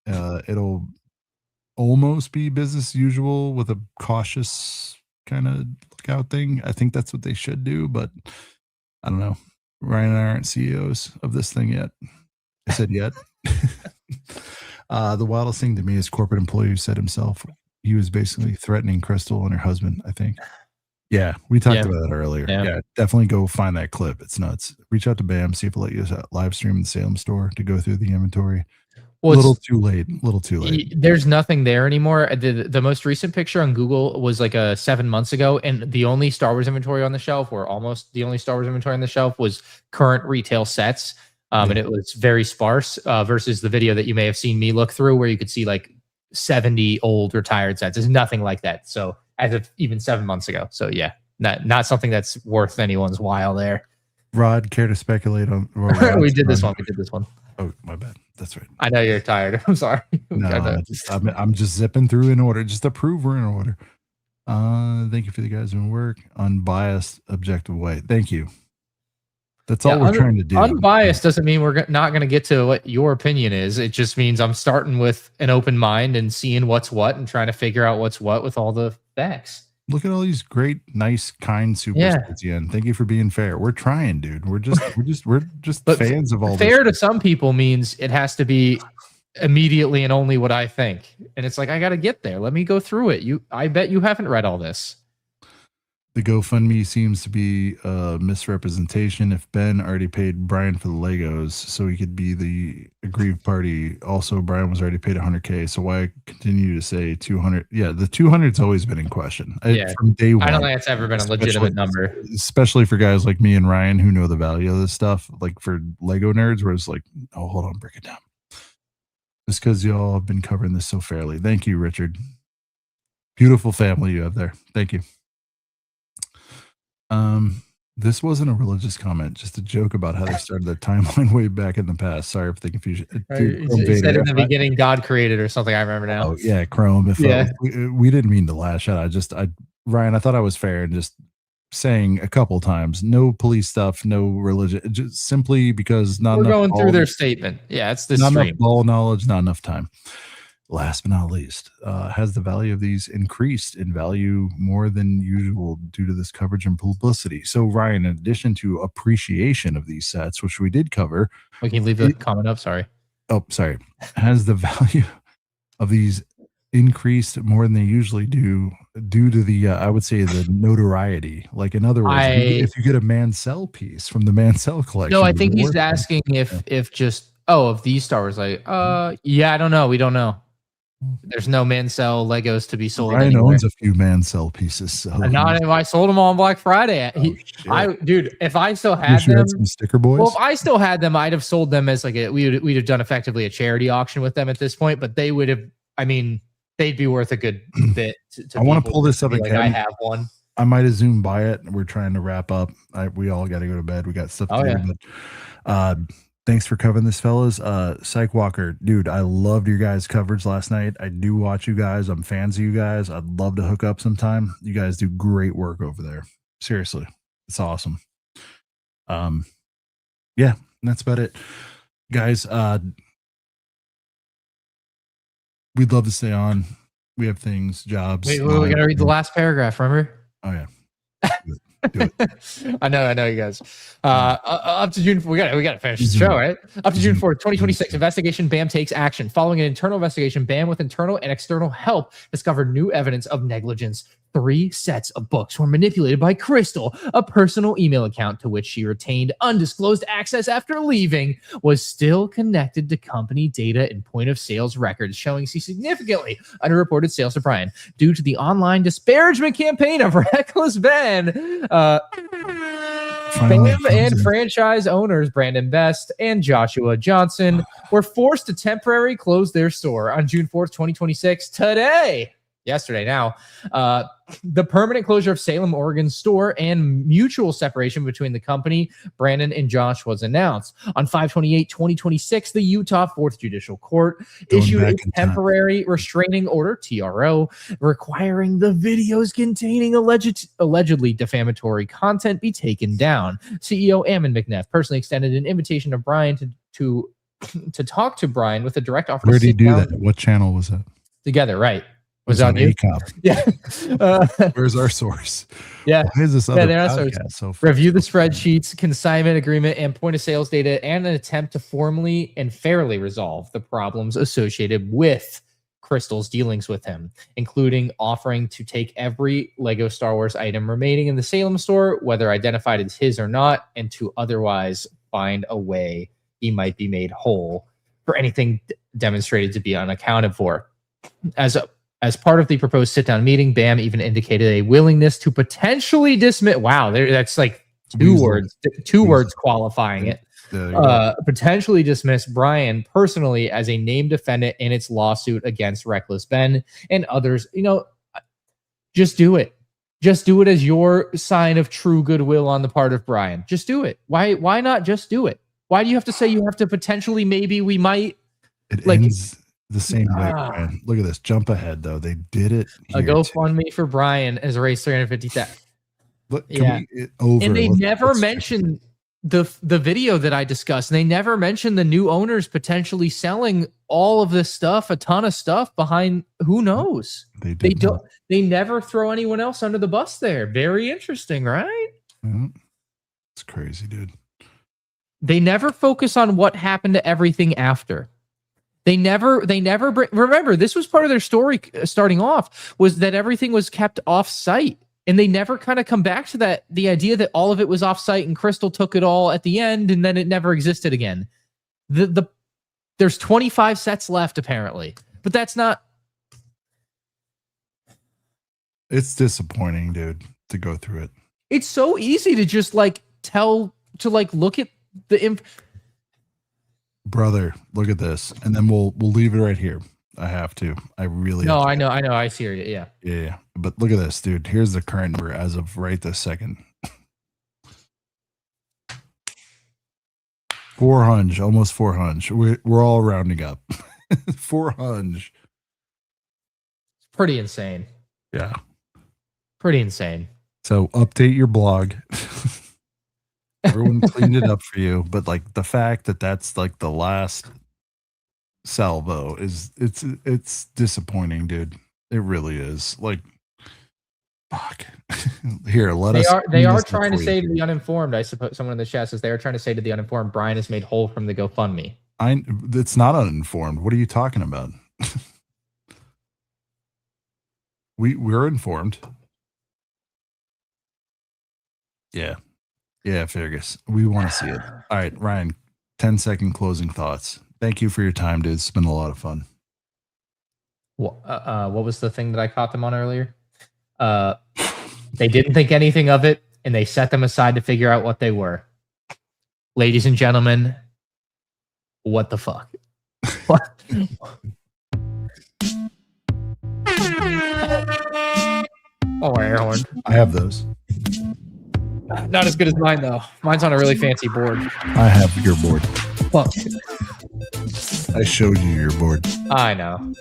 it'll almost be business as usual with a cautious kind of lookout thing. I think that's what they should do, but I don't know. Ryan and I aren't CEOs of this thing yet. I said yet. The wildest thing to me is corporate employee who said himself he was basically threatening Crystal and her husband, I think. Yeah, we talked about that earlier. Yeah, definitely go find that clip. It's nuts. Reach out to BAM, see if we'll let you live stream the Salem store to go through the inventory. Well, a little too late. There's nothing there anymore. The most recent picture on Google was like 7 months ago, and the only Star Wars inventory on the shelf, or almost the only Star Wars inventory on the shelf, was current retail sets. And it was very sparse versus the video that you may have seen me look through, where you could see like 70 old retired sets. There's nothing like that. So as of even 7 months ago. So yeah, not something that's worth anyone's while there. Rod, care to speculate on? We did this one. Oh, my bad. That's right. I know you're tired. I'm sorry. No, I'm just zipping through in order, just to prove we're in order. Thank you for the guys doing work. Unbiased, objective way. Thank you. That's all we're trying to do. Unbiased doesn't mean we're not going to get to what your opinion is. It just means I'm starting with an open mind and seeing what's what and trying to figure out what's what with all the facts. Look at all these great, nice, kind super chats again. Thank you for being fair. We're trying, dude. We're just fans of all. Fair to some people means it has to be immediately and only what I think. And it's like, I got to get there. Let me go through it. I bet you haven't read all this. The GoFundMe seems to be a misrepresentation. If Ben already paid Brian for the Legos so he could be the aggrieved party, also Brian was already paid $100K. So why continue to say 200? Yeah, the 200's always been in question. From day one. I don't think it's ever been a legitimate number. Especially for guys like me and Ryan who know the value of this stuff. Like for Lego nerds, where it's like, oh, hold on, break it down. Just because y'all have been covering this so fairly. Thank you, Richard. Beautiful family you have there. Thank you. This wasn't a religious comment, just a joke about how they started their timeline way back in the past. Sorry for the confusion. You said in the beginning God created or something. I remember now. Oh yeah, Chrome. We didn't mean to lash out. Ryan, I thought I was fair and just saying a couple times, no police stuff, no religion, just simply because we're going through their statement. Yeah, it's the not stream. Enough ball knowledge, not enough time. Last but not least, has the value of these increased in value more than usual due to this coverage and publicity? So, Ryan, in addition to appreciation of these sets, which we did cover, we can leave the comment up. Sorry. Oh, sorry. Has the value of these increased more than they usually do due to the, I would say, the notoriety? Like, in other words, if you get a Mansell piece from the Mansell collection. No, I think he's asking if just, of these Star Wars, yeah, I don't know. We don't know. There's no Mansell Legos to be sold. Ryan owns a few Mansell pieces. So not if I sold them on Black Friday. Dude, if I still had them, some sticker boys. Well, if I still had them, I'd have sold them as like we'd have done effectively a charity auction with them at this point. But they would have. I mean, they'd be worth a good bit. I want to pull this up again. I have one. I might have zoomed by it. We're trying to wrap up. We all got to go to bed. We got stuff to do. But, thanks for covering this, fellas. Psych Walker, dude, I loved your guys' coverage last night. I do watch you guys. I'm fans of you guys. I'd love to hook up sometime. You guys do great work over there. Seriously, it's awesome. Yeah, that's about it, guys. We'd love to stay on. We have things, jobs. Wait, we gotta read the last paragraph. Remember? Oh yeah. Do it. I know you guys. Up to June, we got to finish the show, right? Up to June 4th, 2026, investigation. BAM takes action. Following an internal investigation, BAM, with internal and external help, discovered new evidence of negligence. 3 sets of books were manipulated by Crystal. A personal email account to which she retained undisclosed access after leaving was still connected to company data and point of sales records, showing she significantly underreported sales to Brian due to the online disparagement campaign of Reckless Ben. BAM and franchise owners Brandon Best and Joshua Johnson were forced to temporarily close their store on June 4th, 2026, yesterday now. The permanent closure of Salem, Oregon store and mutual separation between the company, Brandon and Josh, was announced. On 5/28/2026, the Utah 4th Judicial Court issued a temporary restraining order, TRO, requiring the videos containing allegedly defamatory content be taken down. CEO Ammon McNeff personally extended an invitation to Brian to talk to Brian with a direct offer. Where did he do that? What channel was that? Together, right? Was on you? Yeah. Where's our source? Yeah. Why is this other podcast so review the spreadsheets, consignment agreement, and point of sales data, and an attempt to formally and fairly resolve the problems associated with Crystal's dealings with him, including offering to take every Lego Star Wars item remaining in the Salem store, whether identified as his or not, and to otherwise find a way he might be made whole for anything demonstrated to be unaccounted for. As part of the proposed sit-down meeting, Bam even indicated a willingness to potentially dismiss. Wow, that's like two words qualifying it. Potentially dismiss Brian personally as a named defendant in its lawsuit against Reckless Ben and others. Just do it. Just do it as your sign of true goodwill on the part of Brian. Just do it. Why not just do it? Why do you have to say you have to potentially, maybe, we might? It ends the same way, Brian. Look at this. Jump ahead, though. They did it. A GoFundMe for Brian has raised $350,000. Yeah. And they never mentioned the video that I discussed. And they never mentioned the new owners potentially selling all of this stuff, a ton of stuff behind. Who knows? They never throw anyone else under the bus there. Very interesting, right? It's crazy, dude. They never focus on what happened to everything after. They never remember, this was part of their story starting off, was that everything was kept off site. And they never kind of come back to that, the idea that all of it was off site and Crystal took it all at the end and then it never existed again. There's 25 sets left apparently, but that's not. It's disappointing, dude, to go through it. It's so easy to just look at the brother, look at this, and then we'll leave it right here. I have to. I really. No, I know. I see it. Yeah. Yeah. But look at this, dude. Here's the current number as of right this second. 400, almost 400. We're all rounding up. 400. It's pretty insane. Yeah. Pretty insane. So update your blog. Everyone cleaned it up for you, but like the fact that that's like the last salvo it's disappointing, dude. It really is. Like, fuck. Here, they are trying to say to the uninformed. I suppose someone in the chat says they are trying to say to the uninformed, Brian is made whole from the GoFundMe. It's not uninformed. What are you talking about? We're informed. Yeah, Fergus. We want to see it. All right, Ryan, 10-second closing thoughts. Thank you for your time, dude. It's been a lot of fun. What was the thing that I caught them on earlier? They didn't think anything of it, and they set them aside to figure out what they were. Ladies and gentlemen, what the fuck? What? Oh, air horn. I have those. Not as good as mine, though. Mine's on a really fancy board. I have your board. Well, I showed you your board. I know.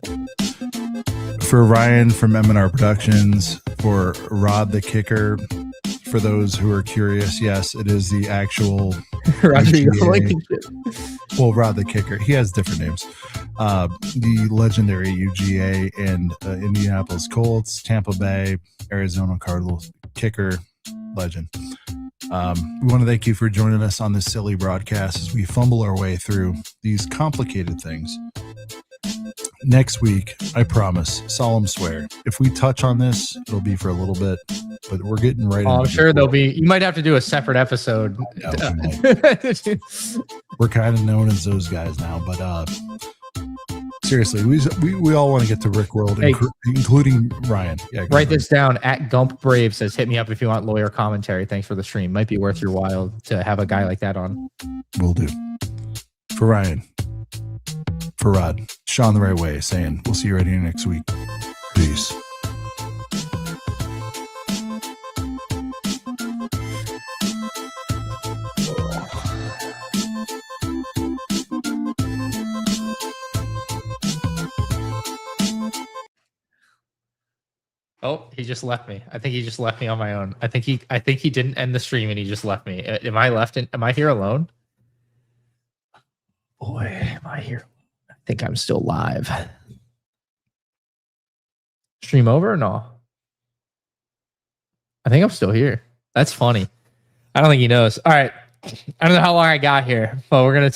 For Ryan from M&R Productions, for Rod the Kicker, for those who are curious, yes, it is the actual Rod the Kicker. He has different names. The legendary UGA and Indianapolis Colts, Tampa Bay, Arizona Cardinals kicker legend. We want to thank you for joining us on this silly broadcast as we fumble our way through these complicated things. Next week, I promise, solemn swear, if we touch on this, it'll be for a little bit, but we're getting right. I'm sure there'll be. You might have to do a separate episode. We're kind of known as those guys now, but seriously, we all want to get to Rickworld, including Ryan. Yeah, write this down. At Gump Brave says, "Hit me up if you want lawyer commentary. Thanks for the stream. Might be worth your while to have a guy like that on." Will do. For Ryan, for Rod, Sean the right way, saying we'll see you right here next week. Peace. Oh, he just left me. I think he just left me on my own. I think he didn't end the stream and he just left me. Am I here alone? Boy, am I here. I think I'm still live. Stream over or no? I think I'm still here. That's funny. I don't think he knows. All right. I don't know how long I got here, but we're going to